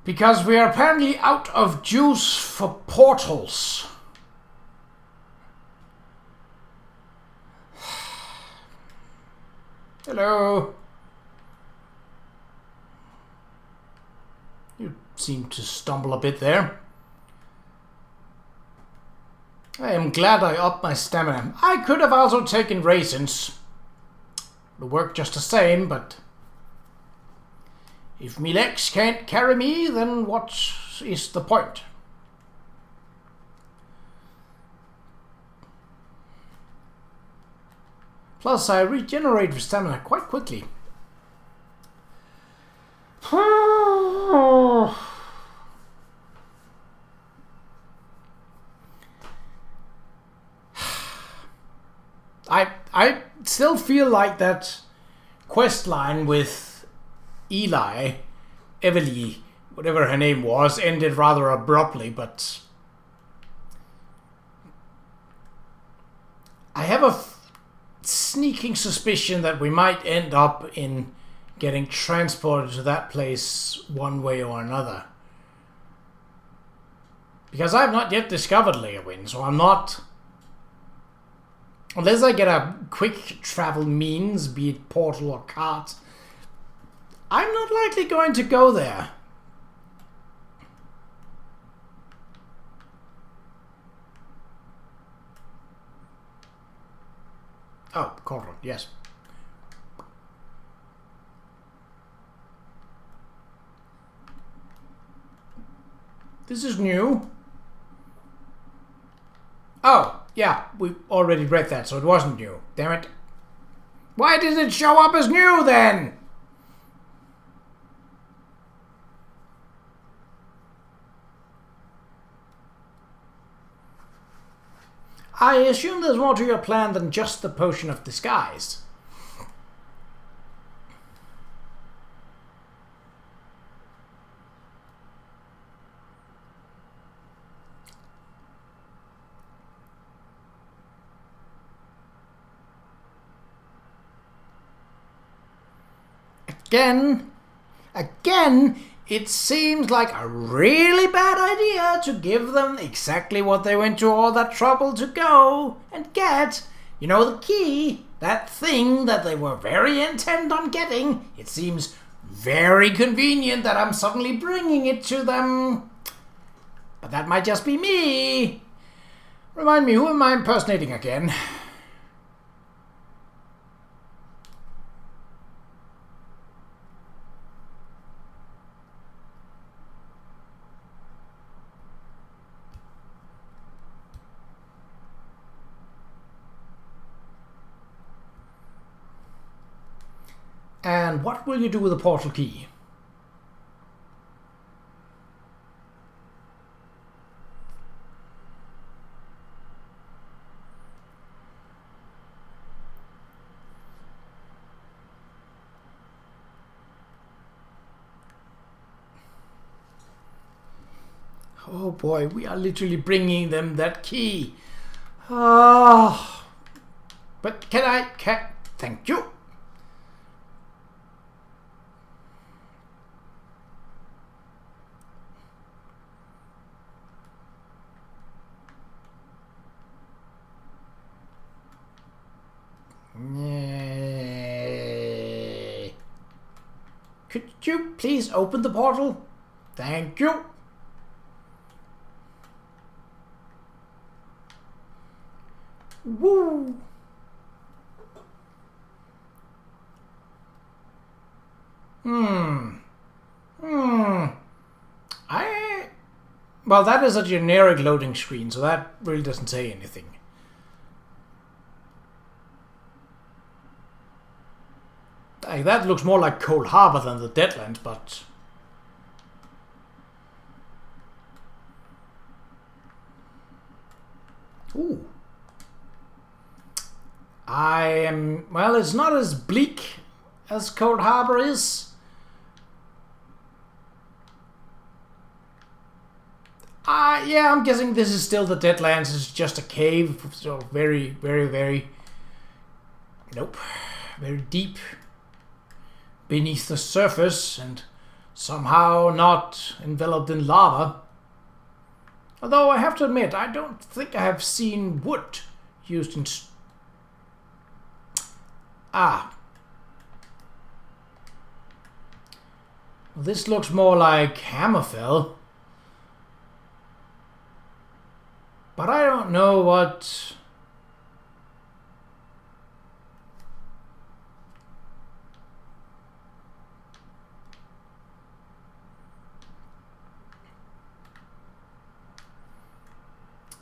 because we are apparently out of juice for portals. Hello. You seem to stumble a bit there. I am glad I upped my stamina. I could have also taken raisins. It worked just the same, but if me legs can't carry me, then what is the point? Plus, I regenerate stamina quite quickly. I still feel like that quest line with Evely, whatever her name was, ended rather abruptly, but I have a sneaking suspicion that we might end up in getting transported to that place one way or another. Because I have not yet discovered Leowyn, so I'm not... Unless I get a quick travel means, be it portal or cart, I'm not likely going to go there. Oh, Qa'Rajh, yes. This is new. Oh, yeah, we already read that, so it wasn't new. Damn it. Why did it show up as new, then? I assume there's more to your plan than just the potion of disguise. Again, it seems like a really bad idea to give them exactly what they went to all that trouble to go and get, You know, the key, that thing that they were very intent on getting, it seems very convenient that I'm suddenly bringing it to them. But that might just be me. Remind me, who am I impersonating again? And what will you do with the portal key? Oh boy, we are literally bringing them that key. Ah, but can I? Thank you. Could you please open the portal? Thank you. Woo! Well, that is a generic loading screen, so that really doesn't say anything. That looks more like Cold Harbor than the Deadlands, but... Ooh. Well, it's not as bleak as Cold Harbor is. Yeah, I'm guessing this is still the Deadlands. It's just a cave, so very, very, very... Nope. Very deep beneath the surface and somehow not enveloped in lava. Although I have to admit, I don't think I have seen wood used in... This looks more like Hammerfell. But I don't know what...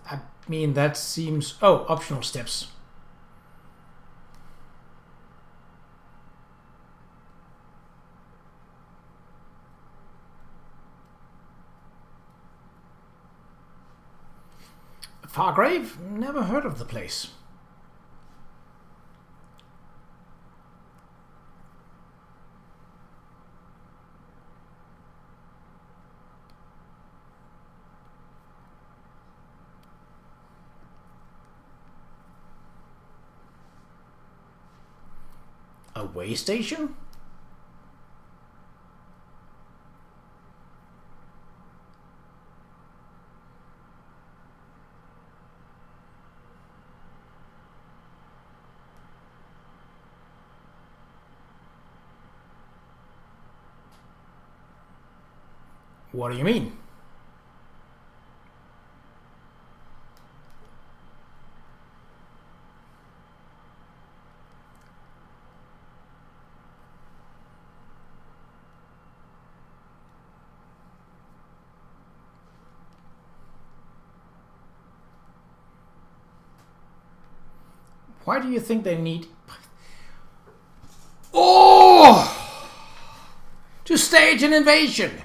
I mean, that seems... Oh, optional steps. Fargrave? Never heard of the place. A way station? What do you mean? Why do you think they need... Oh! To stage an invasion!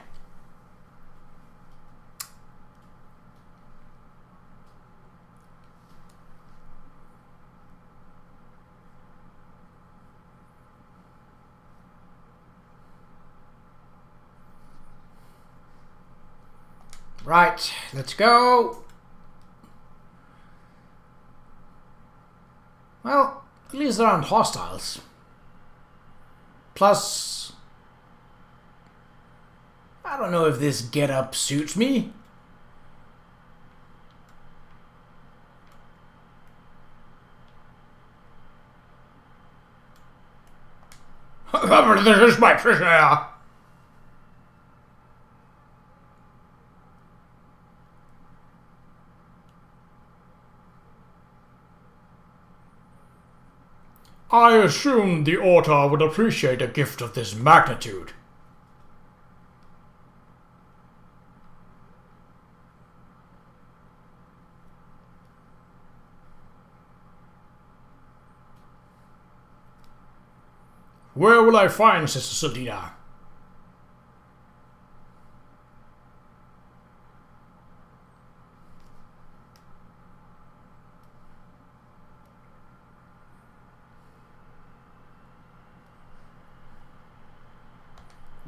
Right, let's go. Well, at least there aren't hostiles. Plus, I don't know if this getup suits me. This is my prisoner! I assumed the author would appreciate a gift of this magnitude. Where will I find Sister Selena?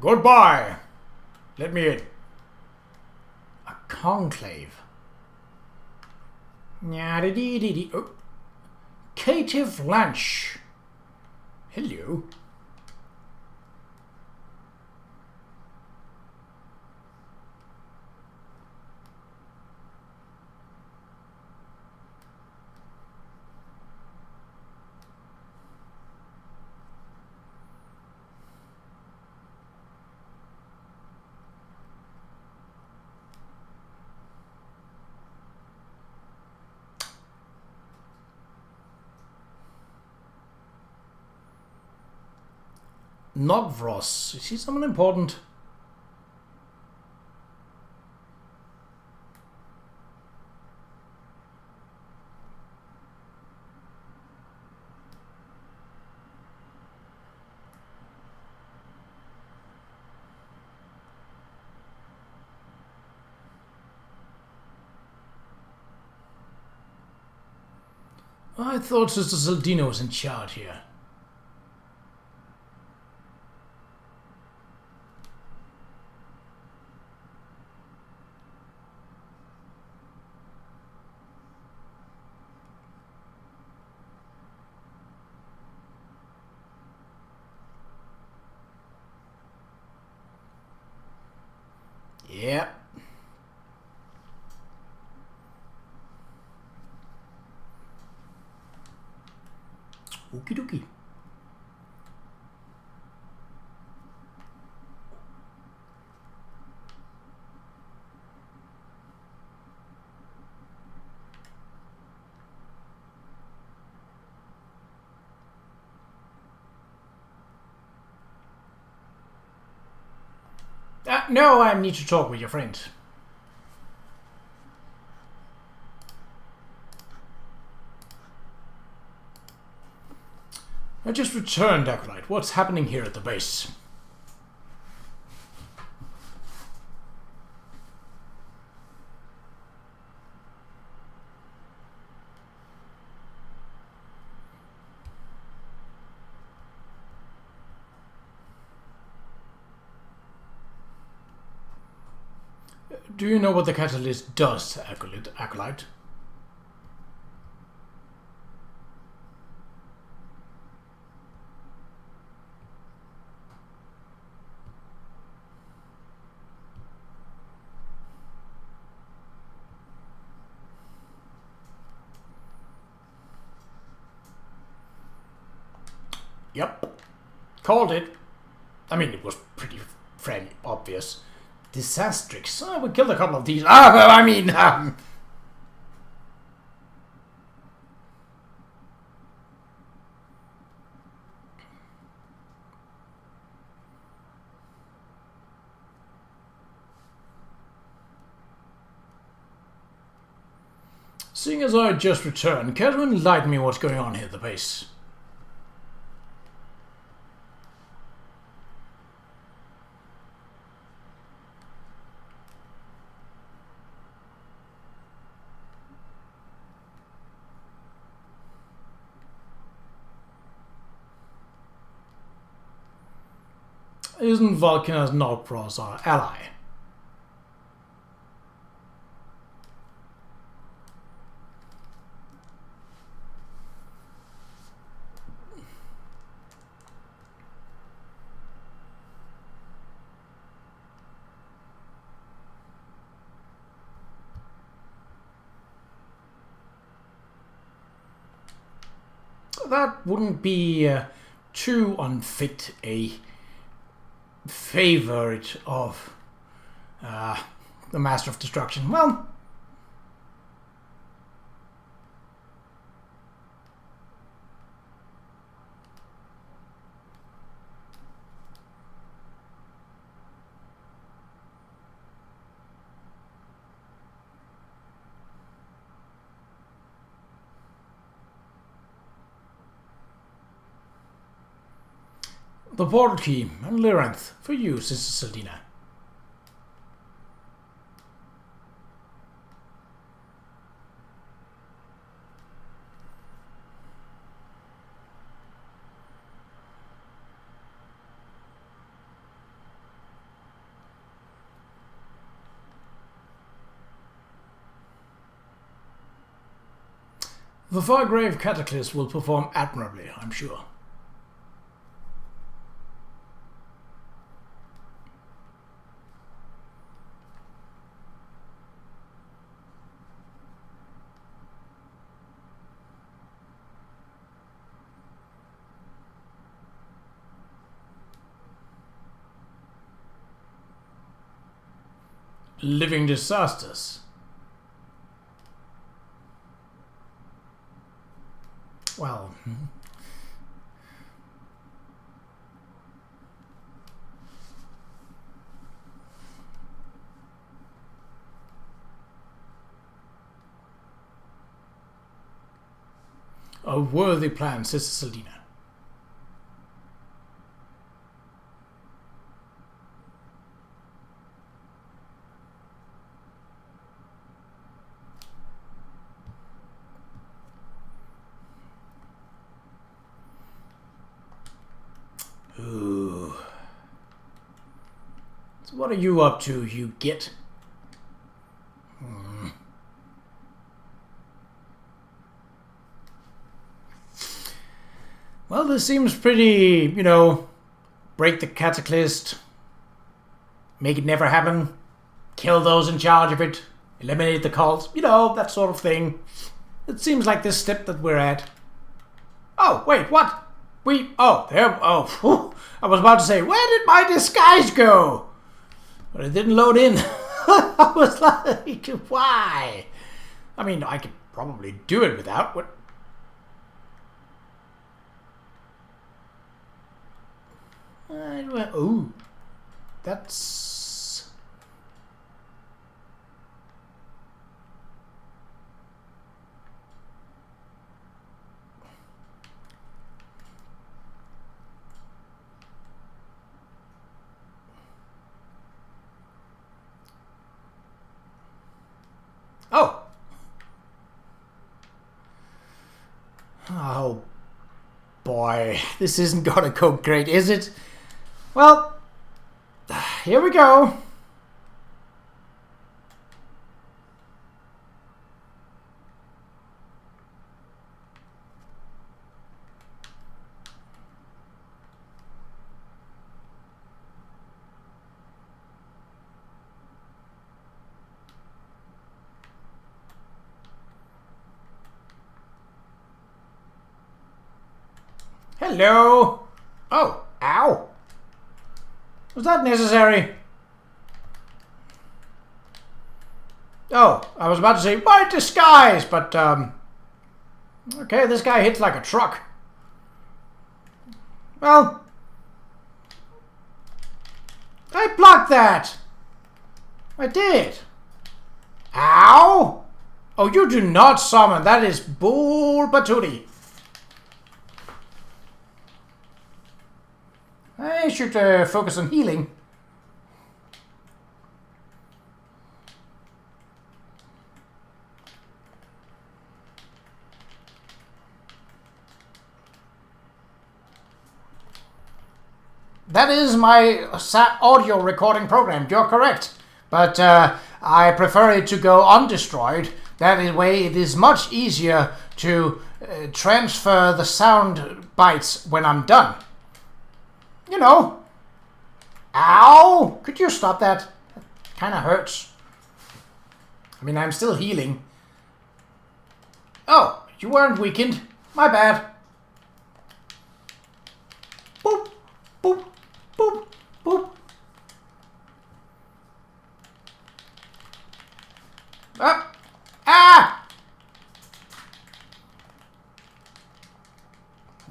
Goodbye. Let me in. A conclave. Oh. Caitiff Lanch. Hello. Nogvros. Is he someone important? I thought Sister Saldina was in charge here. Yep. Okie dokie. No, I need to talk with your friend. I just returned, Acolyte. What's happening here at the base? Do you know what the catalyst does, Acolyte? Yep. Called it. I mean, it was pretty fairly obvious. Disastrix. Oh, we killed a couple of these. Seeing as I just returned, care to enlighten me what's going on here at the base? Isn't Vulcan's Nogpros our ally? That wouldn't be too unfit a favorite of the Master of Destruction. Well, the portal key and Lyranth for you, Sister Selena. The Fargrave Cataclysm will perform admirably, I'm sure. Living disasters. Well, a worthy plan, Sister Selena. Ooh. So what are you up to, you git? Well, this seems pretty, you know, break the cataclysm, make it never happen, kill those in charge of it, eliminate the cult, you know, that sort of thing. It seems like this step that we're at. Oh, wait, what? Whew. I was about to say, where did my disguise go? But it didn't load in. I was like, why? I mean, I could probably do it without. What? Oh, that's... Oh! Oh, boy. This isn't gonna go great, is it? Well, here we go. Hello. Oh, ow. Was that necessary? Oh, I was about to say, my disguise, but, okay, this guy hits like a truck. Well, I blocked that. I did. Ow! Oh, you do not summon. That is bull patootie. I should focus on healing. That is my audio recording program. You're correct. But I prefer it to go undestroyed. That way it is much easier to transfer the sound bites when I'm done. You know. Ow! Could you stop that? That kind of hurts. I mean, I'm still healing. Oh, you weren't weakened. My bad.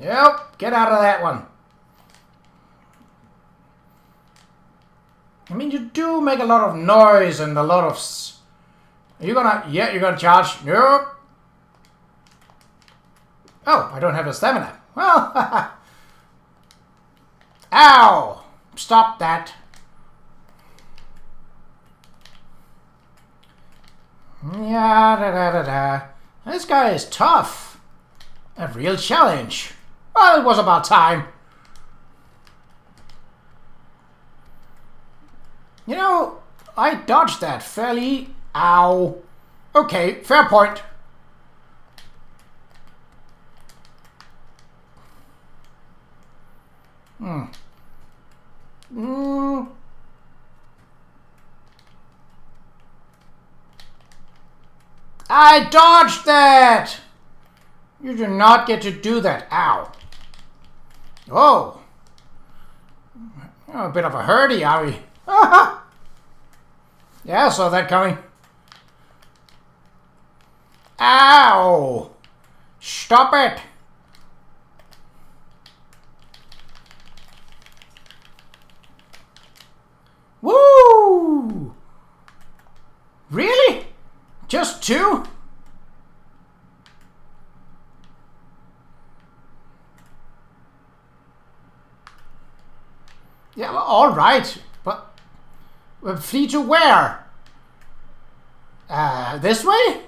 Yep, get out of that one. I mean, you do make a lot of noise and a lot of... Are you gonna... Yeah, you're gonna charge. Nope. Oh, I don't have a stamina. Well, ow! Stop that. Yeah, da da da da. This guy is tough. A real challenge. Well, it was about time. You know, I dodged that fairly... Ow. Okay, fair point. I dodged that! You do not get to do that. Ow. Oh. You're a bit of a hurdy, are we? Yeah, I saw that coming. Ow! Stop it! Woo! Really? Just two? Yeah, well, all right, but flee to where? This way?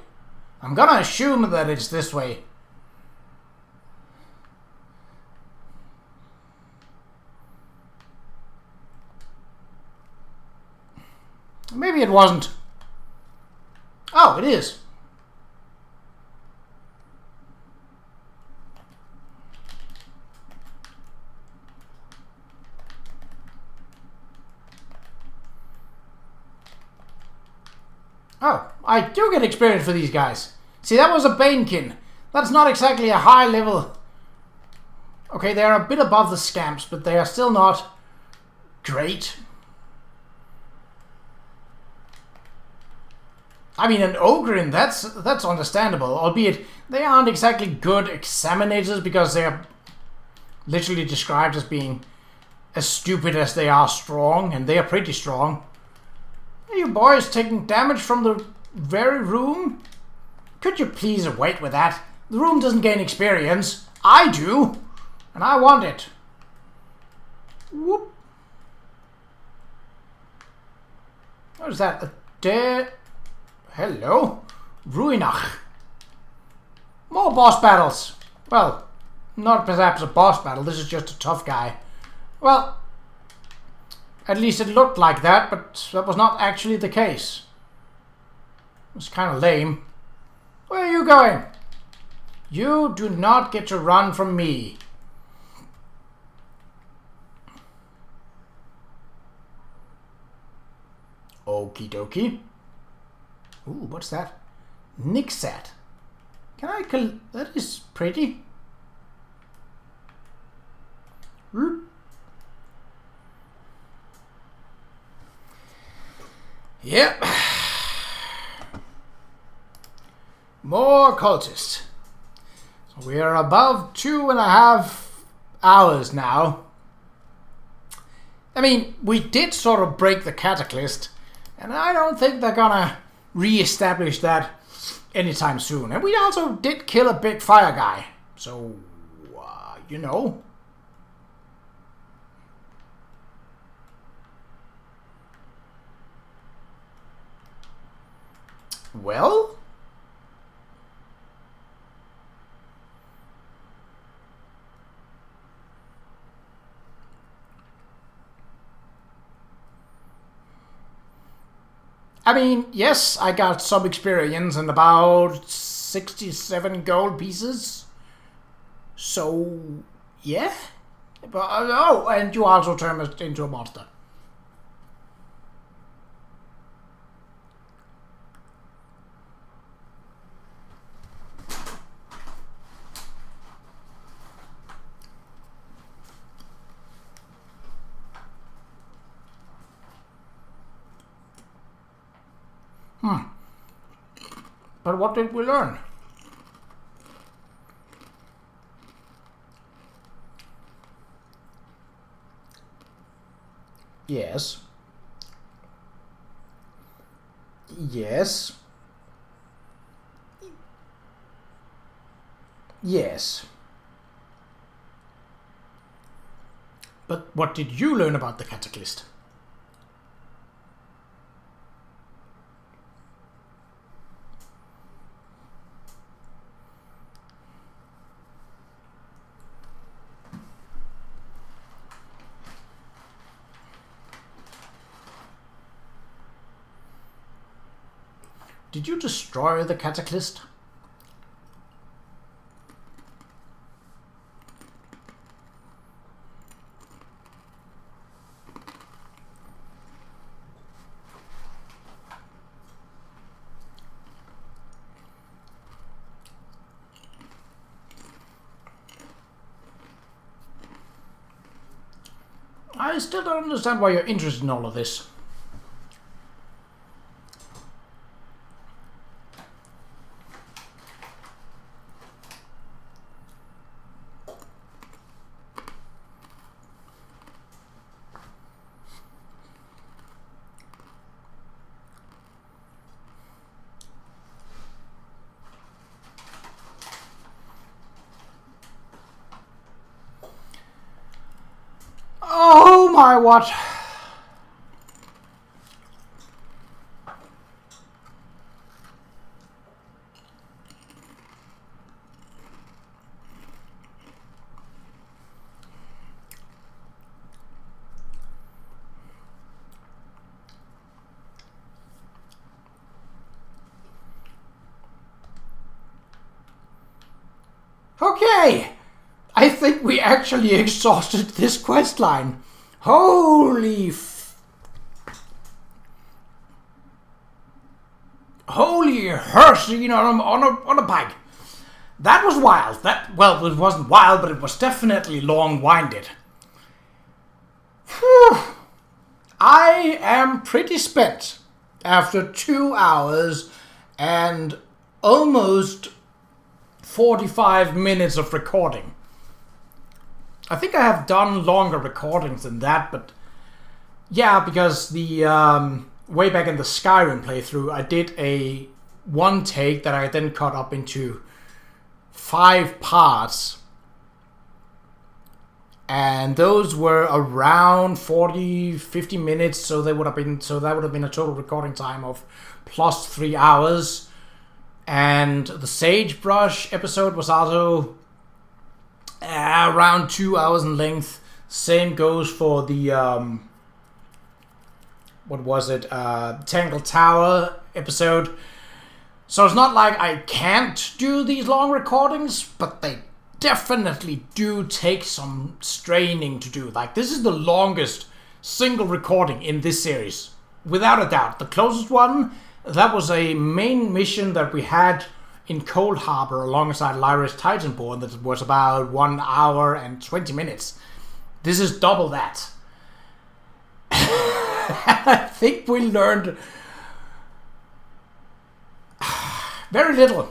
I'm gonna assume that it's this way. Maybe it wasn't. Oh, it is. Oh, I do get experience for these guys. See, that was a Banekin. That's not exactly a high level. Okay, they're a bit above the scamps, but they are still not great. I mean, an Ogrin, that's understandable, albeit they aren't exactly good examinators because they are literally described as being as stupid as they are strong, and they are pretty strong. Are you boys taking damage from the very room? Could you please wait with that? The room doesn't gain experience. I do, and I want it. Whoop. What is that? Hello? Ruinach. More boss battles. Well, not perhaps a boss battle. This is just a tough guy. Well, at least it looked like that, but that was not actually the case. It was kind of lame. Where are you going? You do not get to run from me. Okie dokie. Ooh, what's that? Nixat. Can I that is pretty. Yep. More cultists. So we are above 2.5 hours now. I mean, we did sort of break the cataclysm, and I don't think they're gonna re-establish that anytime soon. And we also did kill a big fire guy. So, you know. Well? I mean, yes, I got some experience and about 67 gold pieces. So, yeah. But, oh, and you also turn it into a monster. But what did we learn? Yes. Yes. Yes. But what did you learn about the Cataclysm? Did you destroy the Cataclysm? I still don't understand why you're interested in all of this. Oh my what? Okay, I think we actually exhausted this quest line. Holy hearse, on a bike. That was wild. Well, it wasn't wild, but it was definitely long-winded. Whew. I am pretty spent after 2 hours and almost 45 minutes of recording. I think I have done longer recordings than that, but yeah, because the way back in the Skyrim playthrough, I did a one take that I then cut up into 5 parts, and those were around 40-50 minutes, so that would have been a total recording time of plus 3 hours. And the Sagebrush episode was also around 2 hours in length. Same goes for the Tangled Tower episode. So it's not like I can't do these long recordings, but they definitely do take some straining to do. Like, this is the longest single recording in this series, without a doubt. The closest one, that was a main mission that we had in Cold Harbor alongside Lyra's Titanborn that was about 1 hour and 20 minutes. This is double that. I think we learned very little.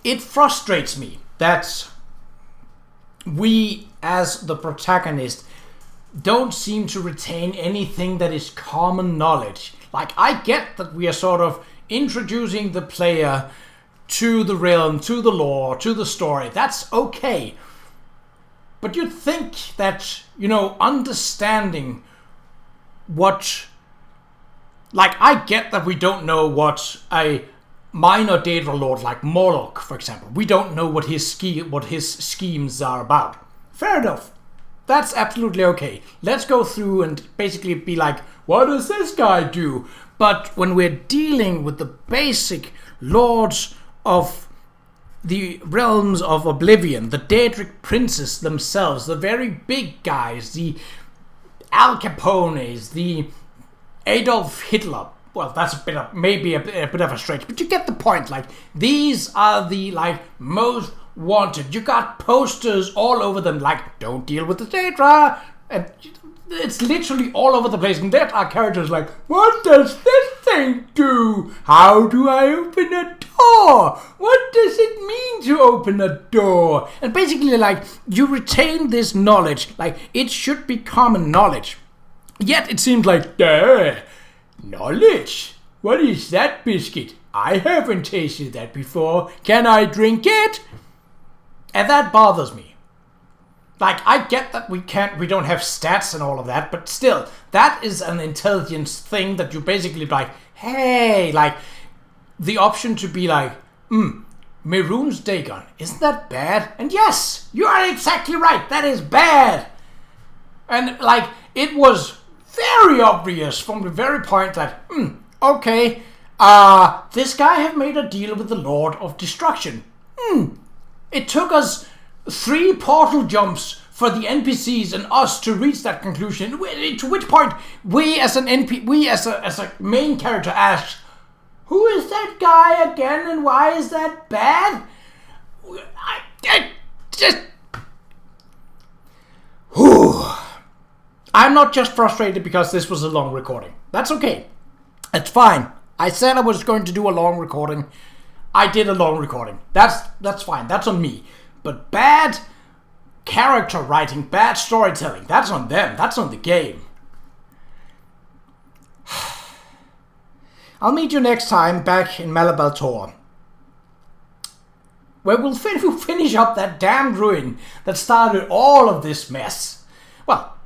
It frustrates me that we, as the protagonist, don't seem to retain anything that is common knowledge. Like, I get that we are sort of introducing the player to the realm, to the lore, to the story. That's okay. But you'd think that, understanding what... Like, I get that we don't know what a minor Daedra Lord like Moloch, for example. We don't know what his schemes are about. Fair enough. That's absolutely okay. Let's go through and basically be like, what does this guy do? But when we're dealing with the basic lords of the realms of Oblivion, the Daedric princes themselves, the very big guys, the Al Capones, the Adolf Hitler. Well, that's maybe a bit of a stretch, but you get the point. Like, these are the most wanted. You got posters all over them, like, don't deal with the Daedra, and it's literally all over the place. And there are characters like, what does this thing do? How do I open a door? What does it mean going to open a door. And basically, like, you retain this knowledge. Like, it should be common knowledge. Yet it seems like, knowledge? What is that biscuit? I haven't tasted that before. Can I drink it? And that bothers me. Like, I get that we don't have stats and all of that, but still, that is an intelligence thing that you basically like, hey, like, the option to be like, Maroon's Dagon, isn't that bad? And yes, you are exactly right, that is bad. And like, it was very obvious from the very point that, okay, this guy have made a deal with the Lord of Destruction. It took us 3 portal jumps for the NPCs and us to reach that conclusion. To which point, we as a main character asks, who is that guy again, and why is that bad? I'm not just frustrated because this was a long recording. That's okay. It's fine. I said I was going to do a long recording. I did a long recording. That's fine. That's on me. But bad character writing, bad storytelling, that's on them. That's on the game. I'll meet you next time back in Malabal Tor, where we'll finish up that damned ruin that started all of this mess. Well,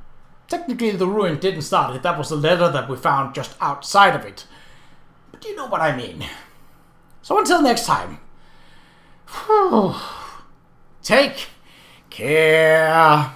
technically the ruin didn't start it. That was the letter that we found just outside of it. But you know what I mean. So until next time, take care.